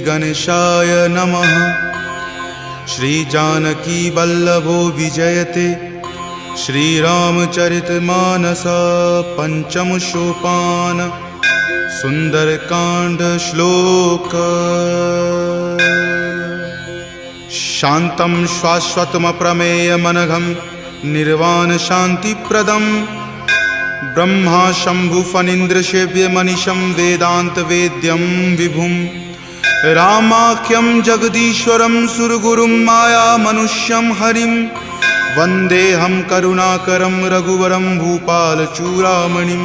गणेशाय नमः। श्री जानकी वल्लभो विजयते श्रीरामचरितमानस पंचम सोपान सुंदरकांड श्लोक। शांतं शाश्वतमप्रमेयमनघं निर्वाण शांतिप्रदं ब्रह्मा शंभु फणीन्द्रसेव्यमनिशं वेदांत वेद्यं विभुं रामाख्यं जगदीश्वरं सुरगुरुं माया मनुष्यं हरिं वन्देऽहं करुणाकरं रघुवरं भूपालचूडामणिं।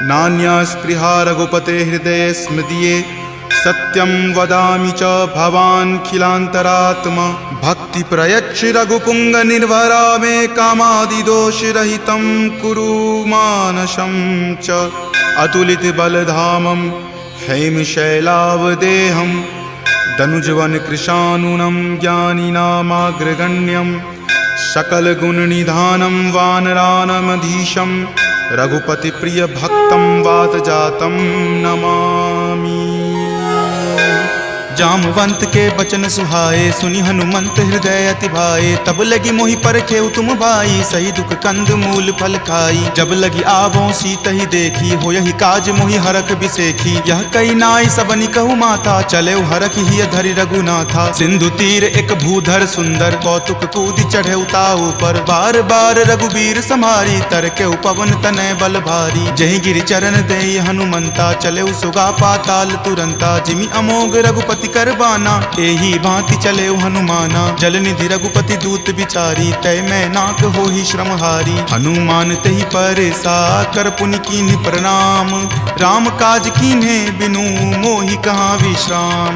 नान्या स्पृहा रघुपते हृदये स्मृतिये सत्यं वदामि च भवान् खिलान्तरात्मा। भक्ति प्रयच्छ रघुपुंग निर्भरा मे कामादिदोषरहितं कुरु मानसं च। अतुलित बलधामं हेमशैलावदेहं दनुजवन कृशानुनं ज्ञानिनामाग्रगण्यं सकलगुणनिधानं वानराणामधीशं रघुपति प्रिय भक्तं वातजातं नमामि। जामवंत के बचन सुहाए सुनि हनुमंत हृदय अति भाए। तब लगी मोहि परखेउ तुम भाई सही दुख कंद मूल फल खाई। जब लगी आवों सीतहि देखी हो यही काज मोहि हरख बिसेखी। यह कई नाई सबनि कहु माथा चले हरख ही धरि रघुनाथा। सिंधु तीर एक भूधर सुंदर कौतुक कूद चढ़े ताऊ पर। बार बार रघुबीर संहारी तरके पवन तनय बल भारी। जहि गिरि चरण देहि हनुमंता चले सुगा पाताल तुरंता। जिमि अमोघ रघुपति करबाना एही भांति चले हनुमाना। जल निधि रघुपति दूत बिचारी तय मैं नाक हो ही श्रमहारी। हनुमान तहि परेसा कर पुनि कीन्ह प्रणाम। राम काज कीन्हे बिनु मोहि कहाँ विश्राम।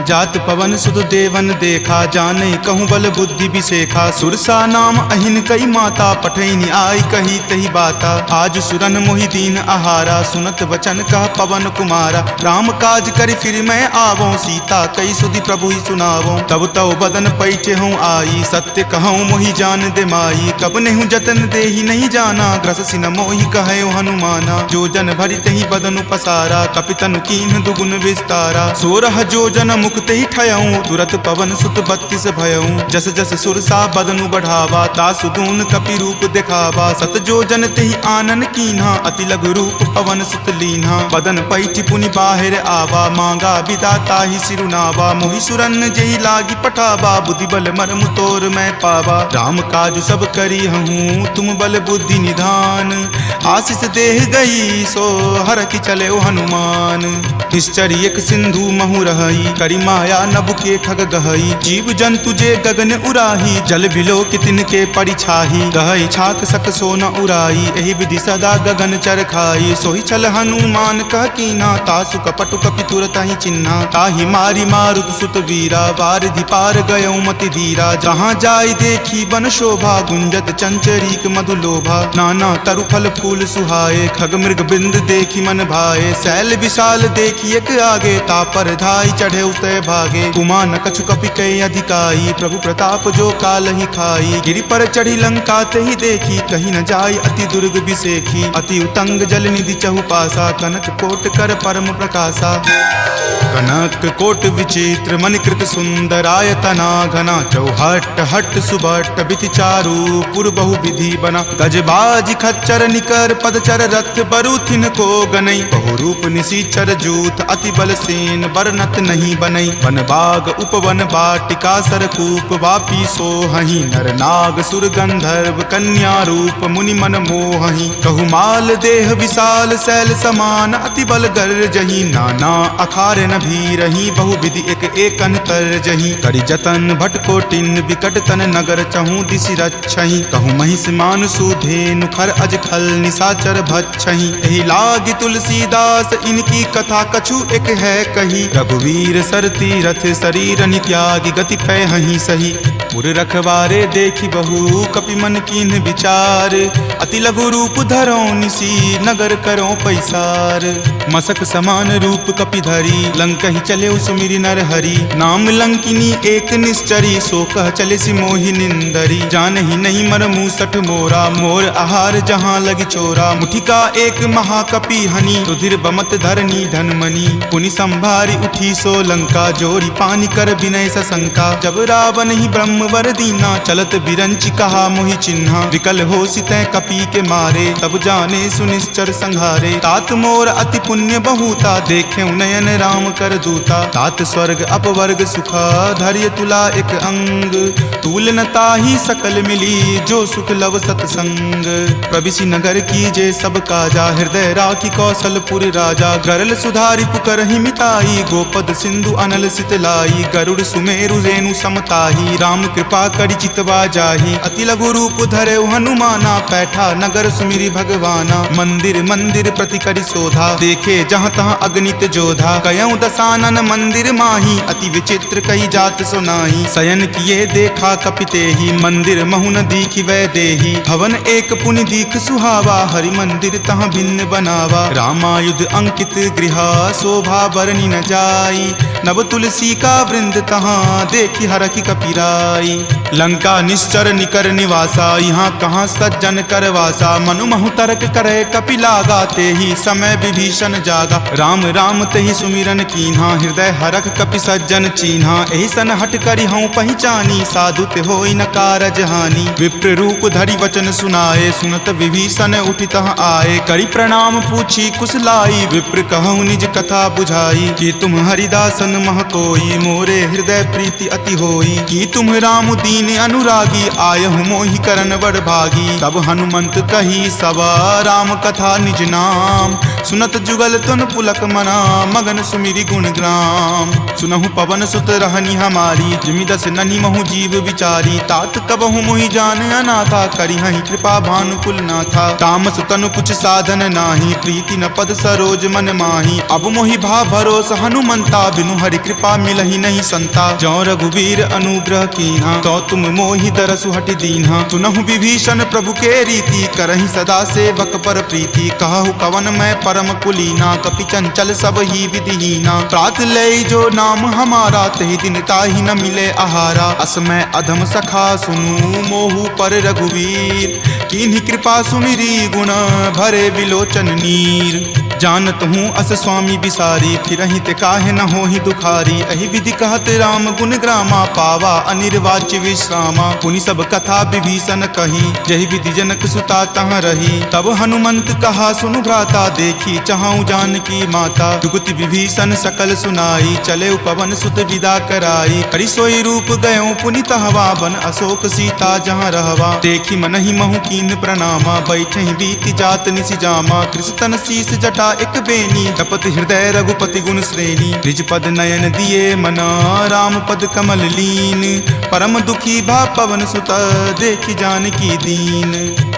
जात पवन सुत देवन देखा जाने कहूँ बल बुद्धि बिसेखा। सुरसा नाम अहिन कई माता पठैनि आई कही तही बाता। आज सुरन मोहि दीन आहारा सुनत वचन कह पवन कुमारा। राम काज करि फिर मैं आवों सीता कई सुधि प्रभु ही सुनावो। तब तव बदन पैठे हूँ आई सत्य कहूँ मोहि जान दे माई। कब नेहु जतन दे ही नहीं जाना ग्रस सिन मोहि कहो हनुमाना। जो जन भरि तहि बदन पसारा कपितनु कीन्ह दुगुन विस्तारा। 16 जो जन मुक्त ही ठयऊँ तुरत पवन सुत 32 भयऊँ। जस जस सुरसा बदनु बढ़ावा तासु दून कपि रूप दिखावा। सत जो जन तेहि आनन कीन्हा अति लघु रूप पवन सुत लीन्हा। बदन पैठि पुनि बाहिर आवा मांगा विदाता ही सिरुनावा। मोहि सुरन जेहि लागी पठावा बुद्धि बल मर्म तोर मैं पावा। राम काज सब करी हूँ तुम बल बुद्धि निधान। आशीष देह गई सो हरखि चले हनुमान। निश्चर एक सिंधु महु रही करी माया नभ के खग गहई। जीव जंतु जे गगन उराही जल बिलो कि तिनके परिछाही। गहई छाक सक सो न उराई एहि विधि सदा गगन चर खाई। सोहि छल हनुमान कह कीन्हा तासु कपटु कपि तुरत ही चिन्हा। ताहि मारी मारुत सुत वीरा वारिधि पार गयो मति धीरा। जहाँ जाय देखी बन शोभा गुंजत चंचरीक मधुलोभा। नाना तरु फल फूल सुहाए खग मृग बिंद देखी मन भाए। शैल विशाल देखी एक आगे तापर धाई चढ़े उतय भागे। कुमान कछु कपि कई अधिकाई प्रभु प्रताप जो काल ही खाई। गिरि पर चढ़ी लंका तेहि देखी कहीं न जाय अति दुर्ग बिसेखी। अति उतंग जल निधि चहुपासा कनक कोट कर परम प्रकाशा। कनक कोट विचित्र मणिकृत सुंदरायतना घना। चौहट हट सुबट बिति चारु पुर बहु विधि बना। गजबाज खच्चर निकर पदचर रथ बरुथिन को गनई। बहुरूप निशिचर जूथ अति बल सेन बरनत नहीं बनई। वन बाग उपवन बाटिका सरकूप वापी सोहहि। नर नाग सुर गंधर्व कन्या रूप मुनि मन मोहहि। कहु माल देह विशाल शैल समान अति बल गर्जहि। नाना अखार न भीरहि बहु विधि एक एकन तरजहि। करि जतन भट कोटिन विकट तन नगर चहु दिशि रक्षहि। कहु महिष मानुषु धेनु खर अज खल निशाचर भक्षहि। एहि लागी तुलसीदास इनकी कथा कछु एक है कही। रघुवीर सर तीरथ शरीर नित्यागी गति पैहि सही। पुर रखवारे देखी बहु कपि मन कीन्ह विचार। अति लघु रूप धरो निसी नगर करो पैसार। मसक समान रूप कपि धरी लंकहि चले सुमिरि नर हरि। नाम लंकिनी एक निश्चरी, सो कह चले सि मोहि निंदरी। जानहि नहीं मर मूसठ मोरा, मोर आहार जहाँ लगी चोरा। मुठिका एक महाकपि हनि, रुधिर बमत धरनी धनमणि। पुनि संभारी उठी सो लंका, जोरी पानी कर विनय सशंका। जब रावण ही ब्रह्म वर दीना, चलत बिरंचि कहा मोहि चिन्हा। विकल हो सितै कपि के मारे, तब जाने सुनिश्चर संघारे। तात मोर अति पुण्य बहुता, देखे नयन राम कर दूता। तात स्वर्ग अपवर्ग सुखा, धैर्य तुला एक अंग। तूल न ताहि सकल मिली, जो सुख लव सतसंग। प्रविशि नगर कीजे सब काजा, हृदय राखी कौशलपुर राजा। गरल सुधारि पुकरहि मिताई, गोपद सिंधु अनल सितलाई। गरुड़ सुमेरु रेणु समताही, राम कृपा करि चितवा जाहि। अति लघु रूप धरे हनुमाना, पैठा नगर सुमिरि भगवाना। मंदिर मंदिर प्रति करि शोधा, देखे जहाँ तहाँ अगणित जोधा। कयऊ दसानन मंदिर माही, अति विचित्र कही जात सुनाही। शयन किए देखा कपितेहि, मंदिर महु न दीखि वै देहि। भवन एक पुनि दीख सुहावा, हरि मंदिर तहाँ भिन्न बनावा। रामायुध अंकित गृहा, शोभा बरनि न जाई। नव तुलसी का वृंद तहाँ, देखि हरखि कपिराई। लंका निश्चर निकर निवासा, यहाँ कहाँ सज्जन कर वासा। मनु महु तर्क करे कपि लागा, तेहि समय विभीषण जागा। राम राम तेहि सुमिरन कीन्हा, हृदय हरख कपि सज्जन चीन्हा। एहि सन हट करि हऊँ पहिचानी, साधु ते होई न कारज हानि। विप्र रूप धरि वचन सुनाए, सुनत विभीषण उठि तहाँ आए। करि प्रणाम पूछी कुशलाई, विप्र कहूँ निज कथा बुझाई। कि तुम हरिदासन मह कोई, मोरे हृदय प्रीति अति होई। कि तुम राम दीन अनुरागी, आयहु मोहि करन बड़ भागी। तब हनुमंत कही सवा, राम कथा निज नाम। सुनत जुगल तुन पुलक मना, मगन सुमिरि गुण ग्राम। सुनहु पवन सुत रहनी हमारी, जिमि दस ननि महु जीव विचारी। तात कबहु मोहि जान अनाथा, करिहहि कृपा भानुकुल नाथा। तामस तनु कुछ साधन नाही, प्रीति न पद सरोज मन माही। अब मोहि भा भरोस हनुमंता, बिनु हरि कृपा मिलहि नहीं संता। जौ रघुवीर अनुग्रह कीन्हा, तो तुम मोहि दरसु हटि दीन्हा। सुनहु विभीषण प्रभु के रीति, करहि सदा सेवक पर प्रीति। कहु कवन मैं परम कुलीना, कपि चंचल सब ही विधिहीना। प्रात लय जो नाम हमारा, तेहि दिन ताहि न मिले आहारा। असमय अधम सखा सुनु, मोहु पर रघुवीर। किन्हि कृपा सुमिरी, गुण भरे विलोचन नीर। जानत हूँ अस स्वामी बिसारी, फिरहि ते काहे न होहि दुखारी। एहि विधि कहत राम गुण ग्रामा, पावा अनिर्वाच्य विश्रामा। पुनि सब कथा विभीषण कही, जहि विधि जनक सुता तहाँ रही। तब हनुमंत कहा सुनु भ्राता, देखी चाहूँ जानकी माता। जुगति विभीषण सकल सुनाई, चले पवन सुत विदा कराई। करि सोई रूप गयो पुनि तहवा, बन अशोक सीता जहाँ रहवा। देखी मनहि महु कीन प्रणामा, बैठहि बीति जात निसि जामा। कृष्ण शीस जटा एक बेनी, तपत हृदय रघुपति गुण श्रेणी। निज पद नयन दिए मना, राम पद कमल लीन। परम दुखी भा पवन सुत, देखि जानकी दीन।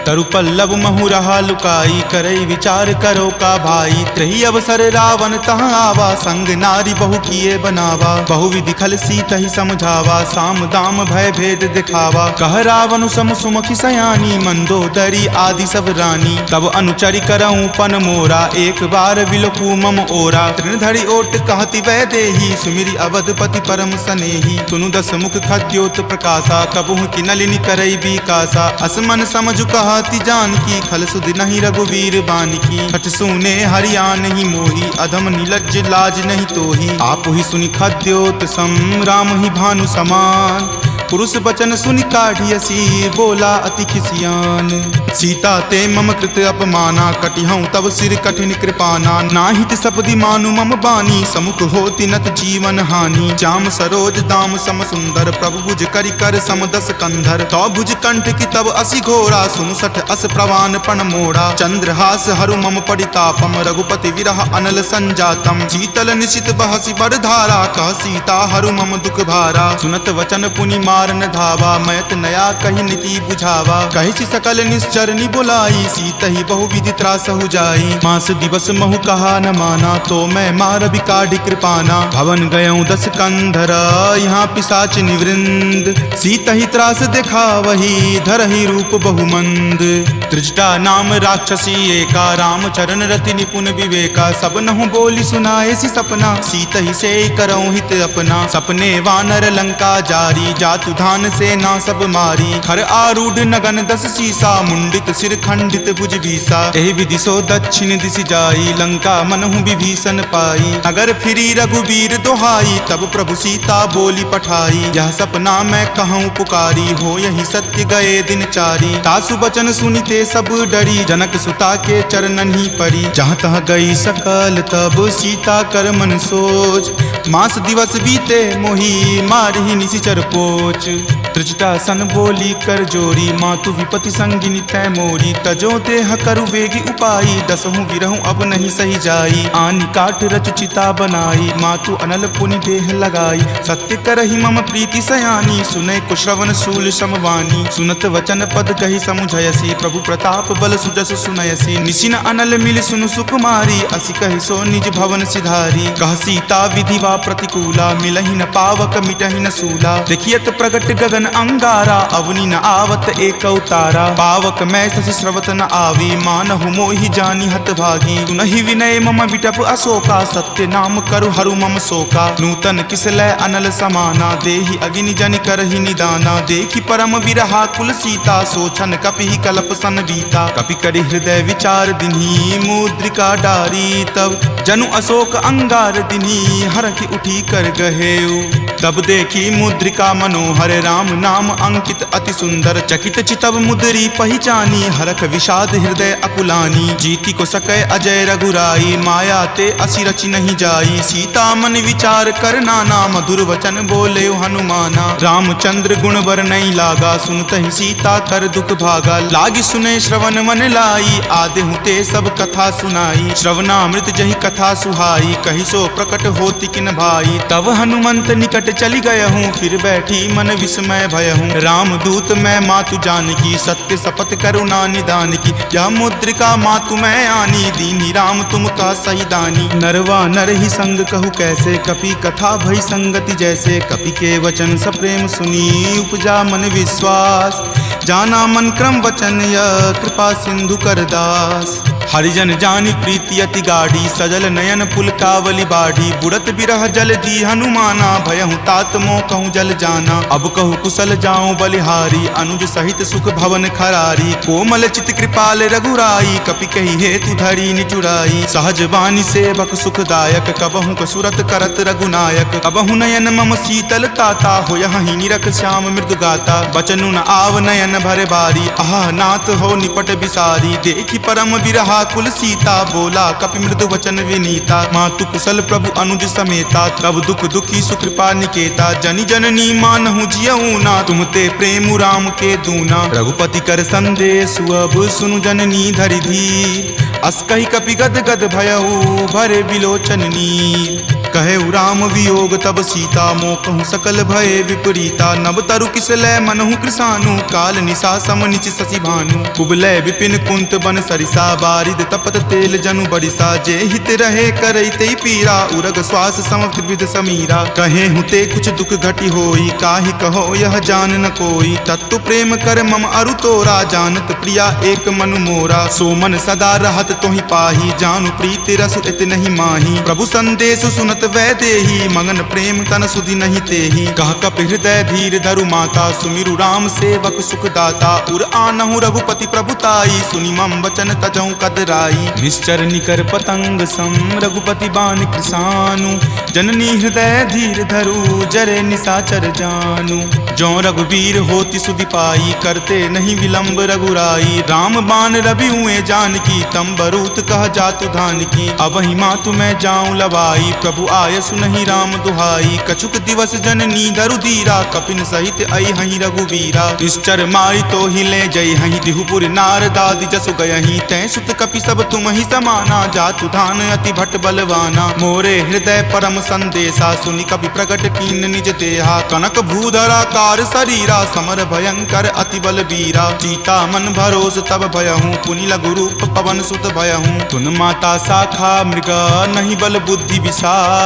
तरु पल्लव महु रहा लुकाई, करई विचार करो का भाई। त्रही अवसर रावण तहाँ आवा, संग नारी बहु किए बनावा। बहु विधि खल सीतहि समझावा, साम दाम भय भेद दिखावा। कह रावण सम सुमुखि सयानी, मंदोदरी आदि सब रानी। तब अनुचरि करऊँ पन मोरा, एक बार विलोकू मम ओरा। तृण धरि ओट कहति वै देही, सुमिरि अवधपति परम सनेही। सुनु दस मुख खद्योत प्रकाशा, कबहुँ कि नलिनी करई बिकासा। असमन समझु कहति जानकी, खल सुधि नहीं रघुवीर बानिकी। खट सुने हरिया नहीं मोही, अधम निलज्ज लाज नहीं तोही। आप ही सुनि खद्योत सम, राम ही भानु समान। पुरुष बचन सुनि काढ़ियसी, बोला अति खिसियान। सीता ते मम कृत अपमाना, कटिहऊँ तब सिर कठिन कृपाना। नाहित सपदि मानु मम बानी, समुख होति नत जीवन हानि। श्याम सरोज दाम सम सुंदर, प्रभु भुज करि कर सम दस कंधर। तो भुज कंठ की तब असि घोरा, सुनु सठ अस प्रवान पण मोड़ा। चंद्रहास हरु मम परितापम, रघुपति विरह अनल संजातम। शीतल निशित बहसि बड़ धारा, कह सीता हरु मम दुख भारा। सुनत वचन पुनि मारन धावा, मैत नया कही नीति बुझावा। कही सी सकल निश्चर नि बुलाई, सीत ही बहुविधि त्रासहु जाई। मास दिवस महु कहा न माना, तो मैं मार बिकाढ़ कृपाना। भवन गयऊँ 10 कंधर, यहाँ पिशाच निवृंद। सीत ही त्रास देखा वही, धरहि रूप बहुमंद। त्रिजटा नाम राक्षसी एका, राम चरण रति निपुण विवेका। सब नहु बोली सुनाए सी सपना, सीत ही से करऊँ हित अपना। सपने वानर लंका जारी, जातु धान से ना सब मारी। खर आरूढ़ नगन 10 सीसा, मुंडित सिर खंडित भुज बीसा। एहि विधि सो दक्षिण दिशि जाई, लंका मनहु विभीषण पाई। नगर फिरी रघुबीर दोहाई, तब प्रभु सीता बोली पठाई। यह सपना मैं कहूँ पुकारी, हो यही सत्य गए दिन चारी। तासु बचन सुनिते सब डरी, जनक सुता के चरणन ही परी। जहाँ तहाँ गई सकल तब सीता कर मन सोच। मास दिवस बीते मोही, मारही निशिचर पोच। त्रिजटा सन बोली कर जोरी, मातु विपति संगिनी तै मोरी। तजो देह करु वेगी उपाई, 10हूँ गिरहूँ अब नहीं सही जाई। आनी काट रचु चिता बनाई, मातु अनल पुनि देह लगाई। सत्य करहि मम प्रीति सयानी, सुनै कुश्रवण शूल समवानी। सुनत वचन पद कही समुझयसी, प्रभु प्रताप बल सुजस सुनयसी। निशिन अनल मिल सुनु सुकुमारी, असि कहि सो निज भवन सिधारी। कह सीता विधि वा प्रतिकूला, मिलहि न पावक मिटहि न सूला। देखियत प्रगट गगन अंगारा, अवनि न आवत एक अवतारा। पावक मैं शशि स्रवत न आवी, मानहु मोहि जानी हत भागी। सुनहि विनय मम विटप अशोका, सत्य नाम करु हरु मम शोका। नूतन किसलय अनल समाना, देहि अग्नि जनि करहि निदाना। देखि परम विरहा कुल सीता, सोचन कपिहि कल्प सन बीता। कपि करि हृदय विचार दिन्ही, मुद्रिका डारी। तब जनु अशोक अंगार दिन्ही, हरखि उठी कर गहेउ। तब देखी मुद्रिका मनोहर, राम नाम अंकित अति सुंदर। चकित चितव मुद्री पहिचानी, हरख विषाद हृदय अकुलानी। जीति को सकै अजय रघुराई, माया ते असि रचि नहीं जाई। सीता मन विचार कर नाना, मधुर वचन बोले हनुमाना। रामचंद्र गुण वर नहीं लागा, सुनत ही सीता कर दुख भागा। लागी सुने श्रवण मन लाई, आदेहु ते सब कथा सुनाई। श्रवणामृत जहि कथा सुहाई, कहि सो प्रकट होति किन भाई। तब हनुमंत निकट चली गए हूँ, फिर बैठी मन विस्मय भय हूँ। राम दूत मैं मातु जानकी, सत्य शपथ करुणा निदान की। यह मुद्रिका मातु मैं आनी, दीनी राम तुम का सही दानी। नरवा नर ही संग कहु कैसे, कपि कथा भई संगति जैसे। कपि के वचन सप्रेम सुनी, उपजा मन विश्वास। जाना मन क्रम वचन यह, कृपा सिंधु कर दास। हरिजन जानी प्रीति अति गाढ़ी, सजल नयन पुलकावली बाढ़ी। बुड़त बिरह जल दी हनुमाना, भयहु तात मोह कहूँ जल जाना। अब कहूँ कुशल जाऊँ बलिहारी, अनुज सहित सुख भवन खरारी। कोमल चित कृपाल रघुराई, कपि कही हेतु धरी निचुराई। सहज बानी सेवक सुखदायक, कबहु कसुरत करत रघुनायक। कबहु नयन मम शीतल ताता, हो यही निरख श्याम मृदु गाता। बचनु न आव नयन भरे बारी, आह नाथ हो निपट बिसारी। देखी परम बिरहा कुल सीता, बोला कपि मृदु वचन विनीता। मातु कुशल प्रभु अनुज समेता, तब दुख दुखी सुकृपा निकेता। जनि जननी मानहु जियऊ ना, तुम ते प्रेम राम के दूना। रघुपति कर संदेश अब सुनु जननी धरि धीर। अस कहि कपि गद गद भयऊ, भरे विलोचन नीर। कहे राम वियोग तब सीता, मोह कहूँ सकल भय विपरीता। नव तरु किसलय मनहु कृसानु, काल निशा सम निच शशि भानु। कुबलय विपिन कुंत बन सरिसा, बारिद तपत तेल जनु बरिसा। जे हित रहे करैते पीरा, उरग श्वास सम त्रिविध समीरा। कहे हुते कुछ दुख घटी होई, काहि कहो यह जान न कोई। तत्तु प्रेम कर मम अरु तोरा, जानत प्रिया एक मनु मोरा। सो मन सदा रहत तोहि पाही, जानु प्रीति रस इत नहीं माही। प्रभु संदेश सुनत वै देही, मगन प्रेम तन सुधि नहीं तेही। कह कपि हृदय धीर धरु माता, सुमिरु राम सेवक सुख दाता। उर आनहु रघुपति प्रभुताई, सुनि मम वचन तजहु कदराई। निश्चर निकर पतंग सम, रघुपति बाण कृसानु। जननी हृदय धीर धरु, जरे निशाचर जानु। जो रघुवीर होति सुधि पाई, करते नहीं विलंब रघुराई। राम बाण रवि हुए जानकी, तम बरूत कह जातु धान की। अब ही मातु मैं जाऊं लवाई, प्रभु आय सुनहि राम दुहाई। कछुक दिवस जननी धरु धीरा, कपिन सहित आई हहीं रघुवीरा। निश्चर मारी तो ही ले जई हहीं, दिहुपुर नारदादि जसु गयहीं। तै सुत कपि सब तुम ही समाना, जातु धान अति भट बलवाना। मोरे हृदय परम संदेशा, सुनि कपि प्रगट कीन निज देहा। कनक भूधराकार शरीरा, समर भयंकर अति बलबीरा। सीता मन भरोस तब भयहूँ, पुनि लघु रूप पवन सुत भयहूँ। तुन माता शाखा मृगा, नहीं बल बुद्धि विशाल।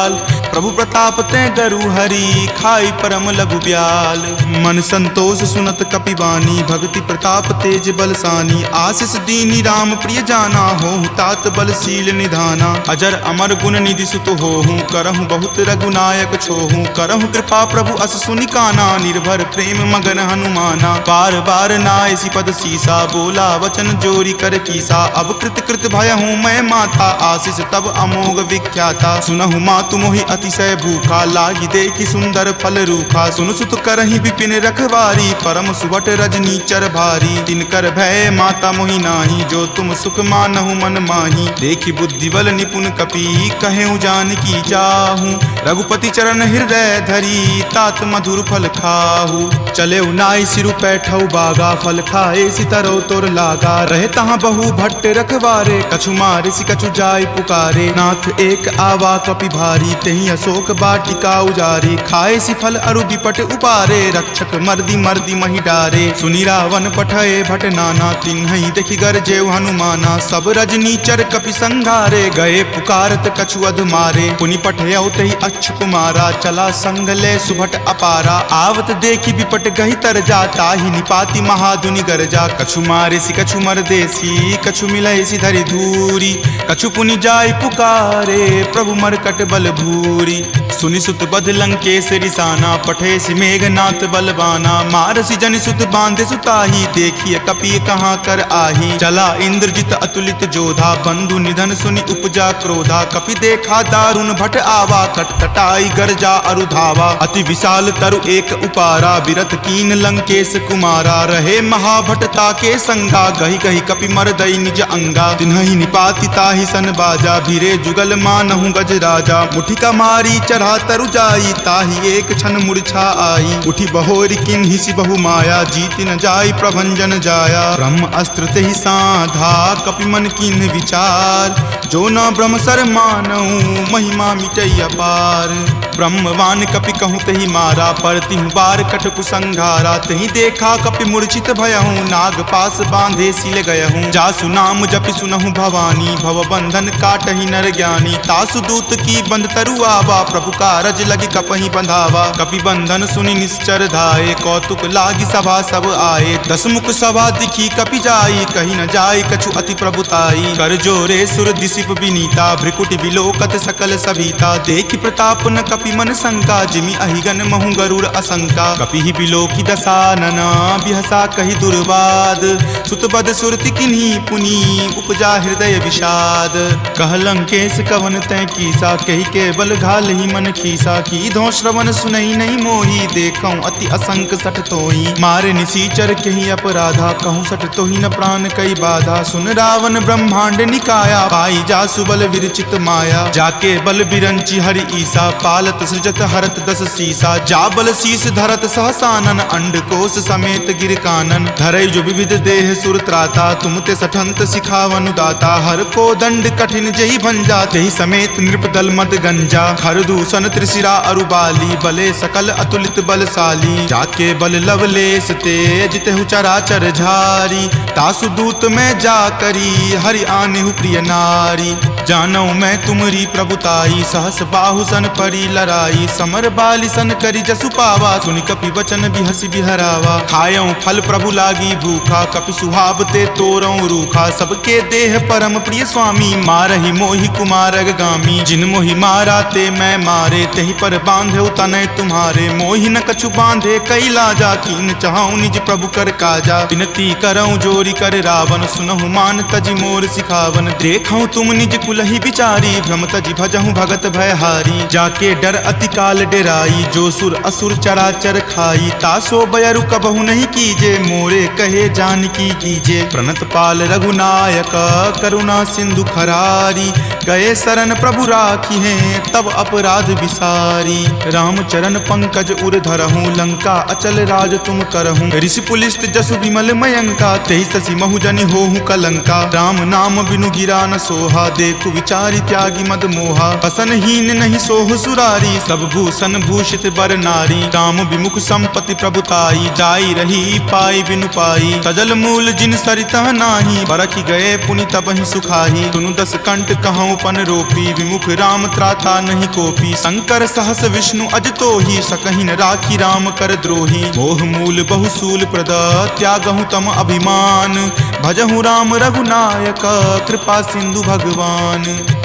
प्रभु प्रताप तै गरु हरि, खाई परम लघु ब्याल। मन संतोष सुनत कपि बानी, भक्ति प्रताप तेज बलसानी। आशीष दीनी राम प्रिय जाना, होहु तात बलशील निधाना। अजर अमर गुण निधि सुत होहूँ, करहूँ बहुत रघुनायक छोहूँ। करहूँ कृपा प्रभु अस सुनि काना, निर्भर प्रेम मगन हनुमाना। बार बार नायसी पद सीसा, बोला वचन जोरी कर कीसा। अब कृत कृत भयहूँ मैं माता, आशीष तब अमोघ विख्याता। सुनहु मातु मोहि अतिशय भूखा, लागी देखी सुंदर फल रूखा। सुन सुत करहि विपिन रखवारी, परम सुवट रजनी चर भारी। तिनकर भय माता मोहि नाही, जो तुम सुख मानहु मन माही। देखी बुद्धि बल निपुण कपि, कहेउ जानकी चाहूँ। रघुपति चरण हृदय धरी, तात मधुर फल खाहू। चले नाई सिरु पैठऊ बागा, फल खाए सितरो तोर लागा। रहे तहाँ बहु भट्ट रखवारे, कछु मारे सि कछु जाय पुकारे। नाथ एक आवा कपि भारी, तेहि अशोक वाटिका उजारे। खाए सि फल अरु विपट उपारे, रक्षक मर्दी मर्दी महि डारे। सुनि रावण पठए भट नाना, तिन्हि देखि गरजेउ हनुमाना। सब रजनी चर कपि संघारे, गए पुकारत कछु अध मारे। पुनि पठयउ तेहि अक्ष कुमारा, चला संग ले सुभट अपारा। आवत देखि विपट गहि तर जा, ताहि निपाति महाधुनि गरजा। कछु मारे सि कछु मर देसी, कछु मिलय सि धरि धूरी। कछु पुनि जाय पुकारे, प्रभु मरकट बल भूरी। सुनि सुत बध लंकेश रिसाना, पठे सि मेघनाथ बलवाना। मारसि जनि सुत बांधे सुताही, देखिए कपि कहाँ कर आही। चला इंद्रजित अतुलित जोधा, बंधु निधन सुनि उपजा क्रोधा। कपि देखा दारुण भट आवा, कटकटाई गरजा अरु धावा। अति विशाल तरु एक उपारा, बिरथ कीन लंकेश कुमारा। रहे महाभटता के संगा, गहि गहि कपि मरदई निज अंगा। तिन्हि निपाति ताहि सन बाजा, भीरे जुगल मानहु गज राजा। मुठिका मारी चढ़ा तरु जाई, ताहि एक क्षण मूर्छा आई। उठी बहोरी किन्हि सि बहु माया, जीत न जाई प्रभंजन जाया। ब्रह्म अस्त्र तेहि साधा, कपि मन किन्हि विचार। जो न ब्रह्म सर मानऊ, महिमा मिटई अपार। ब्रह्मवान कपि कहूँ तेहि मारा, परतिहु बार कटकु संघारा। तेहि देखा कपि मूर्छित भयहूँ, नाग पास बांधे सिल गयहूँ। जासु नाम जपि सुनहु भवानी, भव बंधन काटहि नर ज्ञानी। तासु दूत की बंध तरु आवा, प्रभु कारज लगी कपहि बंधावा। कपि बंधन सुनि निश्चर धाये, कौतुक लागी सभा सब आए। दसमुख सभा दिखी कपि जाई, कही न जाय कछु अति प्रभुताई। कर जोरे सुर दिसिप विनीता, भ्रिकुटि विलोकत सकल सभीता। देखि प्रताप न कपि मन शंका, जिमि अहिगन महु गरुड़ असंका। कपि ही बिलोकी दसानना, बिहसा कहि दुर्वाद। सुतबद सुरति किन्ही पुनि, उपजा हृदय विषाद। कह लंकेश कवन तै कीसा, कहि के बल घाल ही मन खीसा। की धो श्रवण सुनई नहीं मोही, देखऊं अति असंक सठ तोही। मारे निसीचर कहि अपराधा, कहूँ सठ तोही न प्राण कई बाधा। सुन रावण ब्रह्मांड निकाया, पाई जासु बल विरचित माया। जाके बल बिरंची हरि ईसा, पालत सृजत हरत दस सीसा। जा बल शीस धरत सहसानन, अंड कोश समेत गिर कानन। धरई जो विविध देह सुर त्राता, तुम ते सठंत सिखावनु दाता। हर को दंड कठिन जही भंजा, तेहि समेत नृपदल मद गंजा। खर दूषण त्रिशिरा अरुबाली, बले सकल अतुलित बलशाली। जाके बल लवलेश ते, जितेहु चराचर झारी। तासु दूत में जा करी, हरि आनेहु प्रिय नारी। जानऊ मैं तुमरी प्रभुताई, सहस बाहु सन परी लराई। समर बाली सन करी जसु पावा, सुनि कपि वचन बिहसि बिहरावा। खायऊ फल प्रभु लागी भूखा, कपि सुहावते तोरऊ रूखा। सबके देह परम प्रिय स्वामी, मारहि मोहि कुमारग गामी। जिन मोहि मारा ते मैं मारे, तेहि पर बांधे तनय तुम्हारे। मोहि न कछु बांधे कई लाजा, कीन चाहूं निज प्रभु कर काजा। विनती करऊं जोरी कर रावण, सुनहु मान तजि मोर सिखावन। देखऊं तुम निज कुल भूलहि बिचारी, भ्रम तजि भजहु भगत भयहारी। जाके डर अति काल डेराई, जो सुर असुर चराचर खाई। तासो बयरु कबहु नहीं कीजे, मोरे कहे जानकी कीजे। प्रणत पाल रघुनायक करुणा सिंधु खरारी, गए शरण प्रभु राखी हैं तब अपराध विसारी। राम चरण पंकज उर धरहूँ, लंका अचल राज तुम करहूँ। ऋषि पुलिस्त जसु विमल मयंका, तेहि शशि महु जनि होहु कलंका। राम नाम बिनु गिरा न सोहा, देखु विचारि त्यागी मद मोहा। बसनहीन नहीं सोह सुरारी, सब भूषण भूषित बर नारी। राम विमुख संपत्ति प्रभुताई, जाई रही पाई बिनु पाई। तजल मूल जिन सरिता नाही, बरखि गए पुनि तबहि सुखाही। सुनु दस कंठ कहूँ पन रोपी, विमुख राम त्राता नहीं कोपी। शंकर सहस विष्णु अज तोहि, सकहि न राखी राम कर द्रोही। मोह मूल बहुसूल प्रद, त्यागहु तम अभिमान। भजहु राम रघुनायक, कृपा सिंधु भगवान।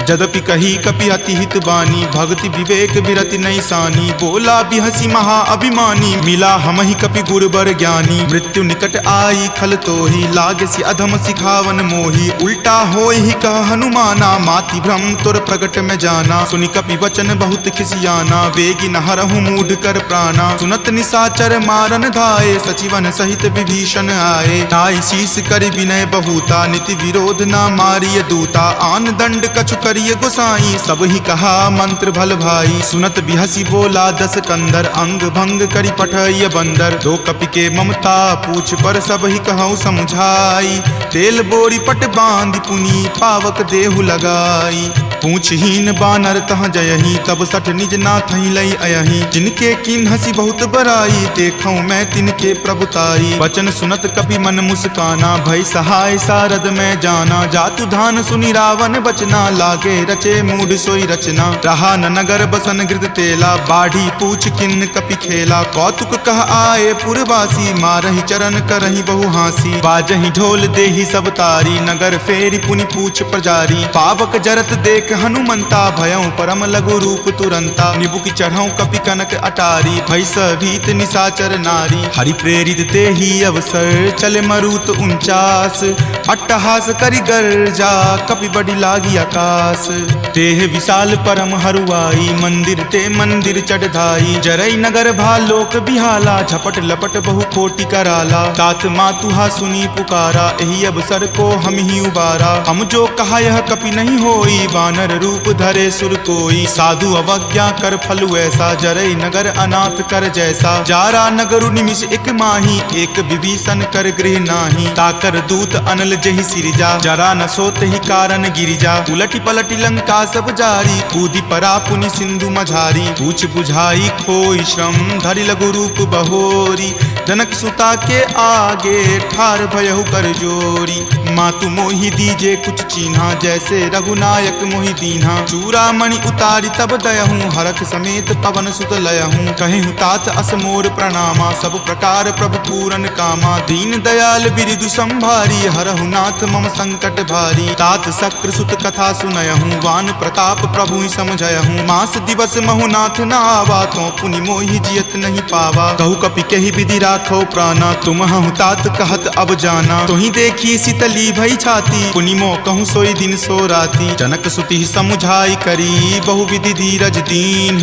जदपि कही कपि अति हित बानी, भक्ति विवेक विरति नहीं सानी। बोला बिहसी महा अभिमानी, मिला हमहि कपि गुरबर ज्ञानी। मृत्यु निकट आई खल तोहि, लागसी अधम सिखावन मोहि। उल्टा होहि कह हनुमाना, माति भ्रम तुर प्रगट में जाना। सुनि कपि वचन बहुत खिसियाना, वेगी न हरहु मूढ़ कर प्राणा। सुनत निशाचर मारन धाये, सचिवन सहित विभीषण आए। नाई शीस कर विनय बहुता, नीति विरोध न मारिय दूता। आन दंड कछु करिय गोसाई, सब ही कहा मंत्र भल भाई। सुनत बिहसी बोला दस कंदर, अंग भंग करि पठय बंदर। दो कपि के ममता पूछ पर, सब ही कहूँ समझाई। तेल बोरी पट बांध पुनी, पावक देहु लगाई। पूछहीन बानर तह जयही, तब सठ निज नाथ लई अयही। जिनके किन हसी बहुत बराई, देखूं मैं तिनके प्रभुताई। वचन सुनत कपि मन मुस्काना, भय सहाय सारद में जाना। जातु धान सुनि रावण बचना, लागे रचे मूढ़ सोई रचना। रहा न नगर बसन गृद तेला, बाढ़ी पूछ किन्न कपि खेला। कौतुक कह आए पुरवासी, मारहि चरण करहि बहु हासी। बाजहि ढोल देहि सब तारी, नगर फेरि पुनि पूछ प्रजारी। पावक जरत देख हनुमंता, भयं परम लघु रूप तुरंता। निबुक चढ़ऊ कपि कनक अटारी, भय भीत निशाचर नारी। हरि प्रेरित तेहि अवसर, चले मरुत 49। अट्टहास करि गर्जा, कपि बड़ी लागी आकाश। देह विशाल परम हरुआई, मंदिर ते मंदिर चढ़ाई। जरई नगर भालोक बिहाला, झपट लपट बहु कोटि कराला। तात मातुहा सुनी पुकारा, एहि अवसर को हम ही उबारा। हम जो कहा यह कपि नहीं होई, वानर रूप धरे सुर कोई। साधु अवज्ञा कर फलु ऐसा, जरई नगर अनाथ कर जैसा। जारा नगरु निमिष एक माही, एक विभीषण कर गृह नाही। ताकर दूत अनल जहि सिरजा, जरा न सोत ही कारण गिरिजा। उलटी पलटी लंका सब जारी, कूदी परा पुनि सिंधु मझारी। पूछ बुझाई खोई श्रम, धरि लघु रूप बहोरी। जनक सुता के आगे, ठार भयहु कर जोरी। मातु मोहि दीजे कुछ चीन्हा, जैसे रघुनायक मोहि दीन्हा। चूड़ामणि उतारी तब दयहूँ, हरख समेत पवन सुत लयहूँ। कहेहु तात असमोर प्रणामा, सब प्रकार प्रभु पूरन कामा। दीन दयाल बिरिदु संभारी, हरहु नाथ मम संकट भारी। तात शक्र सुत कथा सुनयहूँ, वान प्रताप प्रभु समझयहूँ। मास दिवस महु नाथ न आवा, तो पुनि मोहि जियत नहीं पावा। कहु कपि केहि विधि राखो प्राणा, तुम हूँ तात कहत अब जाना। तुहि देखी शीतली भई छाती, पुनि मो कहूँ सोई दिन सो राती। जनक सुति समुझाई करी, बहु विधि धीरज दीन।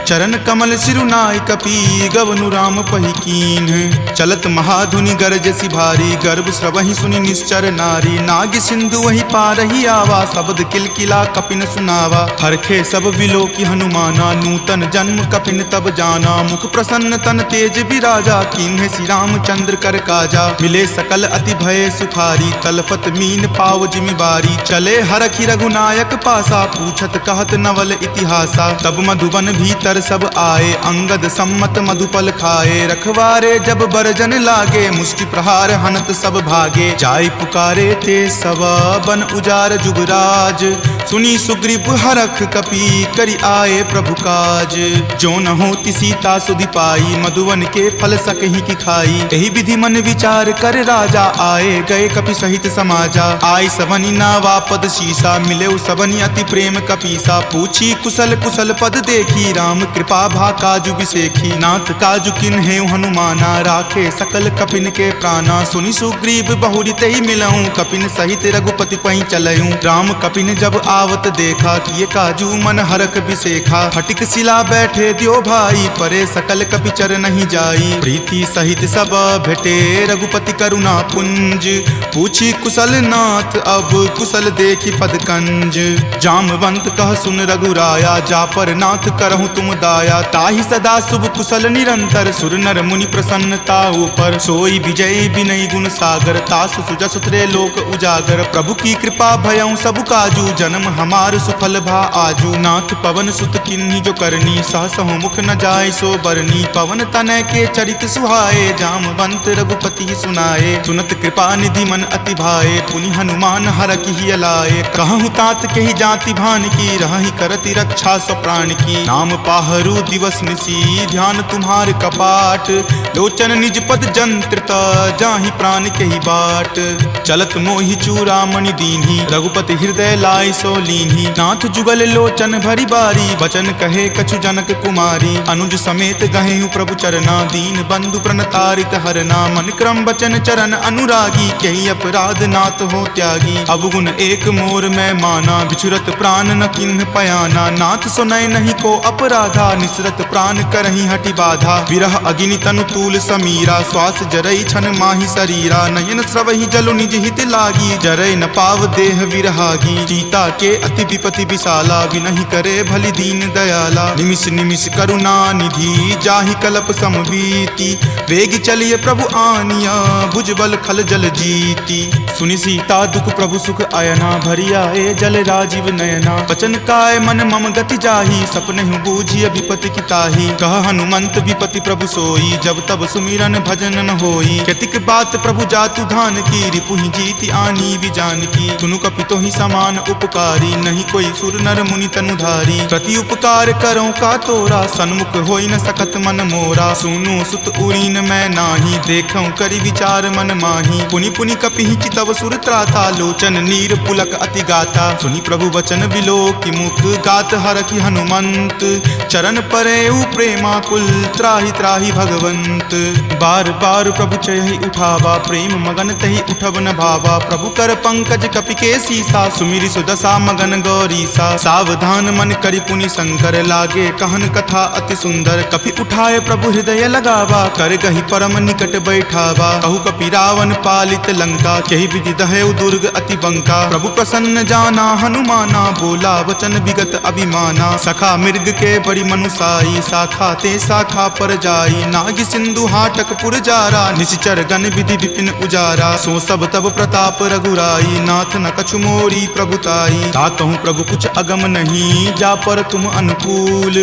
चरण कमल सिरुनाई कपि, गवनु राम पहि कीन। चलत महाधुनि गरजसि भारी, गर्भ स्रवहि सुनि निश्चर नारी। नाग सिंधु वही पारहि आवा, शब्द किलकिला कपिन सुनावा। हरखे सब विलोकी हनुमाना, नूतन जन्म कपिन तब जाना। मुख प्रसन्न तन तेज विराजा, कीन्हे श्री रामचंद्र कर काजा। मिले सकल अति भय सुखारी, तलफत मीन पाव जिमिबारी। चले हरखि रघुनायक पासा, पूछत कहत नवल इतिहासा। तब मधुबन भीतर सब आए, अंगद सम्मत मधुपल खाए। रखवारे जब बरजन लागे, मुष्टि प्रहार हनत सब भागे। जाय पुकारे ते सब, बन उजार जुगराज। सुनी सुग्रीव हरख कपि, करि आए प्रभु काज। जो न होति सीता सुधि पाई, मधुवन के फल सकहि की खाई। एहि विधि मन विचार कर राजा, आए गए कपि सहित समाजा। आई सबनि नावा पद शीसा, मिले सबनि अति प्रेम कपीसा। पूछी कुशल कुशल पद देखी, राम कृपा भा काजु बिसेखी। नाथ काजु किन्हे हनुमाना, राखे सकल कपिन के प्राणा। सुनि सुग्रीव बहुरी तेहि मिलऊँ, कपिन सहित रघुपति पहि चलऊँ। राम कपिन जब आवत देखा, किए काजू मन हरक बिसेखा। फटिक सिला बैठे द्यो भाई, परे सकल कपिचर नहीं जाई। प्रीति सहित सब भेटे रघुपति करुणा पुंज, पूछी कुशल नाथ अब कुशल देखी पदकंज। जामवंत कह सुन रघुराया, जा पर नाथ करहु तुम दाया। ताहि सदा शुभ कुशल निरंतर, सुर नर मुनि प्रसन्नता ऊपर। सोई विजय विनय गुण सागर, तासु सुजस त्रय लोक उजागर। प्रभु की कृपा भयउ सब काजू, जन्म हमार सुफल भा आजू। नाथ पवन सुत किन्ही जो करनी, सहसहु मुख न जाय सो बरनी। पवन तनय के चरित सुहाए, जामवंत रघुपति सुनाए। सुनत कृपा निधि मन अति भाए, पुनि हनुमान हरखि हिय लाए। कहूँ तात कही जाति भान की, रहहि करति रक्षा स्व प्राण की। नाम पाहरू दिवस निसी, ध्यान तुम्हार कपाट। लोचन निज पद जंत्रित, जाहि प्राण केहि बाट। चलत मोहि चूड़ामणि दीन्ही, रघुपति हृदय लाय सो लीन्ही। नाथ जुगल लोचन भरी बारी, बचन कहे कछु जनक कुमारी। अनुज समेत गहेहु प्रभु चरना, दीन बंधु प्रणतारित हरना। मन क्रम बचन चरण अनुरागी, कही अपराध नाथ हो त्यागी। अवगुण एक मोर मैं माना, बिछुरत प्राण न किन्ह पयाना। नाथ सुनय नहीं को अपराधा, निसरत प्राण करही हटि बाधा। विरह अगिनि तनु तूल समीरा, श्वास जरई छन माहि शरीरा। नयन स्रवहि जलु निज हित लागी, जरय न पाव देह विरहागी। सीता के अति विपति विशाला, विनहि करे भलि दीन दयाला। निमिष निमिष करुणा निधि, जाहि कलप समबीति। वेग चलिए प्रभु आनिया, भुजबल खल जल जीती। सुनि सीता दुख प्रभु सुख अयना, भरि आए जल राजीव नयना। बचन काय मन मम गति जाहि, सपनेहु बूझिय विपति की ताहि। कह हनुमंत विपति प्रभु सोई, जब तब सुमिरन भजन न होई। केतिक बात प्रभु जातु धान की, रिपुहि जीति आनी भी जान की। सुनु कपितो ही समान उपकारी, नहीं कोई सुर नर मुनि तनुधारी। प्रति उपकार करो का तोरा, सन्मुख होई न सकत मन मोरा। सुनु सुत उरीन मैं नाही, देखऊं करि विचार मन माही। पुनि पुनि कपिहि चितव सुर त्राता, लोचन नीर पुलक अति गाता। सुनि प्रभु वचन विलोकि मुख, गात हरखि हनुमंत। चरण परेउ प्रेमाकुल, त्राहि त्राहि भगवंत। बार बार प्रभु चयहि उठावा, प्रेम मगन तहि उठब न भावा। प्रभु कर पंकज कपि के सीसा, सुमिरि सुदशा मगन गौरीसा। सावधान मन करि पुनि शंकर, लागे कहन कथा अति सुंदर। कपि उठाए प्रभु हृदय लगावा, कर गहि परम निकट बैठावा। कहु कपि रावण पालित लंका, केहि विधि दहेउ दुर्ग अति बंका। प्रभु प्रसन्न जाना हनुमाना, बोला वचन विगत अभिमाना। सखा मृग के बड़ी मनुसाई, शाखा ते शाखा पर जाई। नाग सिंधु हाटक पुर जारा, निशिचर गण विधि विपिन उजारा। सो सब तब प्रताप रघुराई, नाथ न कछु मोरी प्रभुताई। ताकहु प्रभु कुछ अगम नहीं, जा पर तुम अनुकूल।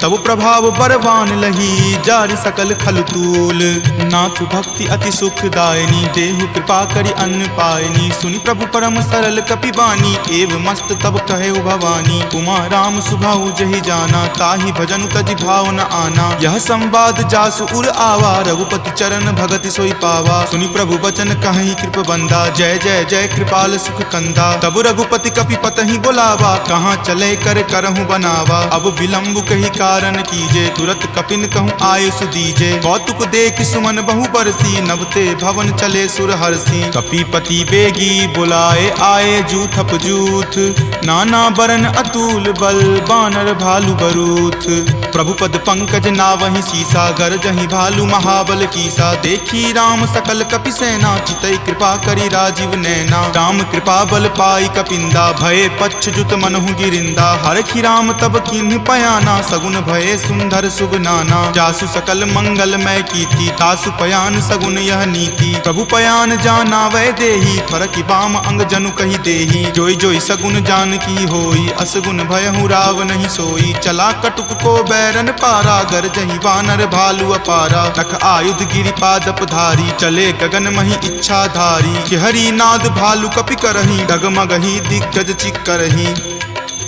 तब प्रभाव बरवान लही, जारि सकल खल तूल। नाथ भक्ति अति सुखदायनी, देहु कृपा करि अन्न पायनी। सुनि प्रभु परम सरल कपिबानी, एव मस्त तब कहेउ भवानी। उमा राम सुभाउ जहि जाना, ताहि भजनु तजि भाव न आना। यह संवाद जासु उर आवा, रघुपति चरण भगति सोई पावा। सुनि प्रभु वचन कहि कृप बंदा, जय जय जय कृपाल सुख कंदा। तब रघुपति कपि पतहि बोलावा, कहाँ चले कर करहु बनावा। अब विलंब कही कारण कीजे, तुरत कपिन कहूँ आयुष दीजे। कौतुक देख सुमन बहु बरसी, नवते भवन चले सुर हरसी। कपिपति बेगी बुलाए, आए जूथप जूथ। नाना बरन अतुल बल, बानर भालु बरूथ। प्रभु पद पंकज नावहि सीसा, गरजहि भालु महाबल कीसा। देखी राम सकल कपि सेना, चितई कृपा करि राजीव नैना। राम कृपा बल पाई कपिंदा, भय पच्छ जुत मनहु गिरिंदा। हरखि राम तब किन्ह पयाना, सगुन भये सुंदर सुगनाना। जासु सकल मंगल मय कीर्ति, तासु पयान सगुन यह नीति। प्रभु पयान जाना वै देही, फरकि बाम अंग जनु कहि देही। जोई जोई सगुन जान की होई, असगुन भयहु राव नहीं सोई। चला कटुक को बैरन पारा, गरजहि वानर भालु अपारा। तख आयुध गिरि पादप धारी, चले गगन मही इच्छा धारी। कि हरि नाद भालु कपि करही, डगमगहि दिग्गज चिक्करही।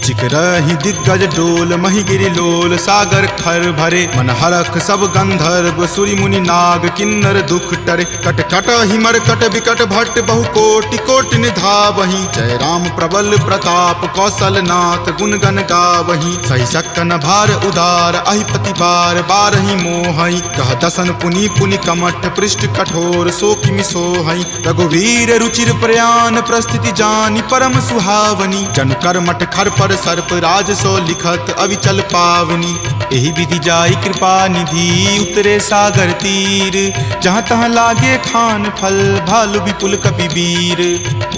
चिकरहि दिग्गज डोल मही गिरि लोल सागर खर भरे मन हरख सब गंधर्व सूरि मुनि नाग किन्नर दुख टरे कट कट हिमर कट विकट भट्ट बहु कोटि कोटि निधावहि जय राम प्रबल प्रताप कौशल नाथ गुण गण गावहि सही सक्कन भार उदार अहिपति बार बारहि मोहहि कह दसन पुनि पुनि कमठ पृष्ठ कठोर सो किमि सोहहि रघुवीर रुचिर प्रयान प्रस्थिति जानि परम सुहावनी जन कर्मठ खर पर सर्प राज सो लिखत अविचल पावनी एहि विधि जाई कृपा निधि उतरे सागर तीर जहाँ तहाँ लागे खान फल भालु विपुल कपि वीर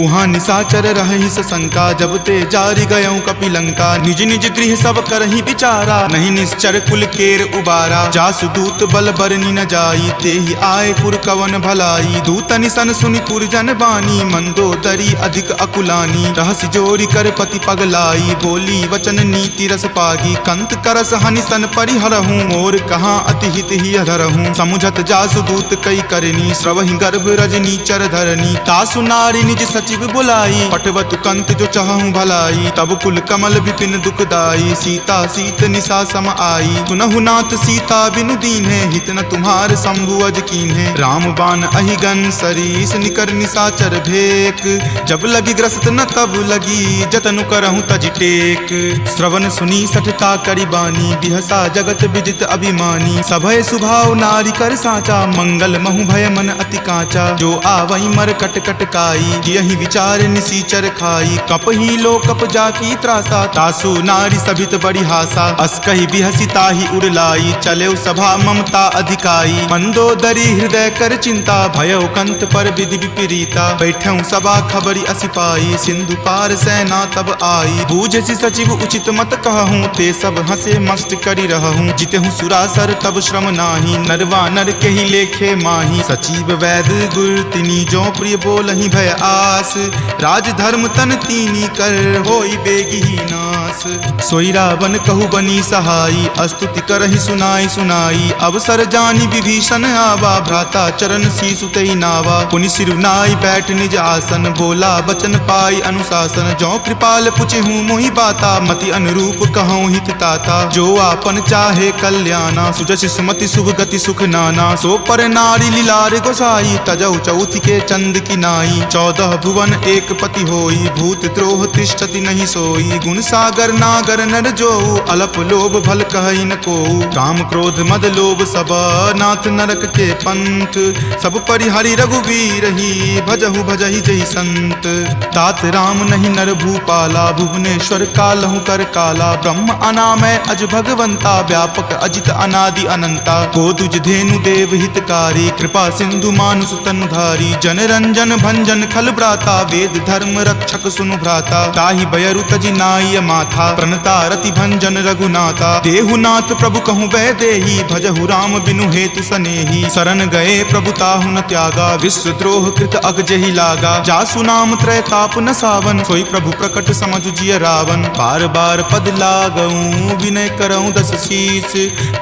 उहाँ निशाचर रहि सशंका जब ते जारी गयऊँ कपि लंका निज निज गृह सब करहि विचारा नहीं निश्चर कुल केर उबारा जासु दूत बल बरनी न जाई तेहि आए पुर कवन भलाई दूतनि सन सुनि पुरजन बानी मंदोदरी अधिक अकुलानी रहसि जोरी कर पति पगलाई बोली वचन नीति रस पागी कंत करस हनि सन परिहरहूँ मोर कहाँ अति हित ही अधरहूँ समुझत जासु दूत कई करनी श्रवहि गर्भ रजनी चर धरनी तासु नारी निज सचिव बुलाई पटवतु कंत जो चाहूँ भलाई तब कुल कमल विपिन दुखदाई सीता सीत निशा सम आई सुनहु नाथ सीता बिनु दीन्हे हित न तुम्हार शंभु अज कीन्हे राम बाण अहिगन सरीस निकर निशाचर भेक जब लगी ग्रस्त न तब लगी जतनु करहूँ तज टेक श्रवण सुनी सठता करी बानी बिहसा जगत विजित अभिमानी सभय सुभाव नारी कर साचा मंगल महु भय मन अति काचा जो आवई मर कट कट काई यही विचार निसीचर खाई कप ही लो कप जाकी त्रासा तासु नारी सभित बड़ी हासा अस्कहि बिहसी ताहि उड़लाई चले सभा ममता अधिकाई मंदोदरी हृदय कर चिंता भयउ कंत पर विधि विपरीता बैठऊँ सभा खबरी असिपाई सिंधु पार सेना तब आई बूझसी सचिव उचित मत कहूँ ते सब हंसे मस्त करी रहूँ जितेहूँ सुरासर तब श्रम नाही नरवा नर के ही लेखे माही सचिव वैद गुर तिनी जो प्रिय बोलहि भय आस राज धर्म तन तीनी कर होई बेगी ही नास सोई रावण कहु बनी सहाई अस्तुति करहि सुनाई सुनाई अवसर जानी विभीषण आवा भ्राता चरण शीसु तई नावा पुनि सिरुनाई बैठ निज आसन बोला बचन पाई अनुशासन जो कृपाल पुछहूँ मोहि बाता मति अनुरूप कहूँ हित ताता जो आपन चाहे कल्याणा सुजस सुमति शुभ गति सुख नाना सो पर नारी लीलार गोसाई तजौ चौथि के चंद की नाई 14 भुवन एक पति होई भूत द्रोह तिष्ठति नहीं सोई गुण सागर नागर नर जो अलप लोभ भल कहई न को काम क्रोध मद लोभ सब नाथ नरक के पंथ सब परिहरि रघुवीर ही भजहु भजहि जहि संत तात राम नहीं नर भूपाला भुवनेश्वर कालहु कर काला ब्रह्म अनामय अज भगवंता व्यापक अजित अनादि अनंता गोदुज धेनु देव हितकारी कृपा सिंधु मानुष तनुधारी जन रंजन भंजन खल भ्राता वेद धर्म रक्षक सुनु भ्राता ताहि बयरु तजि नाय माथा प्रणता रति भंजन रघुनाथा देहुनाथ प्रभु कहूँ वै देही भजहु राम बिनु हेतु सनेही शरण गए प्रभु ताहु न त्यागा विश्व द्रोह कृत अग जहि लागा जासु नाम त्रय ताप न सावन सोई प्रभु प्रकट समझु जिय रावण बार बार पद लागऊं विनय करऊं दस शीस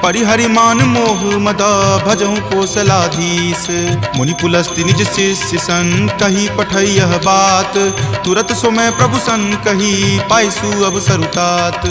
परिहरि मान मोह मद भजऊं कौशलाधीश मुनि पुलस्ति निज शिष्य सन कही पठई यह बात तुरत सो मैं प्रभु सन कही पाइसु अवसर उतात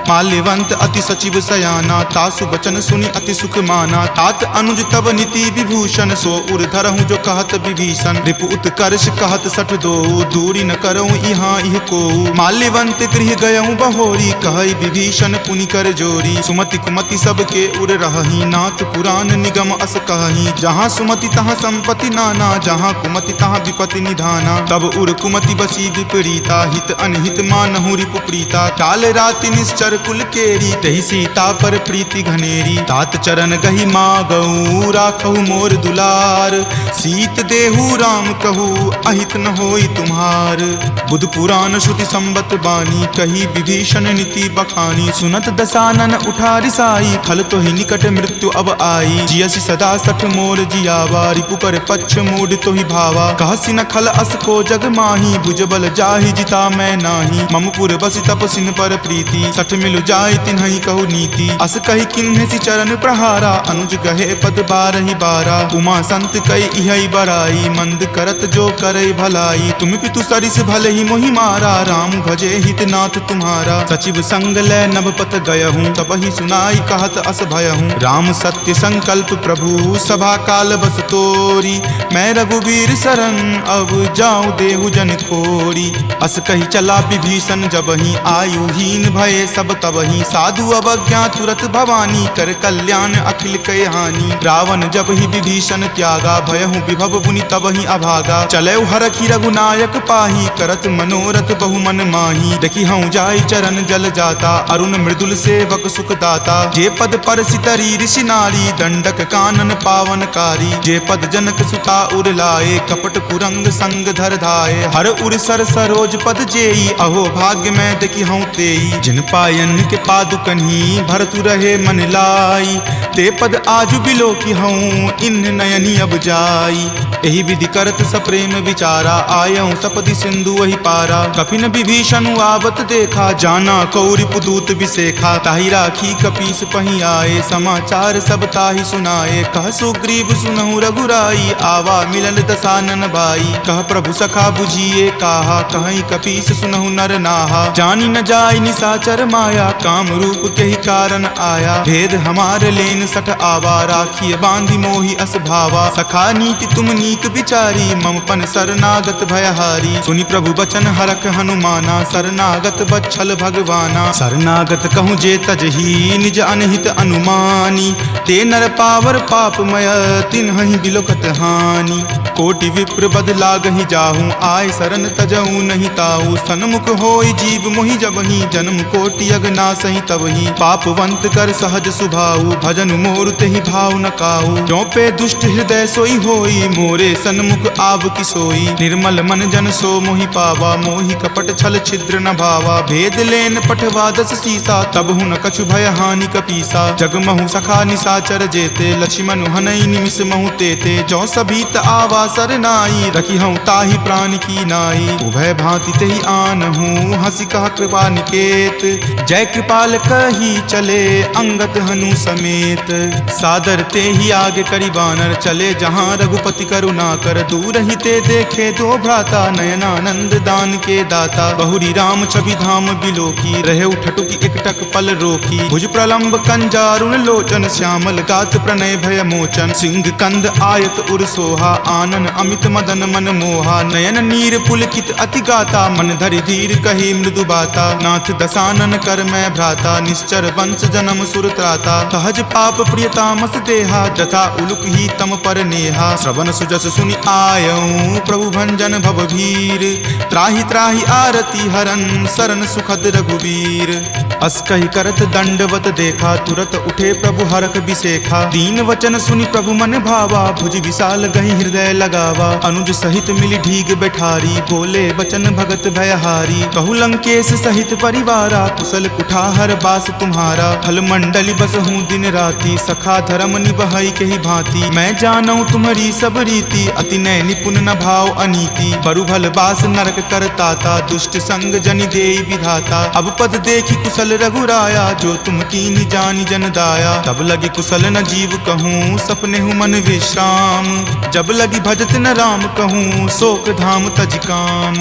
माल्यवंत अति सचिव सयाना तासु बचन सुनि अति सुख माना तात अनुज तब नीति विभूषण सो उर धरहूँ जो कहत विभीषण रिपु उत्कर्ष कहत सठ दो दूरी न करऊँ यहाँ इह को माल्यवंत गृह गयऊँ बहोरी कहई विभीषण पुनि कर जोरी सुमति कुमति सबके उर रहही नाथ पुराण निगम अस कहही जहाँ सुमति तहाँ संपत्ति नाना जहाँ कुमति तहाँ विपत्ति निधाना तब उर कुमति बसी विपरीता हित अनहित मानहु रिपु प्रीता काल राति निश्चर कुल केरी तहि सीता पर प्रीति घनेरी तात चरण गही मागऊ राखहु मोर दुलार सीत देहु राम कहू अहित न होई तुम्हार बुध पुराण श्रुति संबत बानी कही विभीषण नीति बखानी सुनत दसानन उठा रिसाई खल तो ही निकट मृत्यु अब आई जियसि सदा सठ मोर जियावा रिपु कर पक्ष मूड तो ही भावा। कहसी न खल अस को जग माही, भुजबल जाहि जिता मैं नाही। ममपुर बसि तपसिन पर प्रीति, सठ मिलु जाय तिन्हि कहु नीति। अस कहि किन्हि चरण प्रहारा, अनुज गहे पद बारहि बारा। उमा संत कई इहै बराई, मंद करत जो करई भलाई। तुम पितु सरिस भले ही मोहि मारा, राम भजे हित नाथ तुम्हारा। सचिव संग लै नभपत गयहूँ, तब ही सुनाई कहत अस भयहूँ। राम सत्य संकल्प प्रभु, सभा काल बस तोरी। मैं रघुवीर शरण, अब जाऊँ देहु जन खोरी। अस कही चला विभीषण जबहि, आयुहीन भये सब तबहि। साधु अवज्ञा तुरत भवानी, कर कल्याण अखिल कय हानि। रावण जब ही विभीषण त्यागा, भयहु विभव पुनि तबहि अभागा। चलऊ हरखि रघुनायक पाही, करत मनोरथ बहु मन माही। देखि हऊँ जाय चरण जल जाता, अरुण मृदुल सेवक सुख दाता। जे पद पर सितरी ऋषि नारी, दंडक कानन पावनकारी। जे पद जनक सुता उर लाए, कपट कुरंग संग धर धाये। हर उर सर सरोज पद जेई, अहो भाग्य मैं देखि हूँ तेई। जिन पायन के पादुकन्ही, भरतु रहे मन लाई। ते पद आजु बिलो की हूँ, इन नयनी अब जाई। एहि विधि करत सप्रेम विचारा, आयऊँ सपदि सिंधु वही पारा। कपिन विभीषण आवत देखा, जाना कौरि पुदूत विसेखा। ताहि राखी कपीस पहि आए, समाचार सब ताहि सुनाए। कह सुग्रीव सुनहु रघुराई, आवा मिलन दसानन भाई। कह प्रभु सखा बुझिए काहा, कहीं कपीस सुनहु नर नाहा। जानी न जाय निसाचर माया, काम रूप के ही कारण आया। भेद हमार लेन सठ आवा, राखिय बांधि मोहि अस भावा। सखा नीति तुम नीक विचारी, मम पन शरणागत भयहारी। सुनि प्रभु बचन हरख हनुमाना, शरणागत बच्छल भगवाना। शरणागत कहूँ जे तजही, निज अनहित अनुमानी। ते नर पावर पापमय, तिन्हि बिलोकत हानि। कोटि विप्र बद लागहि जाहूँ, आय शरण तजहूँ नहीं ताहू। सन्मुख होई जीव मोहि जबहि, जन्म कोटि अगनासहि तबहि। पापवंत कर सहज सुभाऊ, भजन मोर तेहि भाव न काहू। जो पे दुष्ट हृदय सोई होई, मोरे सन्मुख आब की सोई। निर्मल मन जन सो मोहि पावा, मोहि कपट छल छिद्र न भावा। भेद लेन पठवा दस सीसा, तब हुन कछु भय हानि कपीसा। जगमहु सखा निसाचर जेते, लक्ष्मण हनई निमिष महु तेते। जो सभीत आवा सरनाई, रखी हूँ ताहि प्राण की नाई। उभय भांति तेहि आनहूँ, हंसी कहा कृपा निकेत। जय कृपाल कही चले, अंगद हनु समेत। सादर ते ही आगे करी बानर, चले जहाँ रघुपति करुणा कर। दूर ही ते देखे दो भ्राता, नयनानंद दान के दाता। बहुरी राम छवि धाम बिलोकी, रहे उठटु की एकटक पल रोकी। भुज प्रलंब कंजारुण लोचन, श्यामल गात प्रणय भय मोचन। सिंह कंद आयत उर सोहा, आनन अमित मदन मन मोहा। नयन नीर पुलकित अति गाता, मन धरि धीर कही मृदु बाता। नाथ दसानन कर मैं भ्राता, निश्चर वंश जन्म सुर त्राता। सहज पाप प्रियतामस देहा, जथा उलुक ही तम पर नेहा। श्रवण सुजस सुनि आयऊँ, प्रभु भंजन भव भीर। त्राहि त्राहि आरती हरन, शरण सुखद रघुवीर। अस कहि करत दंडवत देखा, तुरत उठे प्रभु हरख बिसेखा। दीन वचन सुनि प्रभु मन भावा, भुज विशाल गहि हृदय लगावा। अनुज सहित मिली ढीग बैठारी, बोले बचन भगत भयहारी। कहु लंकेश सहित परिवारा, कुशल कुठार बास तुम्हारा। फल मंडली बसहूँ दिन राति, सखा धर्म निबहई के ही भांति। मैं जानऊँ तुम्हारी सब रीति, अति नय निपुण न भाव अनीति। बरु भल बास नरक करताता, दुष्ट संग जनि देई विधाता। अब पद देखी कुशल रघुराया, जो तुम कीन्ही जानि जन दाया। तब लगी कुशल न जीव कहूँ, सपने हूँ मन विश्राम। जब लगी भजत न राम कहूँ, शोक धाम तज काम।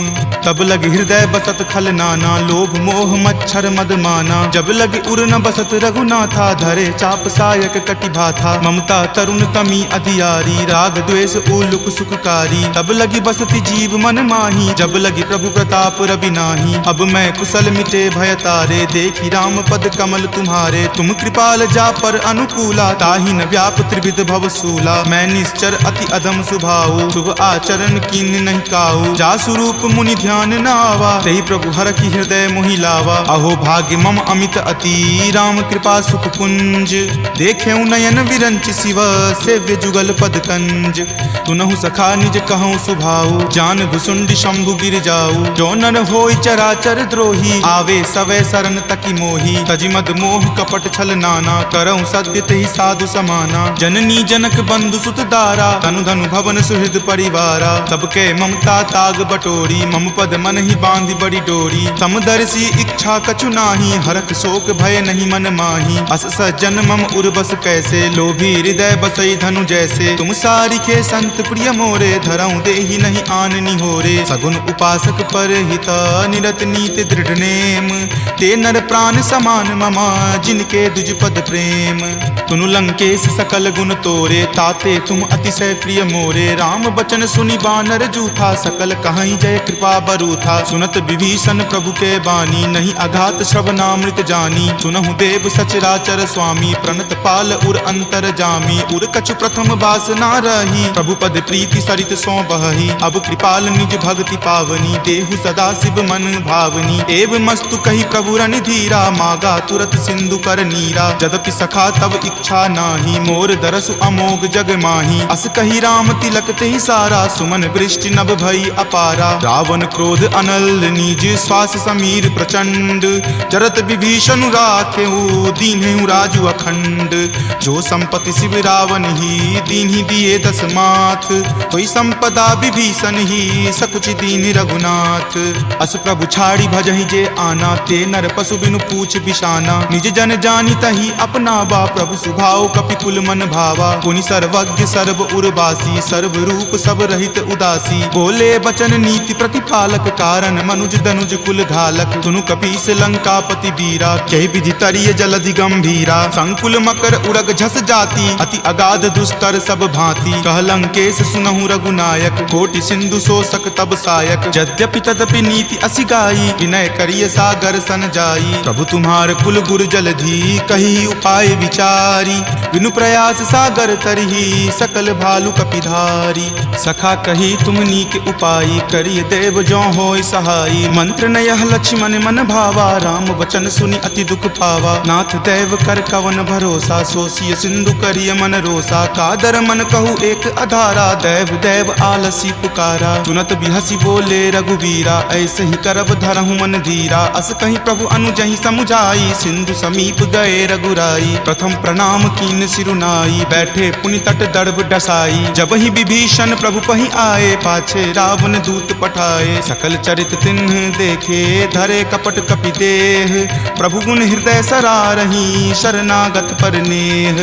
तब लगी हृदय बसत खल नाना, लोभ मोह मच्छर मद माना। जब लगी उर न बसत रघुनाथा, धरे चाप सायक कटि भाथा। ममता तरुण तमी अधियारी, राग द्वेष उलुक सुखकारी। तब लगी बसती जीव मन माही, जब लगी प्रभु प्रताप रवि नाही। अब मैं कुशल मिटे भय तारे, देखी राम पद कमल तुम्हारे। तुम कृपाल जा पर अनुकूला, ताहि न व्याप त्रिविध भव सूला। मैं निश्चर अति अधम सुभाऊ, शुभ आचरण कीन नहीं काऊ। जा स्वरूप मुनि ध्यान न आवा, तेहि प्रभु हर की हृदय मोहि लावा। अहो भाग्य मम अमित अति, राम कृपा सुख कुंज। देखेऊ नयन विरंच शिव, सेव्य जुगल पद कंज। तुनहु सखा निज कहूँ सुभाऊ, जान भुसुंड शंभु गिर जाऊ। जो नर होई चराचर द्रोही, आवे सवै शरण तकी मोही। तजि मद मोह कपट छल नाना, करऊँ सत्य तेहि साधु समाना। जननी जनक बंधु सुत दारा, अपारा, तनु धनु भवन सुहृद परिवारा। सबके ममता ताग बटोरी, मम पद मन ही बांधी बड़ी डोरी। समदर्शी इच्छा कछु नाही, हरख शोक भय नहीं मन माही। अस सज्जन मम उर्बस कैसे, लोभी हृदय बसई धनु जैसे। तुम सारिखे संत प्रिय मोरे, धरऊं देहि नहीं आन निहोरे। सगुन उपासक पर हिता, निरत नीति दृढ़ नेम। ते नर प्राण समान ममा, जिनके दुज पद प्रेम। तुनु लंकेश सकल गुण तोरे, ताते तुम अतिशय प्रिय मोरे। राम बचन सुनि बानर जूथा, सकल कहाई जय कृपा बरूथा। सुनत विभीषण प्रभु के बानी, नहीं अघात श्रवणामृत जानी। सुनहु देव सचराचर स्वामी, प्रणत पाल उर अंतर जामी। उर कछु प्रथम बास ना रही, प्रभु पद प्रीति सरित सो बहही। अब कृपाल निज भक्ति पावनी, देहु सदा शिव मन भावनी। एव मस्तु कही प्रभु रन धीरा, मागा तुरत सिंधु कर नीरा। जदपि सखा तब इच्छा नाही, मोर दरसु अमोघ जग माही। अस कही राम तिलक तेहि सारा, सुमन वृष्टि नभ भई अपारा। रावण क्रोध अनल निज, श्वास समीर प्रचंड। जरत विभीषण राखेहु, दीन्हेहु राजु अखंड। जो संपत्ति शिव रावण ही, दीन्हि दिए दस माथ। कोई संपदा विभीषण ही, सकुच दीन्हि रघुनाथ। अस प्रभु छाड़ी भजहि जे आना, ते नर पशु बिनु पूछ बिशाना। निज जन जानी तही अपनावा, प्रभु सुभाव कपिकुल मन भावा। पुनि सर्वज्ञ सर्व उर्वासी, सर्व रूप सब रहित उदासी। बोले बचन नीति प्रतिपालक, कारण मनुज दनुज कुल घालक। सुनु कपीस लंकापति वीरा, कहि विधि तरिय जलधि गंभीरा। संकुल मकर उरग झस जाति, अति अगाध दुस्तर सब भांति। कह लंकेश सुनहु रघुनायक, कोटि सिंधु शोषक तब सायक। यद्यपि तदपि नीति असि गाई, विनय करिय सागर सन जाई। प्रभु तुम्हार कुल गुर जलधि, कही उपाय विचारी। बिनु प्रयास सागर तरही, सकल भालु कपिधारी। सखा कही तुम नीक उपाई, करिय देव जो होय सहाई। मंत्र नयह लक्ष्मण मन भावा, राम वचन सुनि अति दुख पावा। नाथ दैव कर कवन भरोसा, सोसिय सिंधु करिय मन रोसा। कादर मन कहु एक अधारा, दैव दैव आलसी पुकारा। सुनत बिहसी बोले रघुवीरा, ऐसे ही करब धरहु मन धीरा। अस कहीं प्रभु अनुजहि समुझाई, सिंधु समीप गए रघुराई। प्रथम प्रणाम कीन सिरुनाई, बैठे पुनि तट दर्भ डसाई। जब ही विभीषण प्रभु पहि आए, पाछे रावण दूत पठाए। सकल चरित तिन्ह देखे, धरे कपट कपि देह। प्रभु गुण हृदय सरारही, शरणागत पर नेह।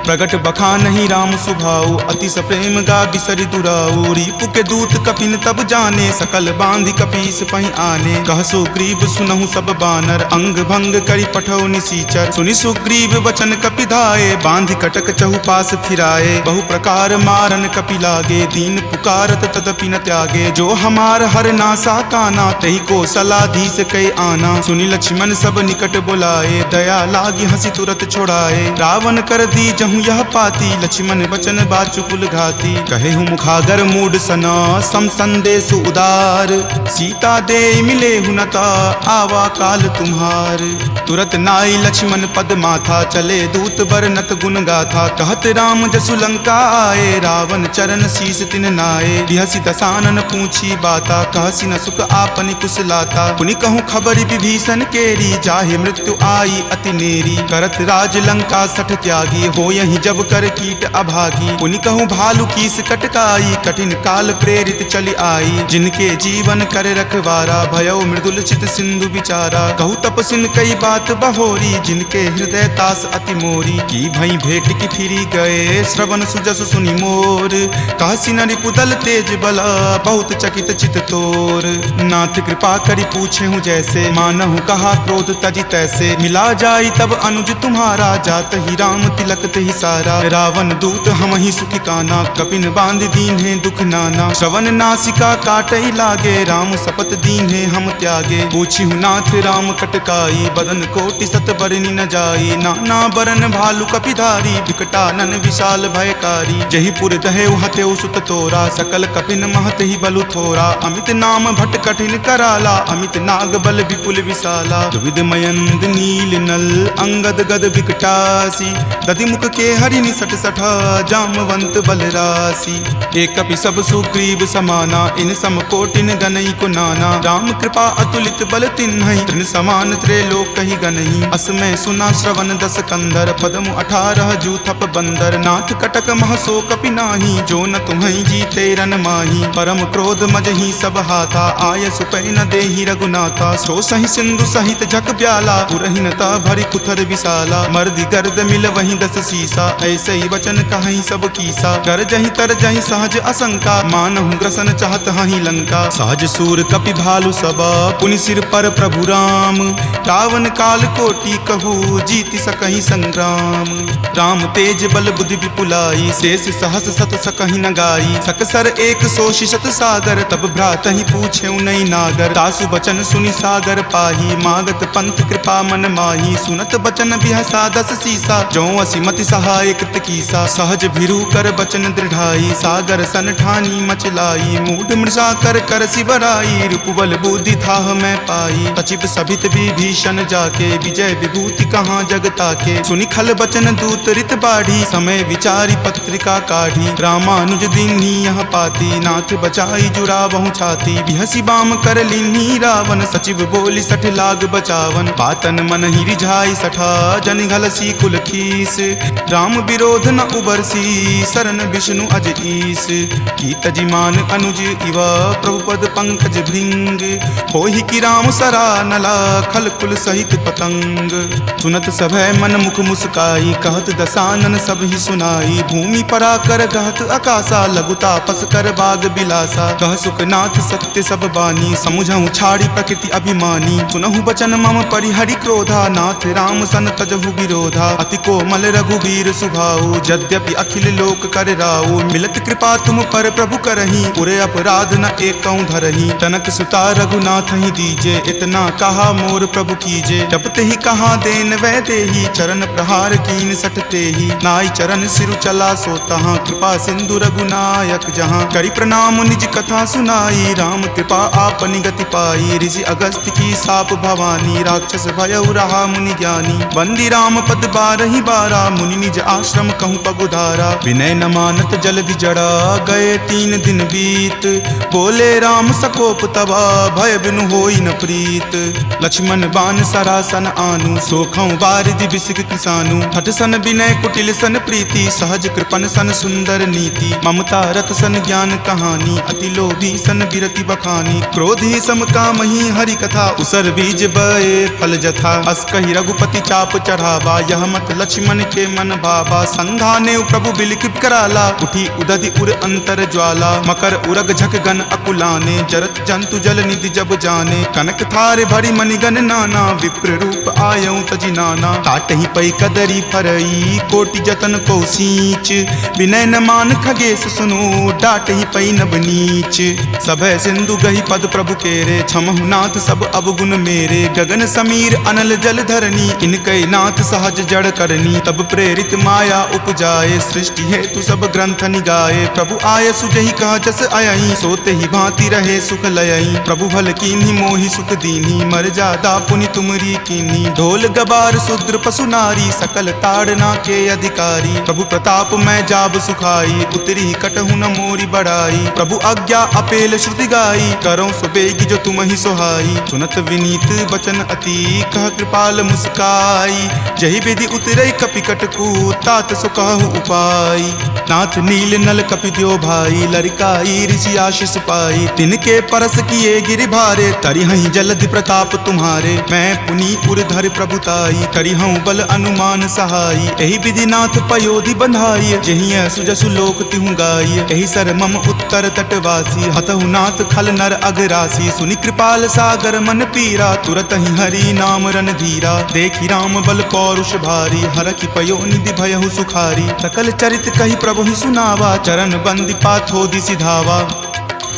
प्रगट बखानहि राम सुभाऊ, अति सप्रेम गा बिसरि दुराऊ। रिपु के दूत कपिन तब जाने, सकल बांधि कपीस पहि आने। कह सुग्रीव सुनहु सब बानर, अंग भंग करि पठौ निसीचर। सुनि सुग्रीव वचन कपि धाये, बांधि कटक चहुपास फिराए। बहु प्रकार मारन कपि लागे, दीन पुकारत तदपि न त्यागे। जो हमार हर नासा काना, तही को सलाधीस कै आना। सुनि लक्ष्मण सब निकट बुलाए, दया लागी हंसी तुरत छोड़ाए। रावण कर दी जहु यह पाती, लक्ष्मण बचन बाचु कुल घाती। कहेहु मुखागर मूड सना, सम संदेश उदार। सीता दे मिले हुनता, आवा काल तुम्हार। तुरत नाई लक्ष्मण पद माथा, चले दूत बरनत गुण गाथा। कहत राम जसु लंका आए, रावण चरण शीस तिन नाये। बिहसी दसानन पूछी बाता, कहसी न सुख आपनि कुशलाता। पुनि कहूँ खबर विभीषण केरी, जाहे मृत्यु आई अति नेरी। करत राज लंका सठ त्यागी, हो यही जब कर कीट अभागी। पुनि कहूँ भालु कीस कटकाई, कठिन काल प्रेरित चली आई। जिनके जीवन कर रखवारा, भयो मृदुल चित सिंधु विचारा। कहूँ तपसिन कई बात बहोरी, जिनके हृदय तास अति मोरी। की भई भेंट की फिरी गए, श्रवण सुजस सुनि मोर। काशी न रिपुदल तेज बला, बहुत चकित चित तोर। नाथ कृपा करि पूछे हूँ जैसे, मानहु कहा क्रोध तजि तैसे। मिला जाई तब अनुज तुम्हारा, जात ही राम तिलक तेहि सारा। रावण दूत हम ही सुखी काना, कपिन बांध दीन्हे दुख नाना। श्रवण नासिका काटई लागे, राम सपत दीन्हे हम त्यागे। पूछी हूँ नाथ राम कटकाई, बदन कोटि सत बरनी न जाई। नाना बरन भालु कपिधारी, विकटानन विशाल भयकारी। जही पुर दहे हतेउ सुत तोरा, सकल कपिन महत ही बलु थोरा। अमित नाम भट कठिन कराला, अमित नाग बल विपुल विशाला। दुविध मयंद नील नल, अंगद गद विकटासी। दधिमुख के हरिनि सठ सठा, जामवंत बलरासी। एक कपि सब सुग्रीव समाना, इन सम कोटिन गनई को नाना। राम कृपा अतुलित बल तिन्हई, तृण समान त्रैलोक कहि गनहि। अस में सुना श्रवण दस कंधर, पदमु 18 यह जूथप बंदर, नाथ कटक महसो कपि नाही, जो न तुम्हें जीते रन माही। परम क्रोध मजही सब हाथा, आय सुपै न देहि रघुनाथा। सो सही सिंधु सहित झक ब्याला, पुरहिनता भरी कुथर विशाला। मर्दि गर्द मिल वहीं 10 सीसा, ऐसे ही वचन कहीं सब कीसा। कर जही तर जही सहज असंका, मानहु ग्रसन चाहत हही लंका। सहज सूर कपि भालु सबा, पुनि सिर पर प्रभु राम। रावण काल कोटि कहू, जीति सकहि संग्राम। राम तेज बल बुद्धि विपुलाई, शेष सहस सत सकहि न गाई। सकसर एक सो शिशत सागर, तब भ्रातहि पूछे नहीं नागर। तासु बचन सुनि सागर पाही, मागत पंथ कृपा मन माही। सुनत बचन बिहसा 10 सीसा, जो असिमति सहाय कृत कीसा। सहज भिरु कर बचन दृढ़ाई, सागर सन ठानी मचलाई। मूढ़ मृषा कर कर सिबराई, रूपबल बुद्धि थाह मैं पाई। सचिव सभित विभीषण जाके, विजय विभूति कहाँ जगता के। सुनि खल बचन दूत रित बाढ़ी, समय विचारी पत्रिका काढ़ी। रामानुज दीन्ही यह पाती, नाथ बचाई जुड़ावहु छाती। बिहसी बाम कर लीन्ही रावण, सचिव बोली सठ लाग बचावन। बातन मन ही रिझाई सठा, जन घलसी कुल खीस। राम विरोध न उबरसी, सरन विष्णु अज ईस। की तजिमान अनुज इवा, प्रभु पद पंकज भृंग। होहि की राम सरा नला, खल कुल सहित पतंग। सुनत सभय मन मुख मुस्काई, कहत दसानन सब ही सुनाई। भूमि पराकर गहत आकाशा, लघुता पस कर बाग बिलासा। कह सुखनाथ सत्य सब बानी, समुझहु छाड़ी प्रकृति अभिमानी। सुनहु बचन मम परिहरि क्रोधा, नाथ राम सन तजहु विरोधा। अति कोमल रघुबीर सुभाऊ, यद्यपि अखिल लोक कर राऊ। मिलत कृपा तुम पर प्रभु करही, उरे अपराध न एकौ धरही। तनक सुता रघुनाथ ही दीजे, इतना कहा मोर प्रभु कीजे। जपते ही कहा देन वै देही, चरण प्रहार कीन सटते ही। नाई चरण सिरु चला सो तहाँ, कृपा सिंधु रघुनायक जहाँ। करी प्रणाम निज कथा सुनाई, राम कृपा आपनि गति पाई। ऋषि अगस्त्य की साप भवानी, राक्षस भयउ रहा मुनि ज्ञानी। बंदी राम पद 12 बारा, मुनि निज आश्रम कहूँ पगुधारा। विनय न मानत जलधि जड़ा, गए 3 दिन बीत। बोले राम सकोप तबा, भय बिनु होई न प्रीत। लक्ष्मण बान सरासन आनु, सोखौ बारिधि बिसिक किसानु। हठ सन विनय कुटिल सन प्रीति, सहज कृपन सन सुंदर नीति। ममता रत सन ज्ञान कहानी, अति लोभी सन बिरति बखानी। क्रोधी सम कामहि हरि कथा, उसर बीज बए फल जथा। अस कहि रघुपति चाप चढ़ावा, यह मत लक्ष्मण के मन भावा। संघाने प्रभु बिलिख कराला, उठी उदधि उर अंतर ज्वाला। मकर उरग झक गन अकुलाने, जरत जंतु जल निधि जब जाने। कनक थार भरी मणिगन नाना, विप्र रूप आयऊ तजि नाना। काटहि पै कदरी फरई, कोटि जतन को सींच। विनय न मान खगेश सुनो, डाटहि पै नब नीच। सभय सिंधु गहि पद प्रभु केरे, क्षमहु नाथ सब अवगुण मेरे। गगन समीर अनल जल धरनी, इनकै नाथ सहज जड़ करनी। तब प्रेरित माया उपजाए, सृष्टि हेतु सब ग्रंथ निगाए। प्रभु आय सुजहि कह जस अयहि, सोते ही भांति रहे सुख लयहि। प्रभु भल कीन्ही मोहि सुख दीन्ही, मर्यादा पुनि तुमरी कीन्ही। ढोल गबार शूद्र पशु नारी, सकल ताड़ना के अधिकारी। प्रभु प्रताप मैं जाब सुखाई, उतरी कटहु न मोरी बढ़ाई। प्रभु आज्ञा अपेल श्रुति गाई, करौ सुबेगी जो तुम ही सोहाई। सुनत विनीत बचन अति, कह कृपाल मुस्काई। जहि विधि उतरै कपि कटकू, तात सो कहु उपाय। नाथ नील नल कपि द्यो भाई, लरिकाई ऋषि आशीष पाई। तिनके परस किए गिरि भारे, तरिहहि जलधि प्रताप तुम्हारे। मैं पुनि उर्धर प्रभुताई, करिहऊँ बल अनुमान सहाई। एहि विधि नाथ पयोधि बंधाई, जहिं सुजसु लोक तिहु गाई। एहि सर मम उत्तर तटवासी, हतहु नाथ खल नर अगरासी। सुनि कृपाल सागर मन पीरा, तुरत ही हरि नाम रन धीरा। देखि राम बल पौरुष भारी, हरखि पयो निधि भयहु सुखारी। सकल चरित कहि प्रभु ही सुनावा, चरण बंदी पाथोधि सिधावा।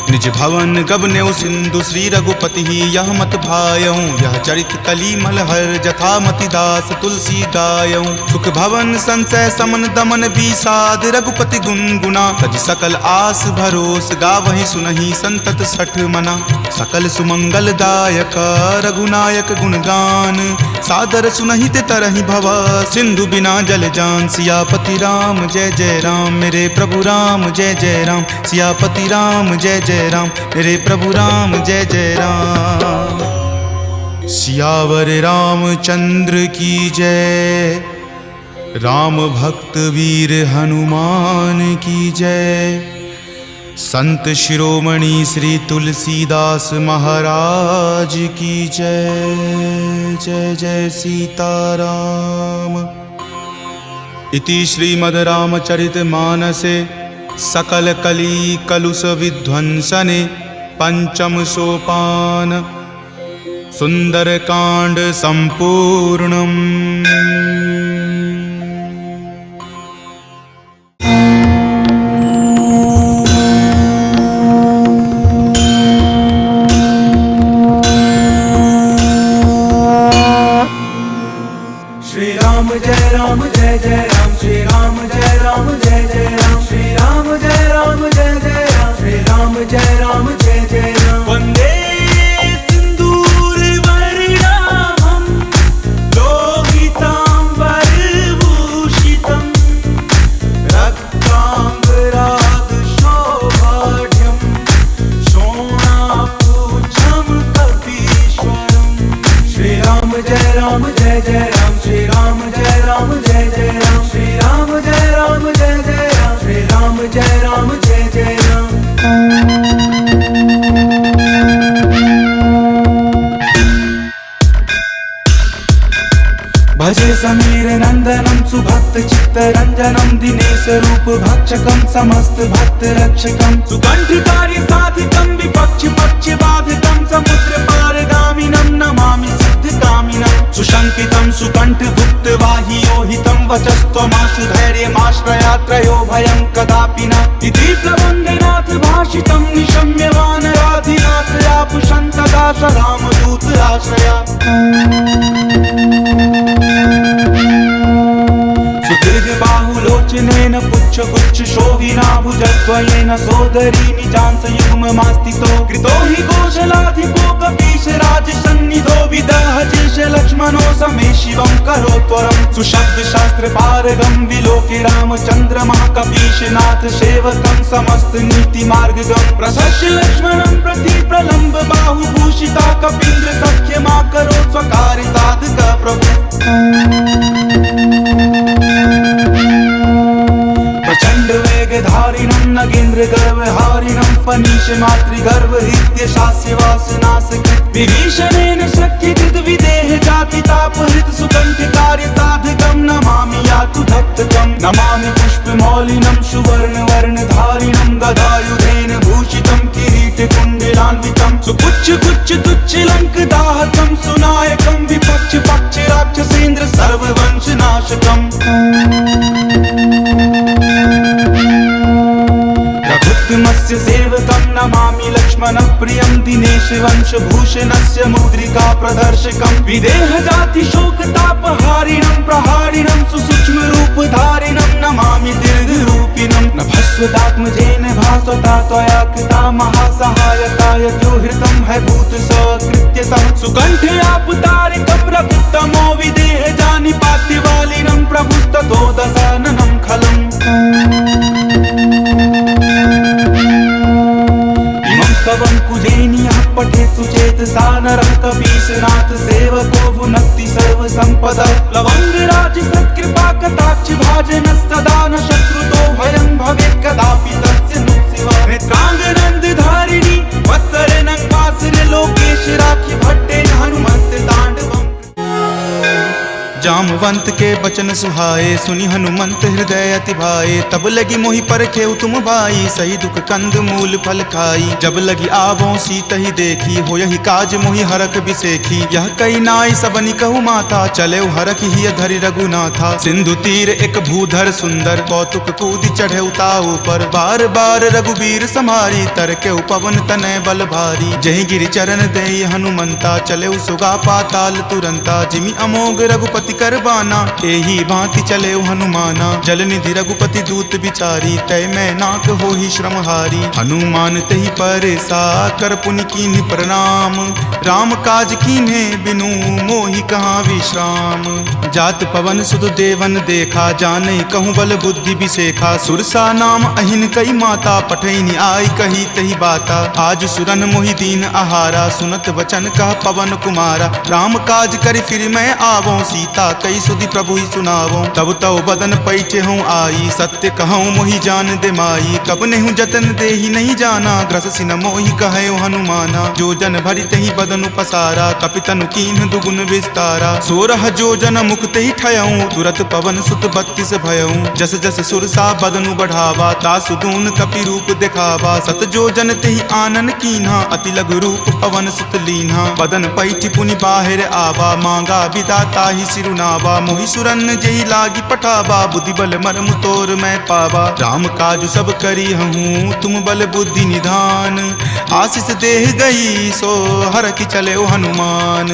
निज भवन गबनेउ सिंधु, श्री रघुपति ही यह मत भायऊँ। यह चरित कली मलहर, जथा मति दास तुलसी गायऊँ। सुख भवन संशय समन दमन विषाद, रघुपति गुनगुना। तज सकल आस भरोस, गावहि सुनहि संतत सठ मना। सकल सुमंगल दायक, रघुनायक गुणगान। सादर सुनहि ते तरहि भव, सिंधु बिना जल जान। सियापति राम जय जय राम, मेरे प्रभु राम जय जय राम। सियापति राम जय जय राम, मेरे प्रभु राम जय जय राम। सियावर रामचंद्र की जय, राम भक्त वीर हनुमान की जय। संत शिरोमणि श्री तुलसीदास महाराज की जय। जय जय सीताराम। इति श्रीमद् रामचरितमानसे सकल कली कलुष विध्वंसने पंचम सोपान सुंदरकांड संपूर्णम्। श्री राम जय राम जय जय राम। श्री राम जय राम जय जय राम। श्री राम जय राम जय जय राम। श्री राम जय राम जय जय राम। वंदे जय राम जय जय राम। श्री राम जय राम जय जय राम। श्री राम जय राम जय जय राम। श्री राम जय राम जय जय राम। भजे समीर नंदनम सुभक्त चित्त रंजनम दिनेश रूप भक्षकम समस्त भक्त रक्षकम सुकंठकारी साधिकम विपक्ष पक्ष बाधितम समुद्र पारगामिनम नमामि सिद्धकामिनम सुशंकितम सुकंठ भुक्त वाहियोहितम वचस्त्वमाशु धैर्यमाश्रया त्रयो भयं कदापि न इति प्लवंगनाथ भाषितम निशम्य वानराधिनाथ यापुषन्तदा स रामदूत आश्रया। सुदीर्घ बाहुलोचनेन पुच्छ गुच्छ शोभिनाभुजद्वयेन सोदरी निजांसयुग्ममास्थितो कृतो हि कौशलाधिपो कपीश राजसन्निधो विदहजेश लक्ष्मणो समे शिवं करोत्वरम् सुशब्द शास्त्र पारगं विलोके रामचन्द्रमा कपीशनाथ सेवकं समस्त नीति मार्गगं प्रशस्य लक्ष्मणं प्रति प्रलम्ब बाहुभूषिता कपीन्द्र सख्यमा करोत् स्वकार्य साधक प्रभु। प्रचंड वेग धारिणं नगेन्द्र गर्वहारिणं फनीश मातृगर्भ हृत्य शास्य वासनासकृत विभीषणेन शक्यकृत विदेह जाति तापहृत सुकंठ कार्य साधकं नमामि यातु भक्तकं नमामि पुष्पमौलिनं सुवर्ण वर्ण धारिणं गदायुधेन भूषितं किरीट कुण्डलान्वितं सुपुच्छ गुच्छ तुच्छ लंक दाहकं सुनायकं विपक्ष पक्ष राक्षसेन्द्र सर्ववंश नाशकम्। रघुत्तमस्य सेवकं नमामि लक्ष्मणप्रियं दिनेश वंशभूषणस्य मुद्रिका प्रदर्शकं विदेह जाति शोकतापहारिणं प्रहारिणं सुसूक्ष्म रूपधारिणं नमामि दीर्घरूपिणं नभस्वदात्मजेन भासवता त्वया कृता महासहायता यतो हृतं है भूत सकृत्यतः सुकंठ आपतारिकं रघुत्तमो विदेह जानिपात्यवालिनं प्रभुस्ततो दशाननं खलम्। स्तवं कुजेनियः पठेत् सुचेतसा नरः कपीशनाथ सेवको भुनक्ति सर्वसम्पदः लवङ्गराज सत्कृपा कटाक्ष भाजनस्तदा न शत्रुतो भयं भवेत् कदापि तस्य नु शिवा। नेत्राङ्गनन्दधारिणी वत्सरनङ्गासुर लोकेश राखि भट्टेन हनुमन्त ताण्डवम्। जामवंत के बचन सुहाए सुनि हनुमंत हृदय अति भाए तब लगी मोहि परखेउ तुम भाई सही दुख कंद मूल फल खाई जब लगी आवों सीत ही देखी हो यही काज मोहि हरख बिसेखी यह कई नाई सबनि कहु माता चले हरख ही धरि रघुनाथा सिंधु तीर एक भूधर सुंदर कौतुक कूद चढ़े उताऊ पर बार बार रघुबीर समारी तरके पवन तनय बल भारी जही गिरि चरण दे हनुमंता चले सुगा पाताल तुरंता जिमि अमोघ रघुपति करबाना एही भांति चले हनुमाना जल निधि रघुपति दूत बिचारी तय मैं नाक हो ही श्रमहारी हनुमान तही पर सा कर पुनि कीन्ह प्रणाम राम काज कीन्हे बिनु मोहि कहाँ विश्राम जात पवन सुत देवन देखा जाने कहूँ बल बुद्धि बिसेखा सुरसा नाम अहिन कई माता पठैनी आई कही तही बाता आज सुरन मोहि दीन आहारा सुनत वचन कह पवन कुमारा राम काज कर फिर मैं आवों सीता कई मोहि सुधि प्रभु ही सुनावो। तब तव बदन पैठे हूँ आई, सत्य कहूँ मोहि जान दे माई। कब नेहु जतन दे ही नहीं जाना, ग्रस न मोहि कहे हनुमाना। जो जन भरी तही बदन पसारा, कपितनु कीन्ह दुगुन विस्तारा। 16 जो जन मुक्त ही ठयऊँ, तुरत पवन सुत 32 भयऊँ। जस जस सुरसा बदनु बढ़ावा, तासु दून कपि रूप दिखावा। सत जो जन तेहि आनन कीन्हा, अति लघु रूप पवन सुत लीन्हा। बदन पैठि पुनि बाहिर आवा, मांगा विदाता ही सिरुनावा। मोहि सुरन जेहि लागी पठावा, बुद्धि बल मर्म तोर मैं पावा। राम काज सब करी हूँ, तुम बल बुद्धि निधान। आशीष देह गई सो हर की चले हनुमान।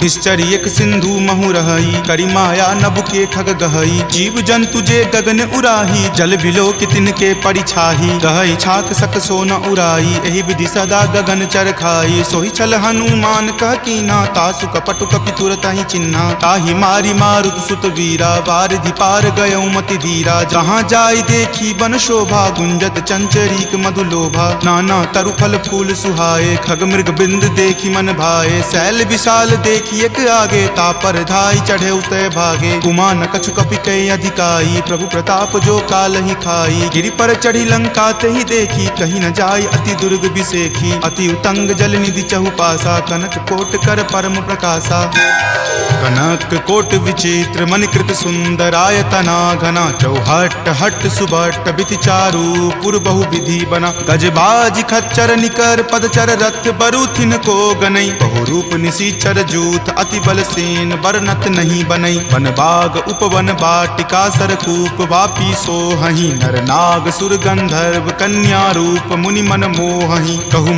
निश्चरी एक सिंधु महु रही, करी माया नभ के खग गहई। जीव जंतु जे गगन उराही, जल बिलो कितिन के परिछाही। गहई छाक सक सो न उराई, एहि विधि सदा गगन चर खाई। सोहि छल हनुमान कह कीन्हा, तासु कपटु कपि तुरत ही चिन्हा। ताहि मारी मारुत सुत वीरा, वारिधि पार गयऊ मति धीरा। जहाँ जाय देखी बन शोभा, गुंजत चंचरीक मधु लोभा। नाना तरु फल फूल सुहाए, खग मृग बिंद देखी मन भाए। शैल विशाल देखी एक आगे, तापर धाई चढ़े उतय भागे। गुमान कछु कपि कई अधिकाई, प्रभु प्रताप जो काल ही खाई। गिरि पर चढ़ी लंका ते ही देखी, कहीं न जाय अति दुर्ग बिसेखी। अति उतंग जल निधि चहुपासा, कनक कोट कर परम प्रकाशा। कनक कोट विचित्र मणिकृत सुंदरायतना घना। चौहट हट सुबट बिति चारु पुर बहु विधि बना। गजबाज खच्चर निकर पदचर रथ बरुथिन को गनई। बहु रूप निसीचर जूथ अति बल सेन बरनत नहीं बनई। वन बाग उपवन बाटिका सरकूप वापी सोहहि। नर नाग सुर गंधर्व कन्या रूप मुनि मन मोहहि। कहु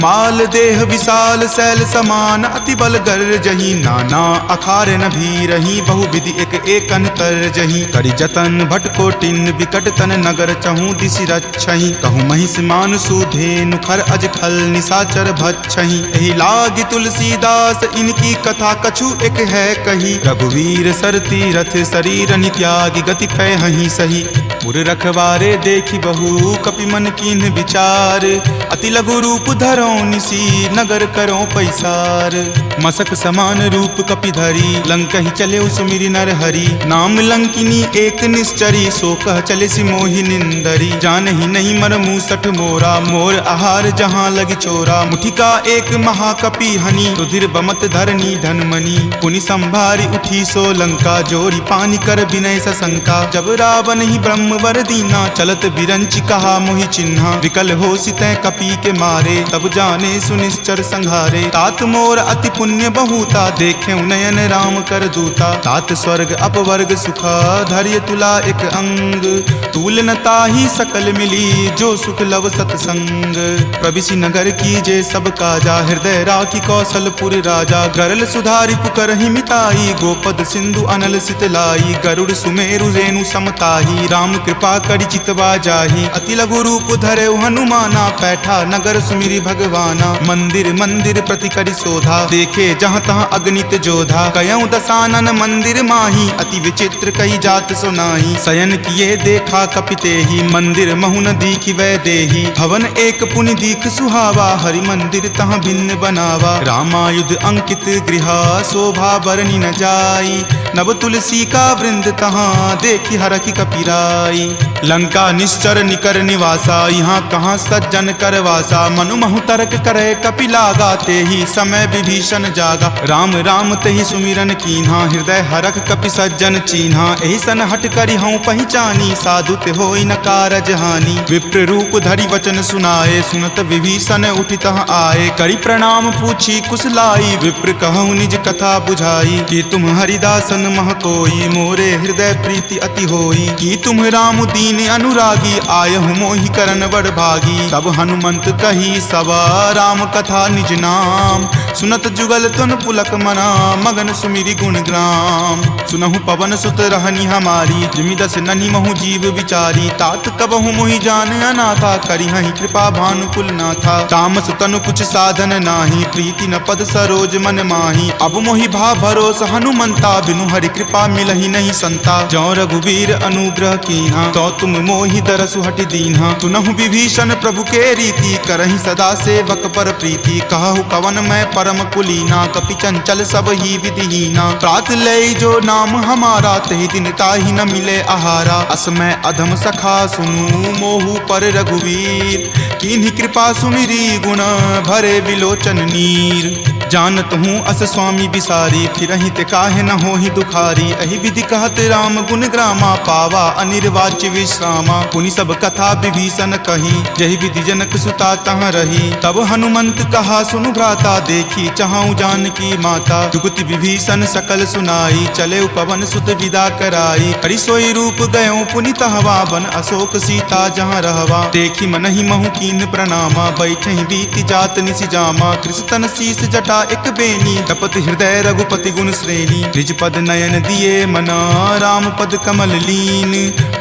देह विशाल शैल समान, अति बल गर्जहि। नाना अखारे न भी रही, बहु विधि एक एक अंतर जही। करि जतन भट कोटिन विकट तन नगर, चहु दिशि रक्षहि। कहु महिष मान सुधेनु खर अज खल निशाचर भक्षहि। एहि लागी तुलसीदास इनकी कथा कछु एक है कही। रघुवीर सर तीरथ शरीर नित्यागी, गति पै हहि सही। पुर रखवारे देखी बहु, कपि मन कीन्ह विचार। अति लघु रूप धरो निसी, नगर करो पैसार। मसक समान रूप कपि धरी, लंकहि चले सुमिरि नर हरि। नाम लंकिनी एक निश्चरी, सो कह चले सि मोहि निंदरी। जानहि नहीं मर मूसठ मोरा, मोर आहार जहाँ लगी चोरा। मुठिका एक महाकपि हनि, रुधिर बमत धरनी धनमणि। पुनि संभारी उठी सो लंका, जोरी पानी कर विनय सशंका। जब रावण ही ब्रह्म वर दीना, चलत बिरंचि कहा मोहि चिन्हा। विकल हो सितै कपि के मारे, तब जाने सुनिश्चर संघारे। तात मोर अति पुण्य बहुता, देखे नयन राम कर दूता। तात स्वर्ग अपवर्ग सुखा, धैर्य तुला एक अंग। तूल न ताहि सकल मिली, जो सुख लव सतसंग। प्रविशि नगर की जे सब काजा, हृदय राखी कौशलपुर राजा। गरल सुधारि पुकरहि मिताई, गोपद सिंधु अनल सितलाई। गरुड़ सुमेरु रेणु समताही, राम कृपा करि चितवा जाहि। अति लघु रूप धरे हनुमाना, पैठा नगर सुमिरि भगवाना। मंदिर मंदिर प्रति करि शोधा, देखे जहाँ तहाँ अगणित जोधा। कयऊँ दसानन मंदिर माही, अति विचित्र कही जात सुनाही। शयन किए देखा कपितेहि, मंदिर महु न दीखि वै देहि। भवन एक पुनि दीख सुहावा, हरि मंदिर तहाँ भिन्न बनावा। रामायुध अंकित गृहा, शोभा बरनि न जाई। नव तुलसी का वृंद तहाँ, देखि हरखि कपिराई। लंका निश्चर निकर निवासा, यहाँ कहाँ सज्जन कर वासा। मनु महु तर्क करे कपि लागा, तेहि समय विभीषण जागा। राम राम तेहि सुमिरन कीन्हा, हृदय हरख कपि सज्जन चीन्हा। एहि सन हट करि हऊँ पहिचानी, साधु ते होई न कारज हानि। विप्र रूप धरि वचन सुनाए, सुनत विभीषण उठि तहाँ आए। करि प्रणाम पूछी कुशलाई, विप्र कहूँ निज कथा बुझाई। कि तुम हरिदासन मह कोई, मोरे हृदय प्रीति अति होई। कि तुम राम दीन अनुरागी, आयहु मोहि करन बड़ भागी। तब हनुमंत कही सवा, राम कथा निज नाम। सुनत जुगल तुन पुलक मना, मगन सुमिरि गुण ग्राम। सुनहु पवन सुत रहनी हमारी, जिमि दस ननि महु जीव विचारी। तात कबहु मोहि जान अनाथा, करिहहि कृपा भानुकुल नाथा। तामस तनु कुछ साधन नाही, प्रीति न पद सरोज मन माही। अब मोहि भा भरोस हनुमंता, बिनु हरि कृपा मिलहि नहीं संता। जौ रघुवीर अनुग्रह की, कीन्हा, तो तुम मोहि दरसु हटि दीन्हा। तुनहु विभीषण प्रभु के रीति, करहि सदा सेवक पर प्रीति। कहु कवन मैं परम कुलीना, कपि चंचल सब ही विधिहीना। प्रात लय जो नाम हमारा, तेहि दिन ताहि न मिले आहारा। असमय अधम सखा सुनु, मोहु पर रघुवीर। कीन्ही कृपा सुमिरी, गुण भरे विलोचन नीर। जानत हूँ अस स्वामी बिसारी, फिरहि ते काहे न होहि दुखारी। एहि विधि कहत राम गुण ग्रामा, पावा अनिर्वाच्य विश्रामा। पुनि सब कथा विभीषण कही, जहि विधि जनक सुता तहाँ रही। तब हनुमंत कहा सुनु भ्राता, देखी चाहूँ जानकी माता। जुगति विभीषण सकल सुनाई, चले पवन सुत विदा कराई। हरि सोई रूप गयो पुनि तहवा, बन अशोक सीता जहाँ रहवा। देखी मनहि महु कीन प्रणामा, बैठहि बीति जात निसि जामा। कृष्ण शीस जटा एक बेनी, तपत हृदय रघुपति गुण श्रेणी। निज पद नयन दिए मना, राम पद कमल लीन।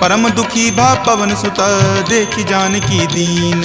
परम दुखी भा पवन सुत, देखि जानकी दीन।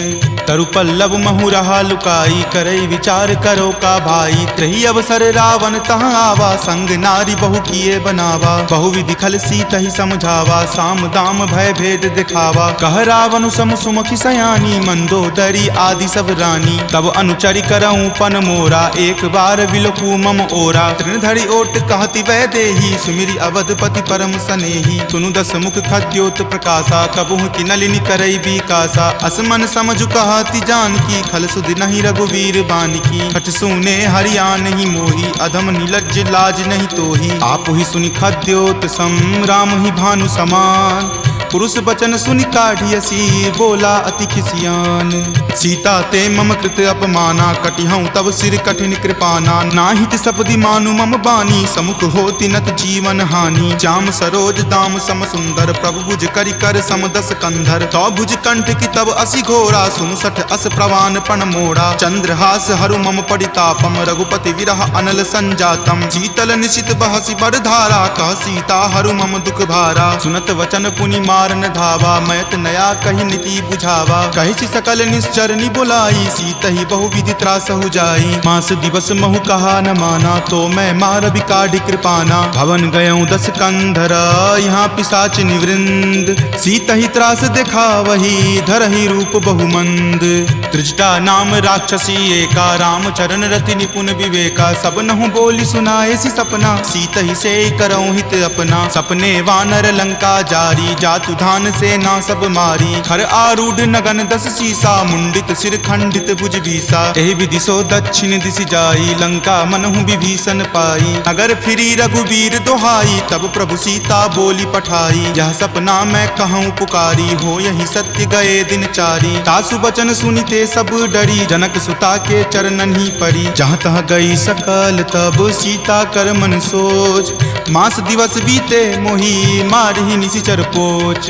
तरु पल्लव महु रहा लुकाई, करई विचार करो का भाई। त्रही अवसर रावण तहाँ आवा, संग नारी बहु किए बनावा। बहु विधि खल सीतहि समझावा, साम दाम भय भेद दिखावा। कह रावण सम सुमुखी सयानी, मंदोदरी आदि सब रानी। तब अनुचरि करऊं पन मोरा, एक बार विलोकू मम ओरा। तृणधरि ओट कहति वै देही, सुमिरि अवधपति परम सनेही। सुनु दस मुख खद्योत प्रकाशा, कबहुँ की नलिनी करई बिकासा। असमन समझु कहति जानकी, खल सुधि नहीं रघुवीर बानकी। खट सुने हरिया नहीं मोही, अधम निलज्ज लाज नहीं तोही। आप ही सुनि खद्योत सम, राम ही भानु समान। पुरुष बचन सुनि काढ़ियसी, बोला अति खिसियान। सीता ते मम कृत अपमाना, कटिहऊँ तब सिर कठिन कृपाना। नाहित सपदि मानु मम बानी, समुख होति नत जीवन हानि। श्याम सरोज दाम सम सुंदर, प्रभु भुज करि कर सम दस कंधर। तो भुज कंठ की तब असि घोरा, सुन सठ अस प्रवान पण मोड़ा। चंद्रहास हरु मम परितापम, रघुपति विरह अनल संजातम। शीतल निशित बहसि बर धारा, कह सीता हरु मम दुख भारा। सुनत वचन पुनि मारन धावा, मयत नया कहि नीति बुझावा। कहि सकल निश्चर नि बुलाई, सीतहि बहु विधि त्रासहु जाई। मास दिवस महु कहा न माना, तो मैं मार बिकाढ़ि कृपाना। भवन गयऊँ दस कंधरा, यहाँ पिशाच निवृंद। सीतहि त्रास देखा वही, धरहि रूप बहुमंद। त्रिजटा नाम राक्षसी एका, राम चरण रति निपुण विवेका। सब नहु बोली सुनाए सी सपना, सीतहि से करऊँ हित अपना। सपने वानर लंका जारी, जातु धान से ना सब मारी। खर आरूढ़ नगन दस सीसा, मुंडित सिर खंडित भुज भीसा। एहि विधि सो दक्षिण दिशि जाई, लंका मनहु विभीषण पाई। नगर फिरी रघुवीर दोहाई, तब प्रभु सीता बोली पठाई। यह सपना मैं कहूँ पुकारी, हो यही सत्य गए दिन चारी। तासु बचन सुनिते सब डरी, जनक सुता के चरणन ही परी। जहाँ तहाँ गई सकल तब सीता कर मन सोच। मास दिवस बीते मोही, मारहि निशिचर पोच।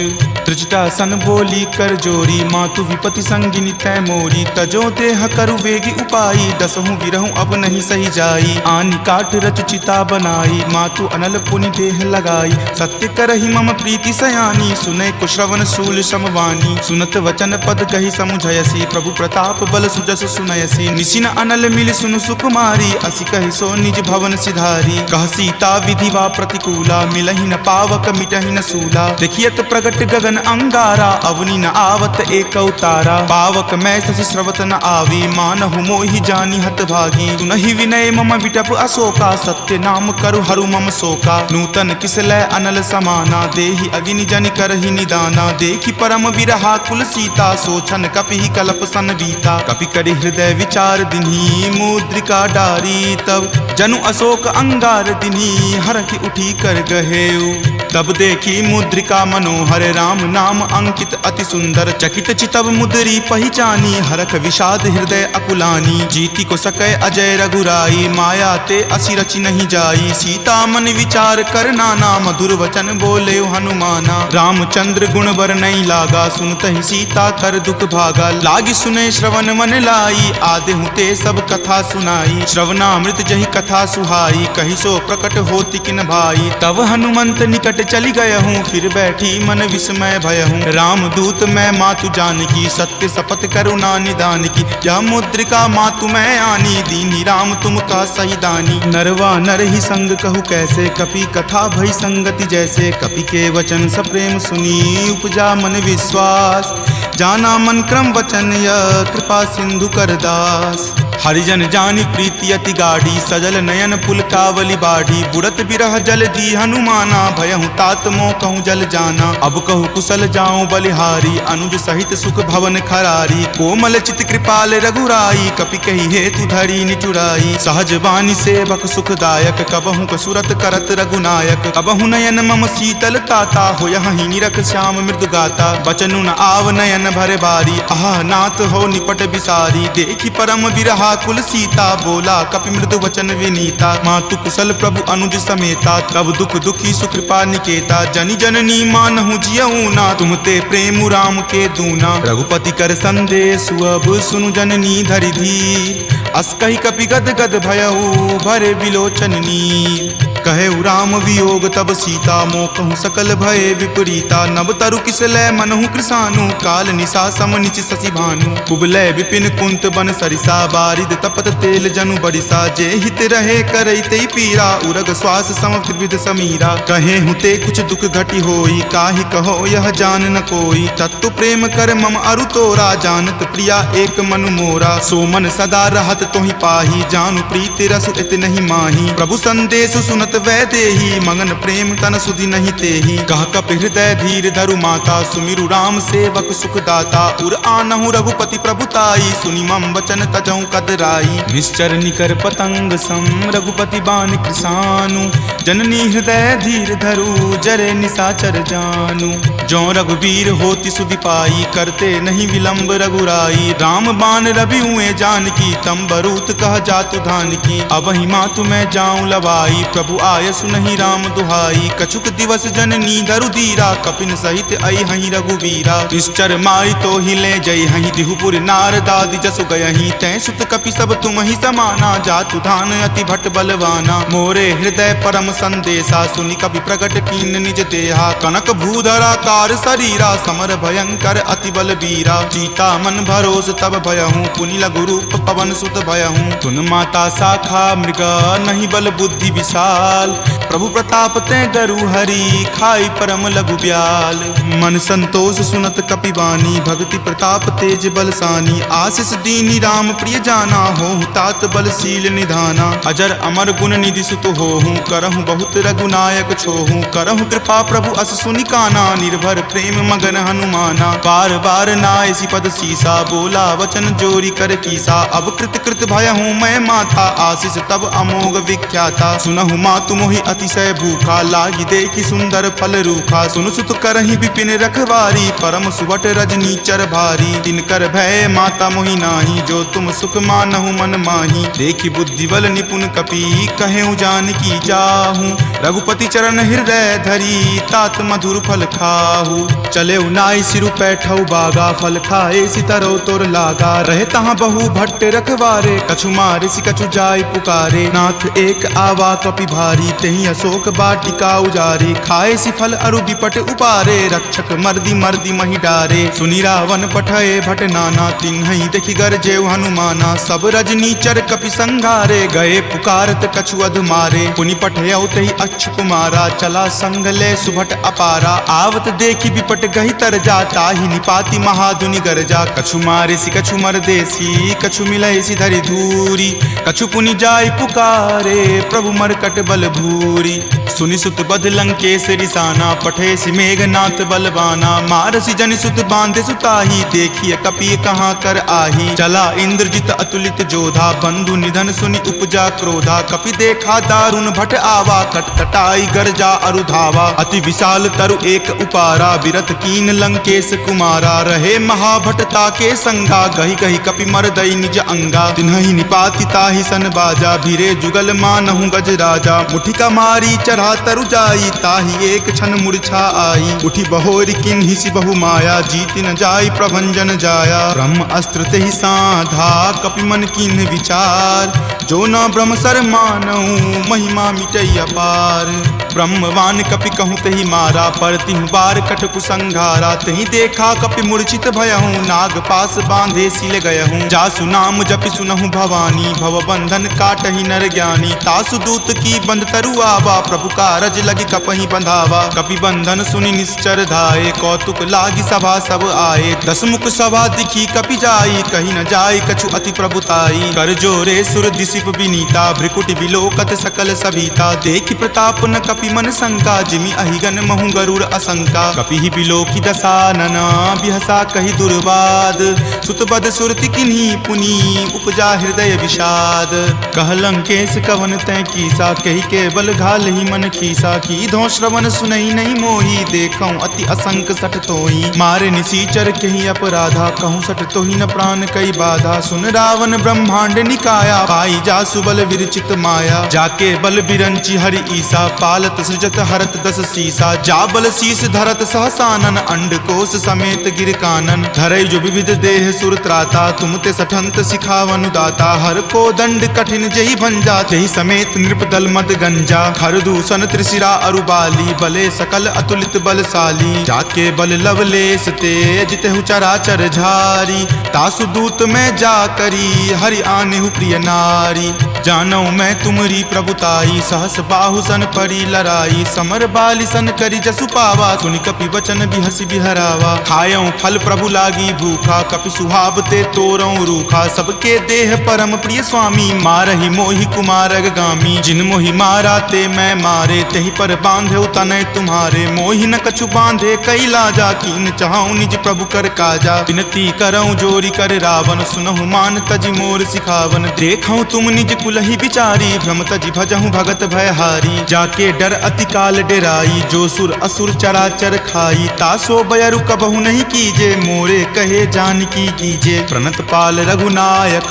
त्रिजटा सन बोली कर जोरी, मातु विपति संगिनी तै मोरी। तजो देह करु वेगी उपाई, दसहु विरहु अब नहीं सही जाई। आनि काट रच चिता बनाई, मातु अनल पुनि देह लगाई। सत्य करहि मम प्रीति सयानी, सुनै कुश्रवण शूल समवानी। सुनत वचन पद कहि समुझयसी, प्रभु प्रताप बल सुजस सुनयसी। निशिन अनल मिल सुनु सुकुमारी, असी कहि सो निज भवन सिधारी। कह सीता विधि वा प्रतिकूला, मिलहि न पावक मिटहि न सूला। देखियत प्रगट गगन अंगारा, अवनि न आवत एक तारा। पावक मैं शशि स्रवत न आवी, मानहु मोहि जानी हत भागी। तुनहि विनय मम विटप अशोका, सत्य नाम करु हरु मम शोका। नूतन किसलय अनल समाना, देहि अगिनि जनि करहि निदाना। देखि परम विरहा कुल सीता, सोचन कपि कलप सन बीता। कपि करि हृदय विचार दिन्ही, मुद्रिका डारी। तब जनु अशोक अंगार दिन्ही, हरखि उठी कर गहेऊ। तब देखी मुद्रिका मनोहर, राम नाम अंकित अति सुंदर। चकित चितव मुद्री पहचानी, हरख विषाद हृदय अकुलानी। जीति को सकै अजय रघुराई, माया ते असी रचि नहीं जाई। सीता मन विचार कर नाना, मधुर वचन बोले हनुमाना। रामचंद्र गुण बर नहीं लागा, सुनतहि सीता कर दुख भागा। लागी सुने श्रवण मन लाई, आदेहु ते सब कथा सुनाई। श्रवणामृत जहि कथा सुहाई, कहि सो प्रकट होति किन भाई। तब हनुमंत निकट चली गए हूँ, फिर बैठी मन घन विस्मय भयहूँ। राम दूत मैं मातु जानकी, सत्य शपथ करुणा निदान की। यह मुद्रिका मातु मैं आनी, दीनी राम तुम का सही दानी। नरवा नर ही संग कहु कैसे, कपि कथा भई संगति जैसे। कपि के वचन सप्रेम सुनी, उपजा मन विश्वास। जाना मन क्रम वचन यह, कृपा सिंधु कर दास। हरिजन जानी प्रीति अति गाढ़ी, सजल नयन पुलकावली बाढ़ी। बुड़त बिरह जल दी हनुमाना, भयहु तात मोह कहूँ जल जाना। अब कहु कुशल जाऊं बलिहारी, अनुज सहित सुख भवन खरारी। कोमल चित कृपाल रघुराई, कपि कही हेतु धरी निचुराई। सहज बानी सेवक सुखदायक, कबहु कसुरत करत रघुनायक। कबहु नयन मम शीतल ताता, होयहि निरख श्याम मृदु गाता। बचनु न आव नयन भरे बारी, आह नाथ हो निपट बिसारी। देखी परम बिरहा कुल सीता, बोला कपि मृदु वचन विनीता। मातु कुशल प्रभु अनुज समेता, तब दुख दुखी सुकृपा निकेता। जनि जननी मानहु जियऊ ना, तुम ते प्रेम राम के दूना। रघुपति कर संदेश अब सुनु जननी धरि धीर। अस कहि कपि गद गद भयऊ, भरे विलोचन नीर। कहे राम वियोग तब सीता, मोकहु सकल भय विपरीता। नभ तरु किसलय मनहु कृसानु, काल निशा सम निचि शशि भानु। कुबलय विपिन कुंत बन सरिसा, बारिद तपत तेल जनु बरिसा। जे हित रहे करैते पीरा, उरग श्वास सम त्रिविध समीरा। कहे हुते कुछ दुख घटी होई, काहि कहो यह जान न कोई। तत्तु प्रेम कर मम अरु तोरा, जानत प्रिया एक मनु मोरा। सो मन सदा रहत तोहि पाही, जानु प्रीति रसु इत नहीं माही। प्रभु संदेश सुनत वै देही, मगन प्रेम तन सुधि नहीं तेही। कह कपि हृदय धीर धरु माता, सुमिरु राम सेवक सुख दाता। उर आनहु रघुपति प्रभुताई, सुनि मम वचन तजहु कदराई। निश्चर निकर पतंग सम, रघुपति बान कृसानु। जननी हृदय धीर धरु, जरे निशाचर जानु। जो रघुवीर होति सुधि पाई, करते नहीं विलंब रघुराई। राम बान रवि हुए जानकी, तम बरूत कह जातु धान की। अब ही मातु मैं जाऊं लवाई, प्रभु आय सुनहि राम दुहाई। कछुक दिवस जननी धरु धीरा, कपिन सहित आई हहि रघुवीरा। निश्चर माई तो ही ले जई हहि, दिहुपुर नार दादि जसु गयहि। तै सुत कपि सब तुम ही समाना, जातु धान अति भट बलवाना। मोरे हृदय परम संदेशा, सुनि कपि प्रगट कीन निज देहा। कनक भूधरा कार शरीरा, समर भयंकर अति बल बीरा। सीता मन भरोस तब भयहूँ, पुनि लघु रूप पवन सुत भयहूँ। तुन माता शाखा मृगा, नहीं बल बुद्धि विशाल। प्रभु प्रताप ते गरु हरि, खाई परम लघु ब्याल। मन संतोष सुनत कपि वाणी, भक्ति प्रताप तेज बलसानी। आशीष दीनी राम प्रिय जाना, होहु तात बलशील निधाना। अजर अमर गुण निधि सुत होहु, करहु बहुत रघुनायक छोहु। करहु कृपा प्रभु अस सुनि काना, निर्भर प्रेम मगन हनुमाना। बार बार नायसी पद सीसा, बोला वचन जोरी कर कीसा। अब कृत कृत भयहूँ मैं माथा, आशीष तब अमोघ विख्याता। सुनहु मातु मोहि अतिशय भूखा, लागी देखी सुंदर फल रूखा। सुनु सुत करहि विपिन रखवारी, परम सुबट रजनी चर भारी। तिनकर भय माता मोहि नाही, जो तुम सुख मानहु मन माही। देखी बुद्धि बल निपुण कपि, कहेउ जानकी जाहू। रघुपति चरण हृदय धरी, तात मधुर फल खाहू। चले नाई सिरु पैठऊ बागा, फल खाए सितरो तोर लागा। रहे तहाँ बहु भट्ट रखवारे, कछु मारे सि कछु जाय पुकारे। नाथ एक आवा कपि भारी, तेहि अशोक वाटिका उजारे। खाए सि फल अरु विपट उपारे, रक्षक मर्दी मर्दी महि डारे। सुनि रावण पठए भट नाना, तिन्हि देखि गरजेउ हनुमाना। सब रजनी चर कपि संघारे, गए पुकारत कछु अध मारे। पुनि पठयउ तेहि अक्ष कुमारा, चला संग ले सुभट अपारा। आवत देखि विपट गहि तरजा, ताहि निपाति महाधुनि गरजा। कछु मारे सि कछु मरदेसी, कछु मिलय सि धरि धूरी। कछु पुनि जाय पुकारे, प्रभु मरकट बल भूरी। सुनि सुत बध लंकेश रिसाना, पठे सि मेघनाथ बलवाना। मारसि जनि सुत बांधे सुताही, देखिए कपि कहाँ कर आही। चला इंद्रजित अतुलित जोधा, बंधु निधन सुनि उपजा क्रोधा। कपि देखा दारुण भट आवा, कटकटाई गरजा अरु धावा। अति विशाल तरु एक उपारा, बिरथ कीन लंकेश कुमारा। रहे महाभटता के संगा, गहि गहि कपि मरदई निज अंगा। तिन्हि निपाति ताहि सन बाजा, भीरे जुगल मानहु गज राजा। मुठिका मारी चढ़ा तरु जाई, ताहि एक क्षण मूर्छा आई। उठी बहोरी किन्हि सि बहु माया, जीत न जाई प्रभंजन जाया। ब्रह्म अस्त्र तेहि साधा, कपि मन किन्हि विचार। जो न ब्रह्म सर मानहु, महिमा मिटई अपार। ब्रह्मवान कपि कहूँ तही मारा, पर तिहु बार कटकु संघारा। तही देखा कपि मूर्छित भयहूँ, नाग पास बांधे सिल गयहूँ। जासु नाम जपि सुनहु भवानी, भव बंधन काटहि नर ज्ञानी। तासु दूत की बंध तरुआवा, प्रभु कारज लगी कपहि बंधावा। कपि बंधन सुनि निश्चर धाये, कौतुक लागी सभा सब आए। दस मुख सभा दिखी कपि जाई, कही न जाय कछु अति प्रभुताई। कर जोरे सुर दिसिप विनीता, भ्रिकुटि विलोकत सकल सभीता। देखि प्रताप न कपि मन शंका, जिमि अहिगन महु गरुड़ असंका। कपि ही बिलोकि दसानन, बिहसा कहि दुर्वाद। सुतबद सुरति किन्ही पुनी, उपजा हृदय विषाद। कह लंकेश कवन तै कीसा, कही केवल घालहि मन खीसा। की धो श्रवण सुनई नहीं मोही, देखऊं अति असंक सठ तोही। मारे निसीचर कही अपराधा, कहूँ सठ तोही न प्राण कई बाधा। सुन रावण ब्रह्मांड निकाया, पाई जासु बल विरचित माया। जाके बल बिरंची हरि ईसा, पालत सृजत हरत दस सीसा। जा बल शीस धरत सहसानन, अंड कोश समेत गिर कानन। धरई जो विविध देह सुर त्राता, तुम ते सठंत सिखावनु दाता। हर को दंड कठिन जही भंजा, जही समेत नृप दल मद गंजा। खर दूषण त्रिशिरा अरुबाली, बले सकल अतुलित बलशाली। जाके बल लवलेश तेज, तेहु चराचर झारी। तासु दूत में जा करी, हरि आनेहु प्रिय नारी। जानौ मैं तुमरी प्रभुताई, सहस बाहु सन परी लराई। समर बाली सन करी जसु पावा, सुनि कपि वचन बिहसि बिहरावा। खायऊं फल प्रभु लागी भूखा, कपि सुहाव ते तोरऊं रूखा। सबके देह परम प्रिय स्वामी, मारहि मोहि कुमारग गामी। जिन मोहि मारा ते मैं मारे, तेहि पर बांधे तनय तुम्हारे। मोहि न कछु बांधे कई लाजा, कीन चाहूं निज प्रभु कर काजा। विनती करऊं जोरी कर रावण, सुनहु मान तजि मोर सिखावन। देखऊं तुम निज कुलहि बिचारी, भ्रम तजि भजहूं भगत भयहारी। जाके डर अति काल डेराई, जो सुर असुर चराचर खाई। तासो बयरु कबहु नहीं कीजे, मोरे कहे जानकी कीजे। प्रणत पाल रघुनायक,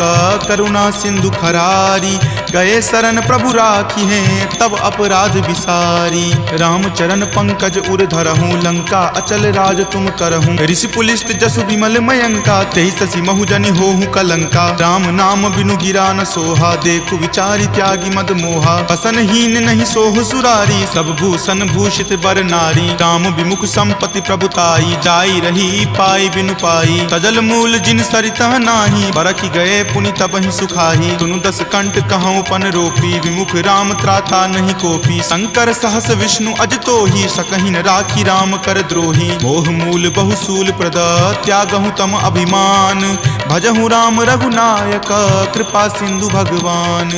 करुणा सिंधु खरारी। गए शरण प्रभु राखी हैं, तब अपराध विसारी। राम चरण पंकज उर धरहूँ, लंका अचल राज तुम करहूँ। ऋषि पुलिस्त जसु विमल मयंका, तेहि ससी महु जनि होहु कलंका। राम नाम बिनु गिरा न सोहा, देखु विचारी त्यागी मद मोहा। बसन हीन नहीं सोहु सुरारी, सब भूषण भूषित बर नारी। राम विमुख संपत्ति प्रभुताई, जाई रही पाई बिनु पाई। तजल मूल जिन सरितह नाही, बरखि गए पुनि तबहि सुखाही। सुनु दस कंठ कहूँ पन रोपी, विमुख राम त्राता नहीं कोपी। शंकर सहस विष्णु अज तोही, सकहि न राखी राम कर द्रोही। मोह मूल बहुसूल प्रद, त्यागहु तम अभिमान। भजहु राम रघुनायक, कृपा सिंधु भगवान।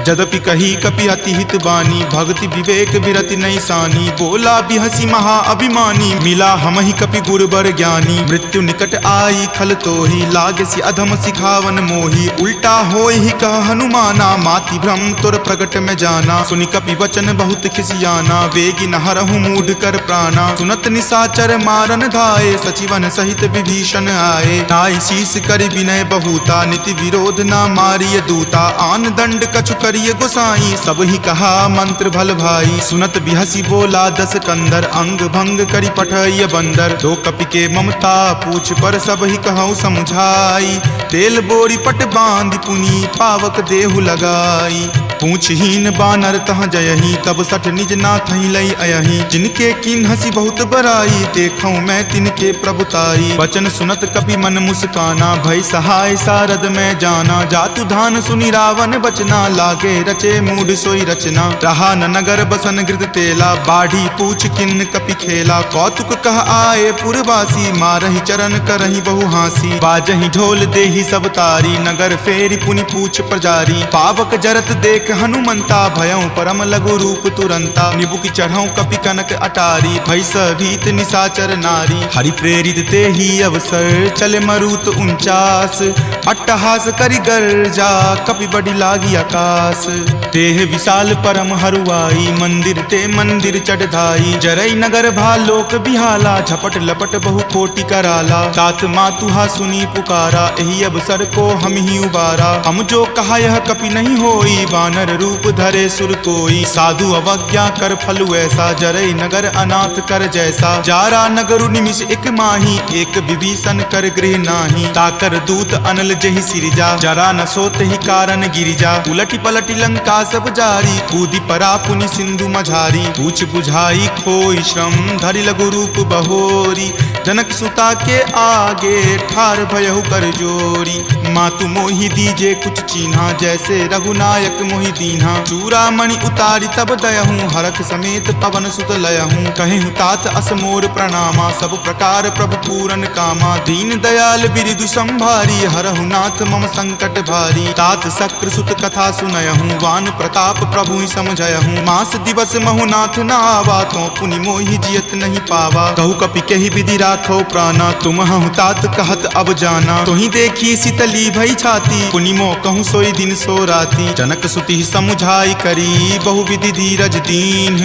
जदपि कही कपि अति हित बानी, भक्ति विवेक विरति नहीं सानी। बोला बिहसी महा अभिमानी, मिला हमहि कपि गुरबर ज्ञानी। मृत्यु निकट आई खल तोही, लागसी अधम सिखावन मोही। उल्टा होय ही कह हनुमाना, माति भ्रम तुर प्रगट में जाना। सुनि कपि वचन बहुत खिसियाना, वेगी न हरहु मूढ़ कर प्राणा। सुनत निसाचर मारन धाये, सचिवन सहित विभीषण आए। नाई शीस करि विनय बहुता, नीति विरोध ना मारिय दूता। आन दंड कछु करिय गोसाई, सब ही कहा मंत्र भल भाई। सुनत बिहसी बोला दस कंदर, अंग भंग करि पठय बंदर। दो कपि के ममता पूछ पर, सब ही कहूँ समझाई। तेल बोरी पट बांध पुनी, पावक देहु लगाई। पूछहीन बानर तह जयही, तब सठ निज नाथ ही लई अयही। जिनके किन हसी बहुत बराई, देखूं मैं तिनके प्रभुताई। वचन सुनत कपि मन मुस्काना, भय सहाय सारद में जाना। जातु धान सुनि रावण बचना, लागे रचे मूढ़ सोई रचना। रहा न नगर बसन गृत तेला, बाढ़ी पूछ किन्न कपि खेला। कौतुक कह आए पुरवासी, मारहि चरण करहि बहु हासी। बाजहि ढोल देहि सब तारी, नगर फेरी पुनि पूछ प्रजारी। पावक जरत देख हनुमंता, भयं परम लघु रूप तुरंता। निबुक चढ़ऊं कपि कनक अटारी, भय भीत निसाचर नारी। हरि प्रेरित ते ही अवसर, चले मरुत 49। अट्टहास करि गर्जा, कपि बड़ी लागी आकाश। देह विशाल परम हरुआई, मंदिर ते मंदिर चढ़ाई। जरई नगर भालोक बिहाला, झपट लपट बहु कोटि कराला। तात मातुहा सुनी पुकारा, एहि अवसर को हम ही उबारा। हम जो कहा यह कपि नहीं होई, बानर वानर रूप धरे सुर कोई, साधु अवज्ञा कर फल ऐसा, जरै नगर अनाथ कर जैसा। जारा नगरु निमिष एक माही, एक विभीषण कर गृह नाही। ताकर दूत अनल जहि सिरजा, जरा न सोत ही कारण गिरिजा। उलटी पलटी लंका सब जारी, कूदी परा पुनि सिंधु मझारी। पूछ बुझाई खोई श्रम, धरि लघु रूप बहोरी। जनक सुता के आगे ठार भयहु कर जोरी। मातु मोहि दीजे कुछ चीन्हा, जैसे रघुनायक मोहि दीन्हा। चूड़ामणि उतारी तब दयहूँ, हरख समेत पवन सुत लयहूँ। कहेहु तात असमोर प्रणामा, सब प्रकार प्रभु पूरन कामा। दीन दयाल बिरिदु संभारी, हरहु नाथ मम संकट भारी। तात शक्र सुत कथा सुनयहूँ, वान प्रताप प्रभु ही समझयहूँ। मास दिवस महु नाथ न आवा, तो पुनि मोहि जियत नहीं पावा। कहु कपि कहि विधि राखो प्राणा, तुम हूँ तात कहत अब जाना। तुहि देखी शीतली भई छाती, पुनि मो कहूँ सोई दिन सो राती। जनक सुति समुझाई करी, बहु विधि धीरज दीन।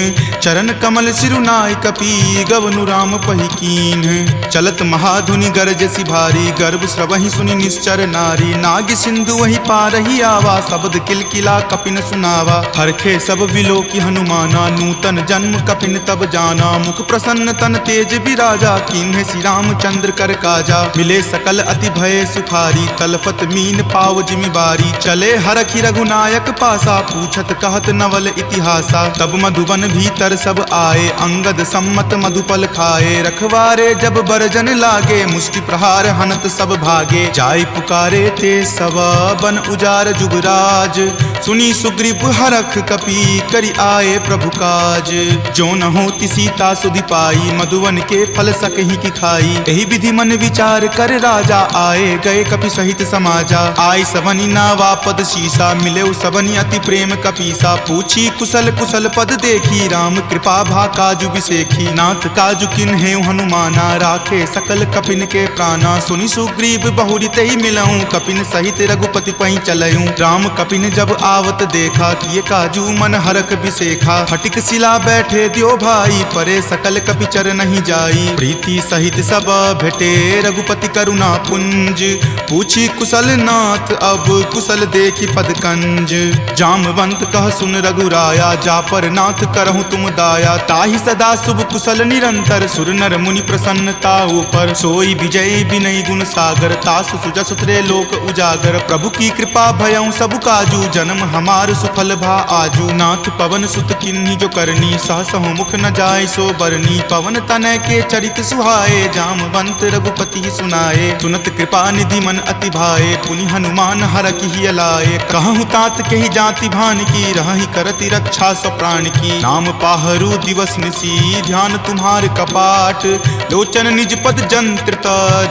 चरण कमल सिरुनाय कपि, गवनु राम पहि कीन। चलत महाधुनि गरजसि भारी, गर्भ स्रवहि सुनि निश्चर नारी। नाग सिंधु वही पारहि आवा, शब्द किलकिला कपिन सुनावा। हरखे सब विलोकि हनुमाना, नूतन जन्म कपिन तब जाना। मुख प्रसन्न तन तेज विराजा, कीन्हे श्री रामचंद्र कर काजा। मिले सकल अति भय सुखारी, तलफत मीन पाव जिमि बारी। चले हरखि रघुनायक पासा, पूछत कहत नवल इतिहासा। तब मधुबन भीतर सब आए, अंगद सम्मत मधुपल खाए। रखवारे जब बरजन लागे, मुष्टि प्रहार हनत सब भागे। जाय पुकारे ते सब बन उजार जुगराज। सुनी सुग्रीव हरख कपि, करि आए प्रभु काज। जो न होति सीता सुधि पाई, मधुवन के फल सकहि की खाई। एहि विधि मन विचार कर राजा, आए गए कपि सहित समाजा। आय सवनि नावा पद शीसा, मिले सवनि अति प्रेम कपीसा। पूछी कुशल कुशल पद देखी, राम कृपा भा काजु बिसेखी। नाथ काजु किन्हे हनुमाना, राखे सकल कपिन के प्राणा। सुनि सुग्रीव बहुरी तेहि मिलऊं, कपिन सहित रघुपति पहि चलऊं। राम कपिन जब आवत देखा, किए काजू मन हरख बिसेखा। फटिक शिला बैठे द्यो भाई, परे सकल कपिचर नहीं जाई। प्रीति सहित सब भेटे, रघुपति करुणा पुंज। पूछी कुशल नाथ अब, कुशल देखी पद कंज। जामवंत कह सुन रघुराया, जा पर नाथ करहु तुम दाया। ताहि सदा शुभ कुशल निरंतर, सुर नर मुनि प्रसन्नता ऊपर। सोई विजय विनय गुण सागर, तासु सुजस त्रय लोक उजागर। प्रभु की कृपा भयउ सब काजू, जन्म हमार सुफल भा आजू। नाथ पवन सुत किन्ही जो करनी, सहसहु मुख न जाय सो बरनी। पवन तनय के चरित सुहाए, जामवंत रघुपति सुनाए। सुनत कृपा निधि मन अति भाए, पुनि हनुमान हरखि हिय लाए। कहूँ तात कहि जाति भान की, रहहि करति रक्षा स प्राण की। नाम पाहरू दिवस निसी, ध्यान तुम्हार कपाट। लोचन निज पद जंत्रित,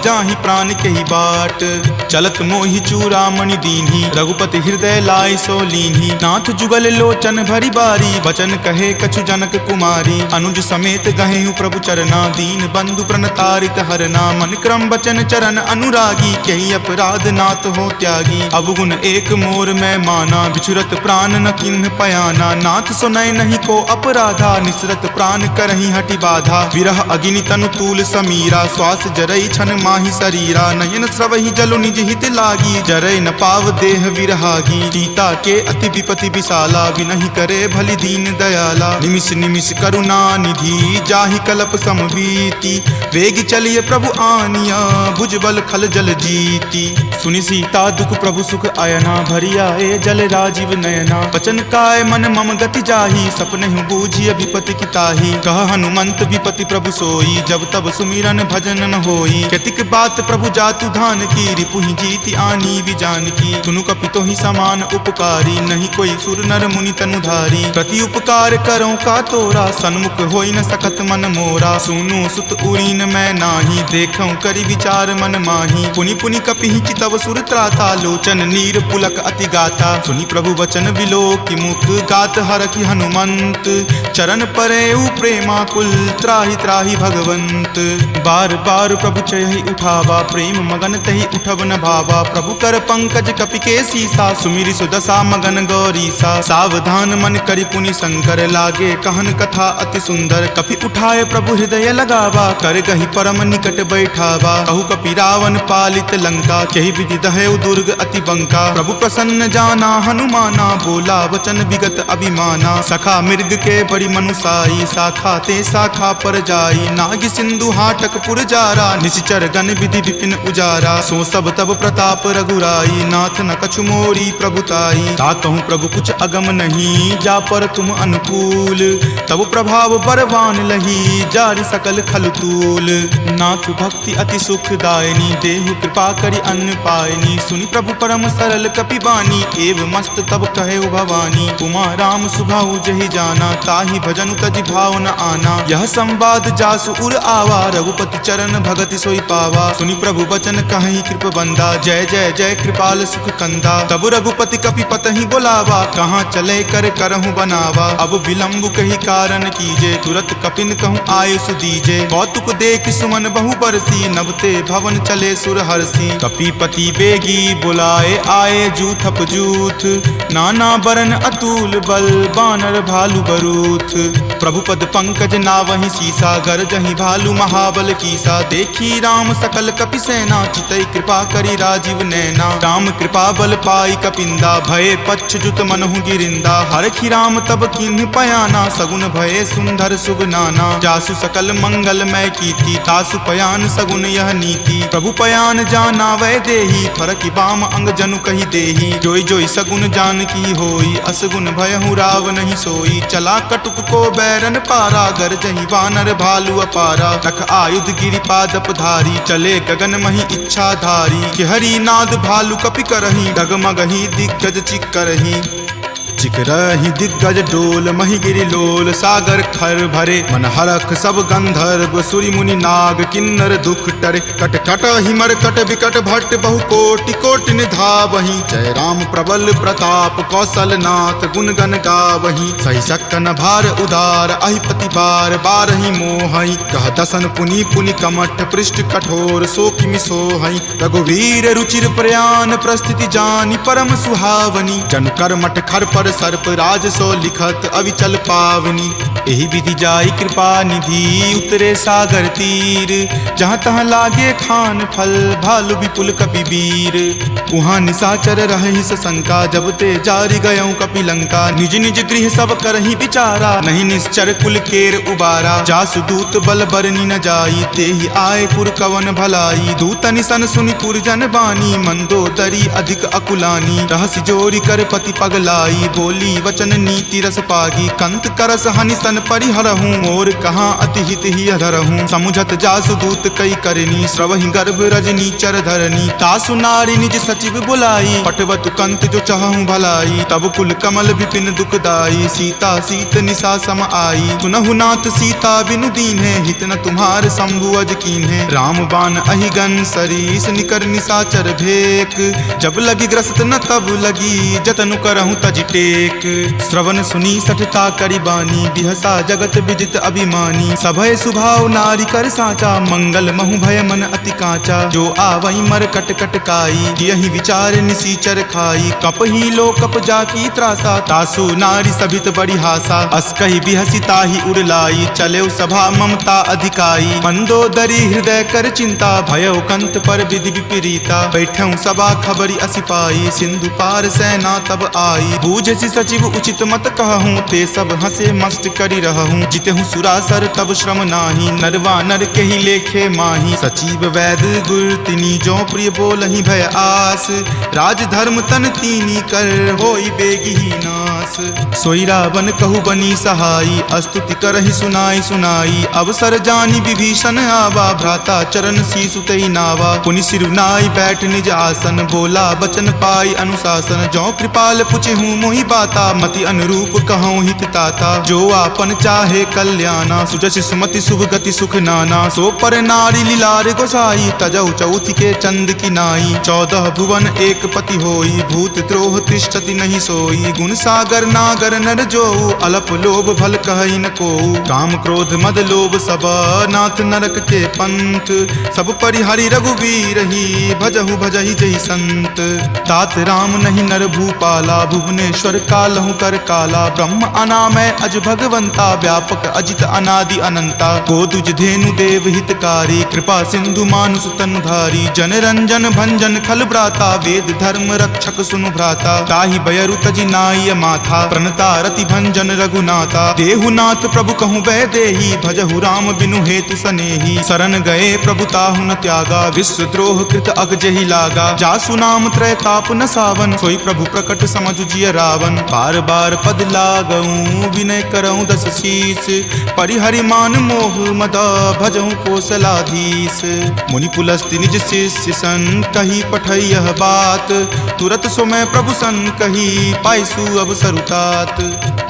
जाहि प्राण कहि बाट। चलत मोहि चूड़ामणि दीन्ही, रघुपति हृदय लाय सो लीन्ही। नाथ जुगल लोचन भरी बारी, वचन कहे कछु जनक कुमारी। अनुज समेत गहेहु प्रभु चरना, दीन बंधु प्रणतारित हरना। मन क्रम वचन चरण अनुरागी, कहि अपराध नाथ हो त्यागी। अवगुण एक मोर मैं माना, बिछुरत प्राण न किन्ह पयाना। नाथ सुनय नहीं को अपराधा, निसरत प्राण करहि हटि बाधा। विरह अग्नि तनु तूल समीरा, श्वास जरई छन माहि शरीरा। नयन स्रवहि जलु निज हित लागी, जरय न पाव देह विरहागी। सीता के अति विपति विशाला, विनहि करे भलि दीन दयाला। निमिष निमिष करुणा निधि, जाहि कलप समबीति। वेग चलिए प्रभु आनिया, भुजबल खल जल जीती। सुनि सीता दुख प्रभु सुख आयना, भरी आए जल राजीव नयना। वचन काय मन मम गति जाही, सपने बूझिय विपति की ताही। कह हनुमंत विपति प्रभु सोई, जब तब सुमिरन भजन न होई। कतिक बात प्रभु जातु धान की, रिपुहि जीति आनी विजान की। तुनु कपितो ही समान उपकारी, नहीं कोई सुर नर मुनि तनुधारी। प्रति उपकार करो का तोरा, सन्मुख होई न सकत मन मोरा। सुनु सुत उरीन मैं नाही, देखऊं करि विचार मन माही। पुनि पुनि कपिहि चितव सुर त्राता, लोचन नीर पुलक अति गाता। सुनि प्रभु वचन विलोकि मुख, गात हरखि हनुमंत। चरण परेउ प्रेमाकुल, त्राहि त्राहि भगवंत। बार बार प्रभु चयहि उठावा, प्रेम मगन तहि उठब न भावा। प्रभु कर पंकज कपि के सीसा, सुमिरि सुदशा मगन गौरीसा। सावधान मन करि पुनि शंकर, लागे कहन कथा अति सुंदर। कपि उठाए प्रभु हृदय लगावा, कर गही परम निकट बैठावा। कहु कपि रावण पालित लंका, केहि विधि दहेउ दुर्ग अति बंका। प्रभु प्रसन्न जाना हनुमाना, बोला वचन विगत अभिमाना। सखा मृग के बड़ी मनुसाई, शाखा ते शाखा पर जाई। नाग सिंधु हाटक पुर जारा, निशिचर गण विधि विपिन उजारा। सो सब तब प्रताप रघुराई, नाथ न कछु मोरी प्रभुताई। ता कहूँ प्रभु कुछ अगम नहीं, जा पर तुम अनुकूल। तब प्रभाव बरवान लही, जारि सकल खल तूल। नाथ भक्ति अति सुखदायनी, देहु कृपा करि अन्न पायनी। सुनि प्रभु परम सरल कपि बानी, एव मस्त तब कहे भवानी। उमा राम सुभाऊ जहि जाना, ताहि भजनु तजि भाव न आना। यह संवाद जासु उर आवा, रघुपति चरण भगति सोई पावा। सुनि प्रभु वचन कहि कृप बंदा, जय जय जय कृपाल सुख कंदा। तब रघुपति कपि पतहि बोलावा, कहाँ चले कर करहु बनावा। अब विलंब कही कारण कीजे, तुरत कपिन कहूँ आयुष दीजे। कौतुक देख सुमन बहु बरसी, नभते भवन चले सुर हरसी। कपीपति बेगी बुलाए, आए जूथप जूथ। नाना बरन अतुल बल, बानर भालु बरूथ। प्रभु पद पंकज नावहि सीसा, गरजहि भालु महाबल कीसा। देखी राम सकल कपि सेना, चितई कृपा करी राजीव नैना। राम कृपा बल पाई कपिंदा, भये पच्छ जुत मनहु गिरिंदा। हरखि राम तब किन्हि पयाना, सगुन भये सुंदर शुभ नाना। जासु सकल मंगलमय कीर्ति, तासु पयान सगुन यह नीति। प्रभु पयान जाना वै देही, फरकि बाम अंग जनु कहि देही। जोई जोई सगुन जान की होई, असगुन भयहु राव नहीं सोई। चला कटुक को बैरन पारा, गरजहि वानर भालु अपारा। रख आयुध गिरि पादप धारी, चले गगन मही इच्छा धारी। कि हरि नाद भालु कपि करही, डगमगहि दिग्गज चिक्करही। चिकरहि दिग्गज डोल, मही गिरि लोल। सागर खर भरे मन हरख, सब गंधर्व सुरि मुनि नाग। किन्नर दुख टरे, कट कट हिमर कट विकट भट्ट। बहु कोटि कोटि निधावहि, जय राम प्रबल प्रताप। कौशल नाथ गुण गण गावहि, सही सकन भार उदार। अहिपति बार बारहि मोहहि, कह दसन पुनि पुनि कमठ। पृष्ठ कठोर सो किमि सोहहि, रघुवीर रुचिर प्रयान। प्रस्थिति जानि परम सुहावनी, जनु कर मठ खर पर सर्प। राज सो लिखत अविचल पावनी, एहि विधि जाई कृपा निधि। उतरे सागर तीर, जहाँ तहाँ लागे खान फल। भालु विपुल कपि वीर, उहाँ निशाचर रहि सशंका। जब ते जारि गयऊँ कपि लंका, निज निज गृह सब करहि विचारा। नहीं निश्चर कुल केर उबारा, जासु दूत बल बरनी न जाई। तेहि आए पुर कवन भलाई, दूतनि सन सुनि पुर जन बानी। मंदोदरी अधिक अकुलानी, रहसि जोरी कर पति पगलाई। बोली वचन नीति रस पागी, कंत करस हनि सन परिहरहूँ। मोर कहाँ अति हित ही अधरहूँ, समुझत जासु दूत कई करनी। श्रवहि गर्भ रजनी चर धरनी, तासु नारी निज सचिव बुलाई। पटवतु कंत जो चाहूँ भलाई, तब कुल कमल विपिन दुखदाई। सीता सीत निशा सम आई, सुनहु नाथ सीता बिनु दीन्हे। हित न तुम्हार शंभु अज कीन्हे, राम बाण अहिगन सरीस। निकर निशाचर भेक, जब लगी ग्रस्त न तब लगी। जतनु करहूँ तज टेक, श्रवण सुनी सठता करि बानी। बिहसा जगत विदित अभिमानी, सभय सुभाव नारी कर साचा। मंगल महु भय मन अति काचा, जो आवई मर कट कट काई। यही विचार निसीचर खाई, कप ही लो कप जाकी त्रासा। तासु नारी सभित बड़ी हासा, अस कही बिहसी ताही उड़लाई। चले सभा ममता अधिकाई, मंदोदरी हृदय कर चिंता। भयो कंत पर विधि विपरीता, बैठऊं सभा खबरी असी पाई। सिंधु पार सेना तब आई, बूझसी सचिव उचित मत कहूँ। ते सब हंसे मस्त करी रहूँ, जितहूँ सुरासर तब श्रम नाही। नरवा नर के ही लेखे माही, सचिव वैद गुर तिनी। जो प्रिय बोलहि भय आस, राज धर्म तन तीनी कर। होई बेगी ही नास, सोई रावण कहु बनी सहाई। स्तुति करहि सुनाई सुनाई, अवसर जानी विभीषण आवा। भ्राता चरण शीसु तई नावा, पुनि सिरुनाई बैठ निज आसन। बोला बचन पाई अनुशासन, जो कृपाल पुछहूँ मोहि बाता। मति अनुरूप कहूँ हित ताता, जो आपन चाहे कल्याणा। सुजस सुमति शुभ गति सुख नाना, सो पर नारी लीलार गोसाई। तजौ चौथि के चंद की नाई, 14 भुवन एक पति होई। भूत द्रोह तिष्ठति नहीं सोई, गुण सागर सागर नागर नर जो अलप लोभ भल कहई न को काम क्रोध मद लोभ सब नाथ नरक के पंथ सब परिहरि रघुवीर ही भजहु भजहि जहि संत तात राम नहीं नर भूपाला भुवनेश्वर कालहु कर काला ब्रह्म अनामय अज भगवंता व्यापक अजित अनादि अनंता गोदुज धेनु देव हितकारी कृपा सिंधु मानुस तनुधारी जन रंजन भंजन खल भ्राता वेद धर्म रक्षक सुनु भ्राता ताहि बयरु तजि नाय माथा प्रणता रति भंजन रघुनाथा देहुनाथ प्रभु कहूँ वै देही भजहु राम बिनु हेतु सनेही शरण गए प्रभु ताहु न त्यागा विश्व द्रोह कृत अग जहि लागा जासु नाम त्रय ताप न सावन सोई प्रभु प्रकट समझु जिय रावण बार बार पद लागऊं विनय करऊं दस शीस परिहरि मान मोह मद भजहु कोसलाधीश मुनि पुलस्ति निज शिष्य सन कही पठई यह बात तुरत सो मैं प्रभु सन कही पाइसु अवसरुतात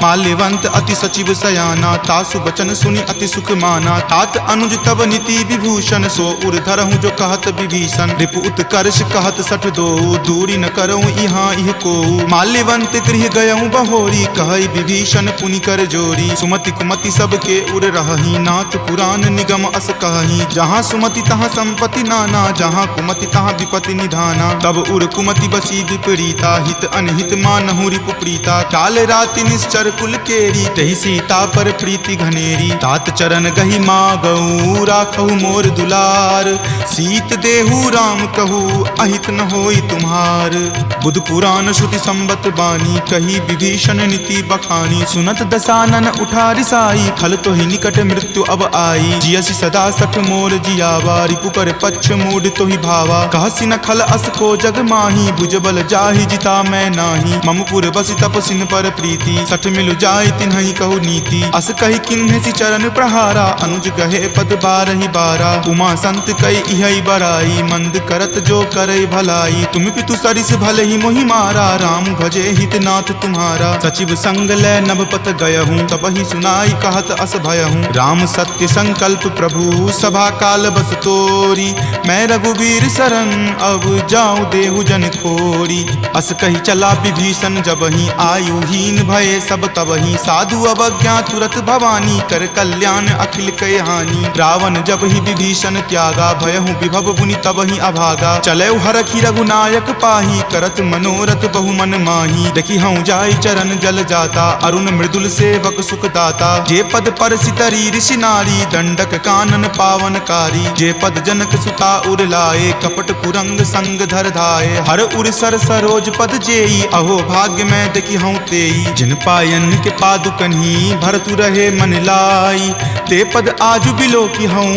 माल्यवंत अति सचिव सयाना तासु बचन सुनि अति सुख माना तात अनुज तब नीति विभूषण सो उर धरहु जो कहत विभीषण रिपु उत्कर्ष कहत सठ दो दूरी न करऊं यहाँ इह को माल्यवंत गृह गयऊं बहोरी कहई विभीषण पुनि कर जोरी सुमति कुमति सबके उर रहही नाथ पुराण निगम अस कहही जहाँ सुमति तहाँ संपत्ति नाना जहाँ कुमति तहाँ विपत्ति निधाना तब उर कुमति बसी विपरीता हित अनहित मानहु रिपु प्रीता काल राति निश्चर कुल केरी तहि सीता पर प्रीति घनेरी तात चरण गही मागऊ राखहु मोर दुलार सीत देहु राम कहू अहित न होई तुम्हार बुध पुराण श्रुति संबत बानी कही विभीषण नीति बखानी सुनत दसानन उठा रिसाई खल तो ही निकट मृत्यु अब आई जियसि सदा सठ मोर जियावा रिपु कर पक्ष मूड तो ही भावा कहसी न खल अस को जग माही भुज बल जाहि जिता मैं नाही मम पुर बसि तपसिन पर प्रीति सठ मिलु जाय तिन्हि कहु नीति अस कही किन्हे सि चरण प्रहारा अनुज कहे पद बारहि बारा उमा संत कई इहै बराई मंद करत जो करे भलाई तुम पितु सरिस भले ही मोहि मारा राम भजे हित नाथ तुम्हारा सचिव संग लय नभपत गयहूँ तब ही सुनाई कहत अस भयहूँ राम सत्य संकल्प प्रभु सभा काल बस तोरी मैं रघुवीर शरण अब जाऊं देहु जन खोरी अस कही चला विभीषण जब ही आयुहीन भये सब तब ही साधु अवज्ञा तुरत भवानी कर कल्याण अखिल कय हानि रावण जब ही विभीषण त्यागा भयहु विभव पुनि तब ही अभागा चले हरखी रघुनायक पाही करत मनोरथ बहु मन माही देखी हूँ जाय चरण जल जाता अरुण मृदुल सेवक सुख दाता जे पद पर सितरी ऋषि नारी दंडक कानन पावनकारी जे पद जनक सुता उर लाए कपट कुरंग संग धर धाये हर उर सर सरोज पद जेई अहो भाग्य में देखी हूँ तेई जिन पायन के पादुकन्ही भरतु रहे मन लाई ते पद आजु बिलो की हूँ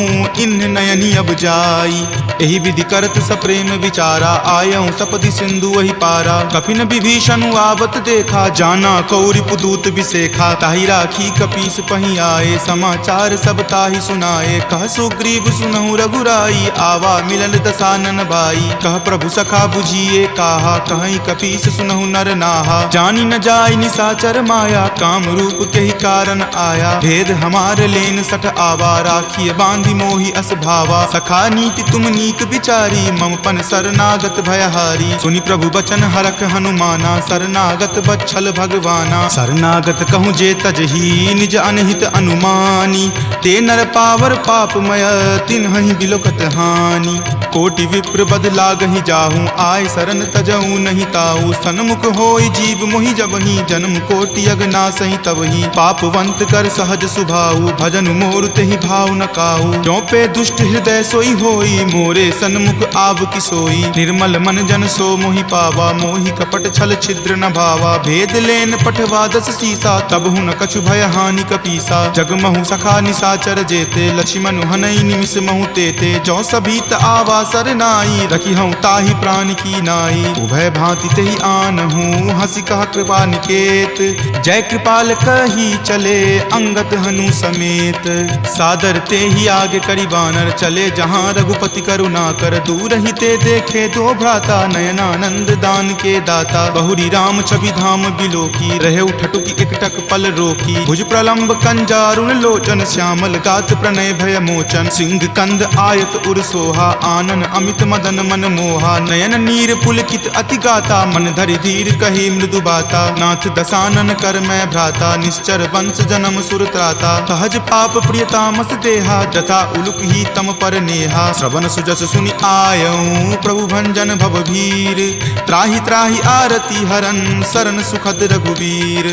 इन नयनी अब जाई एहि विधि करत सप्रेम विचारा आयऊं सपदि सिंधु वही पारा कपिन विभीषण आवत देखा जाना कौरि पुदूत विसेखा ताहि राखी कपीस पही आए समाचार सब ताहि सुनाए कह सुग्रीव सुनहु रघुराई आवा मिलल दसानन भाई कह प्रभु सखा बुझिए काहा कहीं कपीस सुनहु नर नाहा जानी न जाय निसाचर माया काम रूप के ही कारण आया भेद हमार लेन सठ आवा राखिए बांधी मोहि अस भावा सखा नीति तुम नीक विचारी मम पन शरणागत भयहारी सुनि प्रभु बचन हरख हनुमाना शरणागत बच्छल भगवाना शरणागत कहूँ जे तजही निज अनहित अनुमानी ते नर पावर पापमय तिन्हि बिलोकत हानि कोटि विप्र बद लागहि जाहूँ आय शरण तजहूँ नहीं ताऊ सन्मुख होय जीव मोहि जबहि जन्म कोटि अगनासहि तबहि पापवंत कर सहज सुभाऊ भजन मोर तेहि भाव न काऊ जो पे दुष्ट हृदय सोई होई मोरे सन्मुख आव की सोई निर्मल मन जन सो मोहि पावा मोहि कपट छल छिद्र न भावा भेद लेन पठवा दस सीसा तब हूँ न कछु भय हानि कपीसा जगमहु सखा निसाचर जेते लक्ष्मण हनई निमिष महु तेते जो सभीत आवा सरनाई रखी हूँ ताहि प्राण की नाई उभय भांति तेहि आनहूँ हंसी कह कृपा निकेत जय कृपाल कही चले अंगत हनु समेत सादर ते ही आगे करी बानर चले जहाँ रघुपति करुणा कर दूर ही ते देखे दो भ्राता नयनानंद दान के दाता बहुरी राम छवि धाम बिलो की रहे उठटुकी एकटक पल रोकी भुज प्रलंब कंजारुण लोचन श्यामल गात प्रणय भय मोचन सिंह कंद आयत उर सोहा आनन अमित मदन मन मोहा नयन नीर पुलकित अति गाता मन धरि धीर कही मृदु बाता नाथ दसानन कर मैं भ्राता, निश्चर वंश जन्म सुर त्राता। सहज पाप प्रियतामस देहा, जथा उलुक ही तम पर नेहा। श्रवण सुजस सुनि आयऊं, प्रभु भंजन भव भीर। त्राहि त्राहि आरती हरन, शरण सुखद रघुवीर।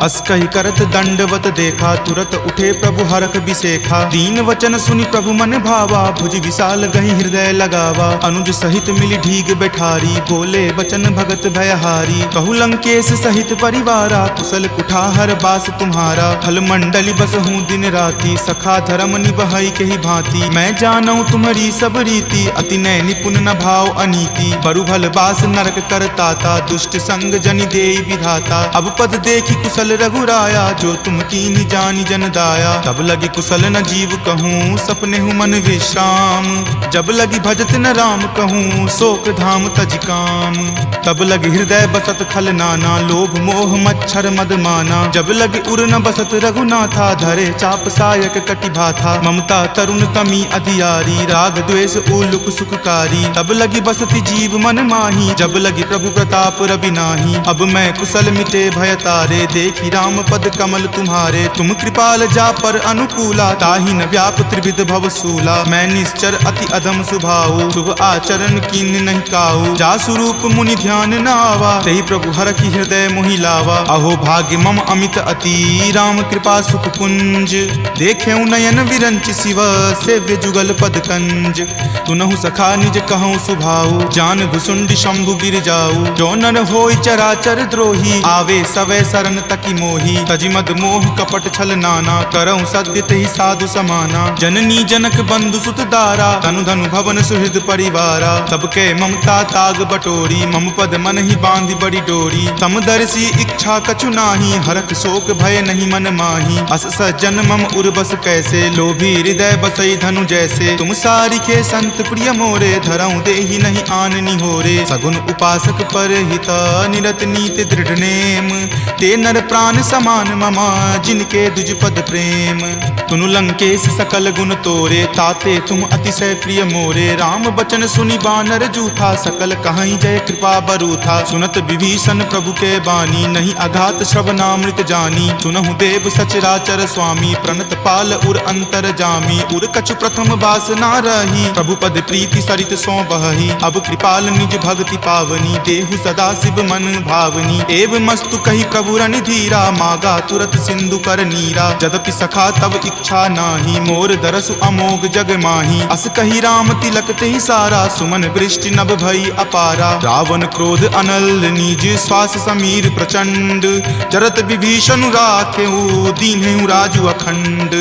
अस कहि करत दंडवत देखा, तुरत उठे प्रभु हरख बिसेखा। दीन वचन सुनि प्रभु मन भावा, भुज विशाल गहि हृदय लगावा। अनुज सहित मिली ढीग बैठारी, बोले बचन भगत भयहारी। कहु लंकेश सहित परिवारा, कुशल कुठार बास तुम्हारा। हल मंडली बस हूँ दिन राति, सखा धर्म निबहई के ही भांति। मैं जानऊं तुम्हारी सब रीति, अति नय निपुण न भाव अनीति। बरु भल बास नरक करताता, दुष्ट संग जनि देई विधाता। अब पद देखी कुशल रघुराया, जो तुम कीन्ही जानि जन दाया। तब लगी कुशल न जीव कहूँ, सपने हूँ मन विश्राम। जब लगी भजत न राम कहूँ, शोक धाम तज काम। तब लगी हृदय बसत खल नाना, लोभ मोह मच्छर मद माना। जब लगी उर न बसत रघुनाथा, धरे चाप सायक कटि भाथा। ममता तरुण तमी अधियारी, राग द्वेष उलुक सुखकारी। तब लगी बसति जीव मन माही, जब लगी प्रभु प्रताप रवि नाही। अब मैं कुशल मिटे भय तारे, देखी राम पद कमल तुम्हारे। तुम कृपाल जा पर अनुकूला, ताहि न व्याप त्रिविध भव सूला। मैं निश्चर अति अधम सुभाऊ, शुभ आचरण कीन नहीं काऊ। जा स्वरूप मुनि ध्यान न आवा, तहि प्रभु हर की हृदय मोहि लावा। अहो भाग्य मम अमित अति, राम कृपा सुख पुंज। देखे नयन विरंच शिव, सेव्य जुगल पद कंज। तुनहु सखा निज कहूँ सुभाऊ, जान भुसुंडी शंभु गिर जाऊ। जो नर होई चराचर द्रोही, आवे सवै शरण तकी मोही। तजि मद मोह कपट छल नाना, करऊं सत्य तेहि साधु समाना। जननी जनक बंधु सुत दारा, तनु धनु भवन सुहृद परिवारा। सबके ममता ताग बटोरी, मम पद मन ही बांधी बड़ी डोरी। समदर्शी इच्छा कछु नाही, हरख शोक भय नहीं मन माही। अस सज्जन मम उर्बस कैसे, लोभी हृदय बसई धनु जैसे। तुम सारिखे संत प्रिय मोरे, धरऊं देहि नहीं आन निहोरे। सगुन उपासक पर हित, निरत नीति दृढ़ नेम। ते नर प्राण समान ममा, जिनके दुज पद प्रेम। तुनु लंकेश सकल गुण तोरे, ताते तुम अतिशय प्रिय मोरे। राम बचन सुनि बानर जूठा, सकल कहाई जय कृपा बरूथा। सुनत विभीषण प्रभु के बानी, नहीं अघात श्रवणामृत जानी। सुनहु देव सचराचर स्वामी, प्रणत पाल उर अंतर जामी। उर कछु प्रथम बास ना रही, प्रभु पद प्रीति सरित सो बहही। अब कृपाल निज भक्ति पावनी, देहु सदा शिव मन भावनी। एव मस्तु कही प्रभु रण धीरा, मागा तुरत सिंधु कर नीरा। जदपि सखा तब इच्छा नाही, मोर दरसु अमोघ जग माही। अस कही राम तिलक तेहि सारा, सुमन वृष्टि नभ भई अपारा। रावण क्रोध अनल निज, श्वास समीर प्रचंड। जरत विभीषण राखेऊ, दीन्हेउ राजु अखंड।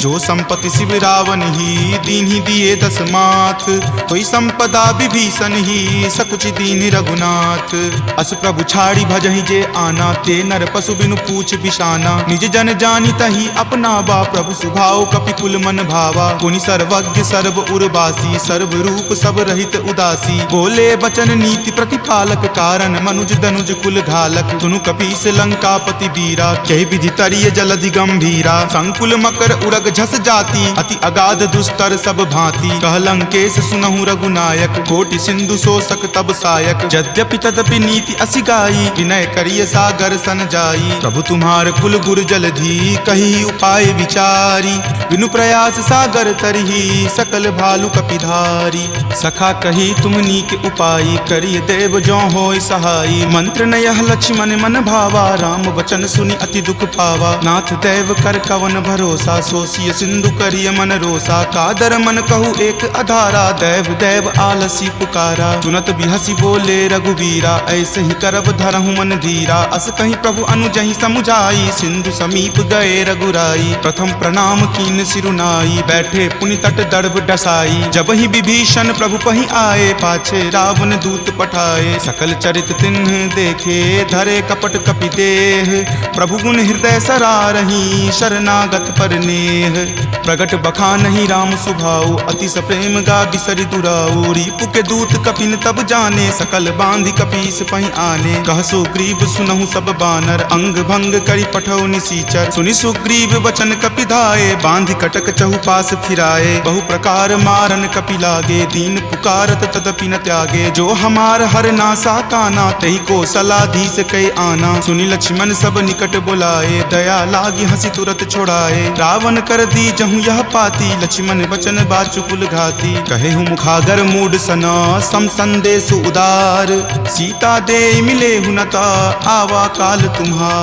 जो संपत्ति शिव रावण ही, दीन्हि दिए दस माथ। कोई संपदा विभीषण ही, सकुच दीन रघुनाथ। अस प्रभु छाड़ी भजहि जे आना, ते नर पशु बिनु पूछ बिशाना। निज जन जानी तही अपनावा, प्रभु सुभाव कपि कुल मन भावा। पुनि सर्वज्ञ सर्व उर्वासी, सर्व रूप सब रहित उदासी। बोले बचन नीति प्रतिपालक, कारण मनुज दनुज कुल घालक। तुनु कपीस लंकापति वीरा, कहि विधि तरिय जलधि गंभीरा। संकुल मकर उरग झस जाति, अति अगाध दुस्तर सब भांति। कह लंकेश सुनहु रघुनायक, कोटि सिंधु शोषक तब सायक। यद्यपि तदपि नीति असि गाई, विनय करिय सागर सन जाई। प्रभु तुम्हार कुल गुर जलधि, कही उपाय विचारी। बिनु प्रयास सागर तरही, सकल भालु कपिधारी। सखा कही तुमनी के उपाय, करिय देव जो होय सहाई। मंत्र न यह लक्ष्मण मन भावा, राम वचन सुनि अति दुख पावा। नाथ देव कर कवन भरोसा, सोसिय सिंधु करिय मन रोसा। कादर मन कहु एक अधारा, देव देव आलसी पुकारा। सुनत बिहसी बोले रघुवीरा, ऐसे ही करब धरहु मन धीरा। अस कहीं प्रभु अनुजहि समुझाई, सिंधु समीप गए रघुराई। प्रथम प्रणाम कीन सिरुनाई, बैठे पुनि तट दर्भ डसाई। जब ही विभीषण प्रभु पहि आए, पाछे रावण दूत पठाए। सकल चरित तिन्ह देखे, धरे कपट कपि देह। प्रभु गुण हृदय सरारही, शरणागत पर नेह। प्रगट बखानहि राम सुभाऊ, अति सप्रेम गा बिसरि दुराऊ। रिपु के दूत कपिन तब जाने, सकल बांधि कपीस पहि आने। कह सुग्रीव सुनहु सब बानर, अंग अंग भंग करी पठौ निसीचर। सुनि सुग्रीव वचन कपिधाए, बांधि कटक चहुपास फिराए। बहु प्रकार मारन कपि लागे, दीन पुकारत तदपि न त्यागे। जो हमार हर नासा काना, तही को सलाधीस कई आना। सुनि लक्ष्मण सब निकट बुलाए, दया लागी हंसी तुरत छोड़ाए। रावण कर दी जहु यह पाती, लक्ष्मण वचन बाचुकुल घाती। कहे हूँ मुखागर मूड सना, सम संदेश उदार। सीता दे मिले हुनता, आवा काल तुम्हार।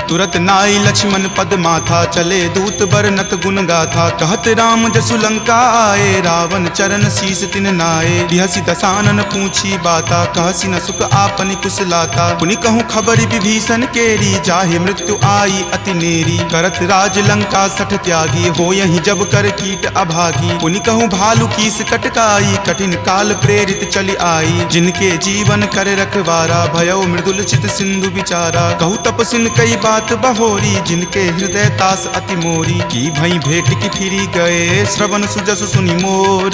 तुरत नाई लक्ष्मण पद माथा, चले दूत बरनत गुण गाथा। कहत राम जसु लंका आए, रावण चरण शीस तिन नाए। बिहसी दसानन पूछी बाता, कहसी न सुख आपनि कुशलाता। पुनि कहूँ खबरि विभीषण केरी, जाहे मृत्यु आई अति नेरी। करत राज लंका सठ त्यागी, हो यही जब कर कीट अभागी। पुनि कहूँ भालू कीस कटकाई, कठिन काल प्रेरित चली आई। जिनके जीवन कर रखवारा, भयो मृदुल चित सिंधु विचारा। कहूँ तपसिन कई बात बहोरी, जिनके हृदय तास अति मोरी। की भई भेंट की फिरी गए, श्रवण सुजस सुनि मोर।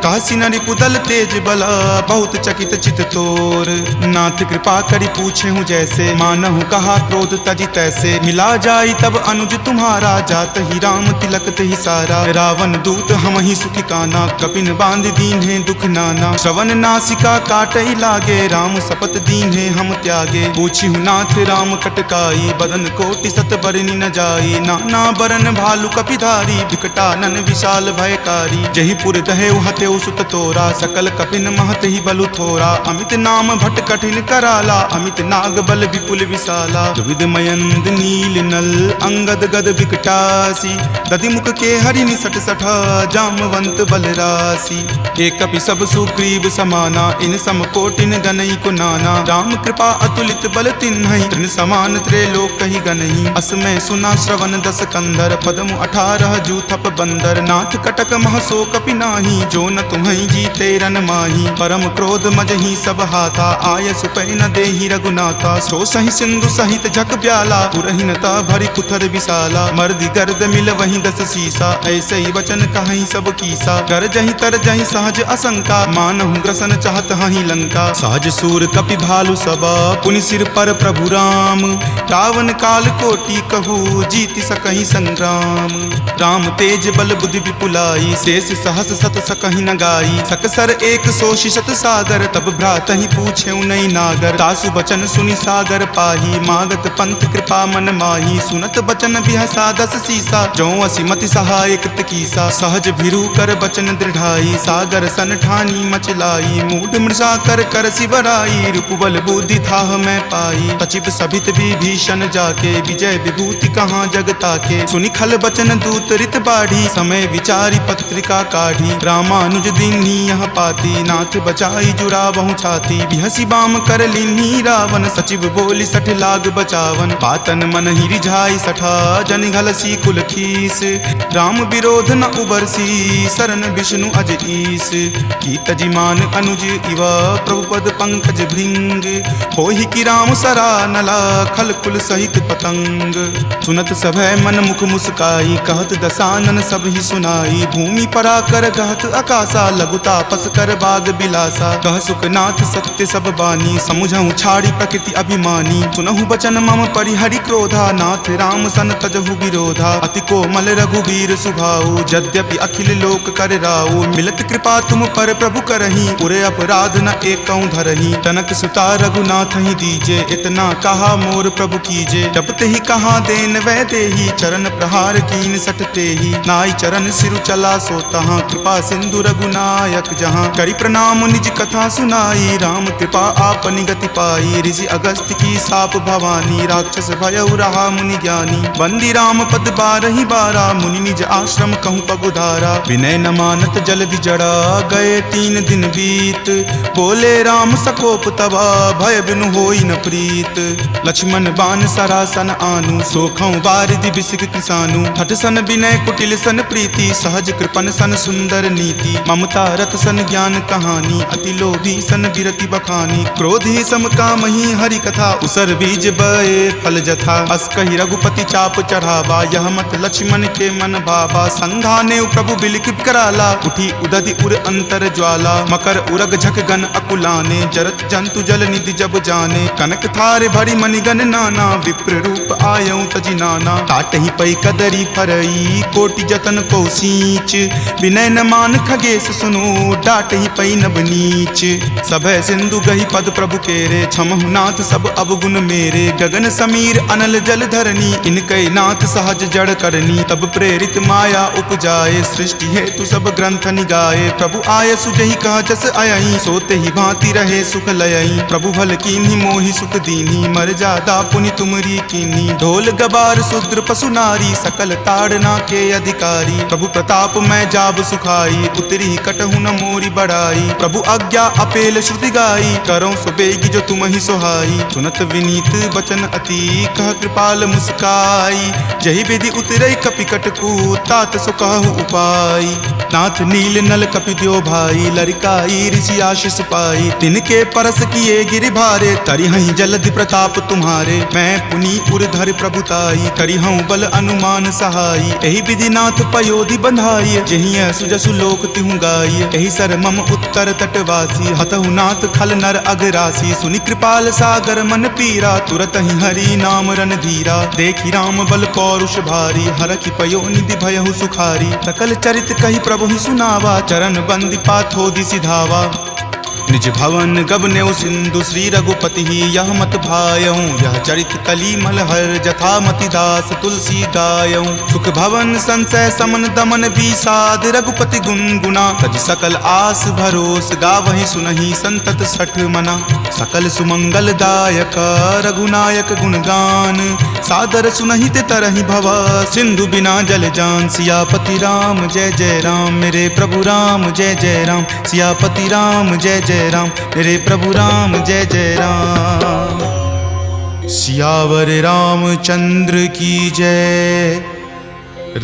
कहसी न रिपुदल तेज बला, बहुत चकित चित तोर। नाथ कृपा करी पूछे हूँ जैसे, मानहु कहा क्रोध तजी तैसे। मिला जाई तब अनुज तुम्हारा, जात ही राम तिलक तही सारा। रावण दूत हम ही सुखी काना, कपिन बांध दीन है दुख नाना। श्रवण नासिका काटई लागे, राम शपथ दीन है हम त्यागे। पूछी हूँ नाथ राम कटकाई, बदन कोटि सत बरनी न जाई। नाना बरन भालू कपिधारी, विकटानन विशाल भयकारी। जही पुर दहे हतेउ सुत तोरा, सकल कपिन महत ही बलु थोरा। अमित नाम भट कठिन कराला, अमित नाग बल विपुल विशाला। विविध मयंद नील नल, अंगद गद विकटासी। दधि मुख के हरि निसट सठा, जामवंत बल राशि। एक कपि सब सुग्रीव समाना, इन सम कोटिन गनई को नाना। राम कृपा अतुलित बल तिन्हहि, तृण समान त्रैलोक ही गनहि। असमय सुना श्रवण दस कंधर, पदमु 18 जूथप बंदर। नाथ कटक महसो कपि नाही, जो न तुम्हि जीते रन माही। परम क्रोध मजहि सब हाथा, आय सुपै न देहि रघुनाथा। सो सहि सिंधु सहित झक ब्याला, पुरहिनता भरी कुथर विशाला। मर्दि गर्द मिल वहीं 10 सीसा, ऐसे ही वचन कहीं सब कीसा। कर जहि तर जहि सहज असंका, मानहु ग्रसन चाहत हहि लंका। सहज सूर कपि भालु सबा, पुनि सिर पर प्रभु राम। रावण काल कोटि कहू, जीति सकहि संग्राम। राम तेज बल बुद्धि विपुलाई, शेष सहस सत सकहि न गाई। सकसर एक सो शिशत सागर, तब भ्रातहि पूछे नई नागर। तासु बचन सुनि सागर पाही, मागत पंथ कृपा मन माही। सुनत बचन बिहसा 10 सीसा, जो असिमति सहाय कृत कीसा। सहज भिरु कर बचन दृढ़ाई, सागर सन ठानी मचलाई। मूढ़ मृषा कर कर सिवराई, रूपबल बुद्धि थाह मैं पाई। सचिव सभित विभीषण जाके, विजय विभूति कहाँ जगता के। सुनि खल बचन दूत रित बाढ़ी, समय विचारी पत्रिका काढ़ी। रामानुज दीन्ही यह पाती, नाथ बचाई जुड़ावहु छाती। बिहसी बाम कर लीन्ही रावण, सचिव बोली सठ लाग बचावन। पातन मन ही रिझाई सठा, जन घलसी कुल खीस। राम विरोध न उबरसी, शरण विष्णु अज ईस। की तजिमान अनुज इवा, प्रभुपद पंकज भृंग। होहि की राम सरा नला, खल कुल सहित पतंग। सुनत सभय मन मुख मुस्काई, कहत दसानन सब ही सुनाई। भूमि परा कर गहत आकाशा, लघु तापस कर बाग बिलासा। कह सुखनाथ सत्य सब बानी, समुझहु छाड़ी प्रकृति अभिमानी। सुनहु बचन मम परिहरि क्रोधा, नाथ राम सन तजहु विरोधा। अति कोमल रघुबीर सुभाऊ, यद्यपि अखिल लोक कर राऊ। मिलत कृपा तुम पर प्रभु करही, पुरे अपराध न एकौ धरही। तनक सुता रघुनाथ ही दीजे, इतना कहा मोर प्रभु कीजे। जपते ही कहा देन वै देही, चरण प्रहार कीन सटते ही। नाई चरण सिरु चला सो तहाँ, कृपा सिंधु रघुनायक जहाँ। करी प्रणाम निज कथा सुनाई, राम कृपा आपनि गति पाई। ऋषि अगस्त्य की साप भवानी, राक्षस भयउ रहा मुनि ज्ञानी। बंदी राम पद 12 बारा, मुनि निज आश्रम कहूँ पगुधारा। विनय न मानत जल्दि जड़ा, गए 3 दिन बीत। बोले राम सकोप तबा, भय बिनु होई न प्रीत। लक्ष्मण बान सरासन आनु, सोखौ बारिधि बिसिक किसानु। हठ सन विनय कुटिल सन प्रीति, सहज कृपन सन सुंदर नीति। ममता रत सन ज्ञान कहानी, अति लोभी सन गिरति बखानी। क्रोधी सम कामहि हरि कथा, उसर बीज बए फल जथा। अस कहि रघुपति चाप चढ़ावा, यह मत लक्ष्मण के मन भावा। संधाने प्रभु बिलिख कराला, उठी उदधि उर अंतर ज्वाला। मकर उरग झक गन अकुलाने, जरत जंतु जल निधि जब जाने। कनक थार भरी मणिगन ना नाना विप्र रूप आयऊ तजि नाना ताटहि पै कदरी फरई कोटि जतन को सींच विनय न मान खगेश सुनो डाटहि पै नभ नीच सभय सिंधु गहि पद प्रभु केरे क्षमहु नाथ सब अवगुण मेरे गगन समीर अनल जल धरनी इनकै नाथ सहज जड़ करनी तब प्रेरित माया उपजाए सृष्टि हेतु सब ग्रंथ निगाए प्रभु आय सुजहि कह जस अयई सोते ही भांति रहे सुख लयई प्रभु भल कीन्ही मोहि सुख दीन्ही मर जादा पुनि तुमरी कीन्ही ढोल गबार शूद्र पशु नारी सकल ताड़ना के अधिकारी प्रभु प्रताप मैं जाब सुखाई उतरी कटहु न मोरी बढ़ाई प्रभु आज्ञा अपेल श्रुति गाई करो सुबेगी जो तुम ही सोहाई सुनत विनीत बचन अति कह कृपाल मुस्काई जहि विधि उतरई कपि कटकू तात सो कहु उपाय नाथ नील नल कपि द्यो भाई लरिकाई ऋषि आशीष पाई तिनके परस किए गिरि भारे तरिहहि जलधि प्रताप तुम्हारे मैं पुनि उर्धर प्रभुताई करिहऊँ बल अनुमान सहाई एहि विधि नाथ पयोधि बंधाई जहिं सुजसु लोक तिहु गाई एहि सर मम उत्तर तटवासी हतहु नाथ खल नर अगरासी सुनि कृपाल सागर मन पीरा तुरत ही हरि नाम रन धीरा देखी राम बल पौरुष भारी हरखि पयो निधि भयहु सुखारी सकल चरित कहि प्रभु ही सुनावा चरण बंदी पाथोधि सिधावा निज भवन गबनेउ सिंधु श्री रघुपति ही यह मत भायऊँ यह चरित कली मलहर जथा मति दास तुलसी गायऊँ सुख भवन संशय समन दमन विषाद रघुपति गुनगुना तज सकल आस भरोस गावहि सुनहि संतत सठ मना सकल सुमंगल दायक रघुनायक गुणगान सादर सुनहि ते तरहि भव सिंधु बिना जल जान सियापति राम जय जय राम मेरे प्रभु राम जय जय राम सियापति राम जय जय राम मेरे प्रभु राम जय जय राम सियावर रामचंद्र की जय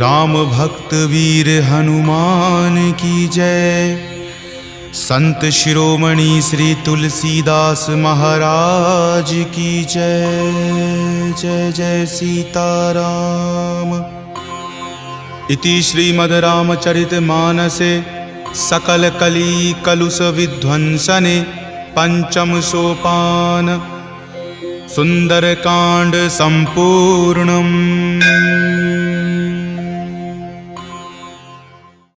राम भक्त वीर हनुमान की जय संत शिरोमणि श्री तुलसीदास महाराज की जय जय जय सीताराम इति श्रीमद् रामचरित मानसे सकल कली कलुष विध्वंसने पंचम सोपान सुंदर कांड संपूर्णम्।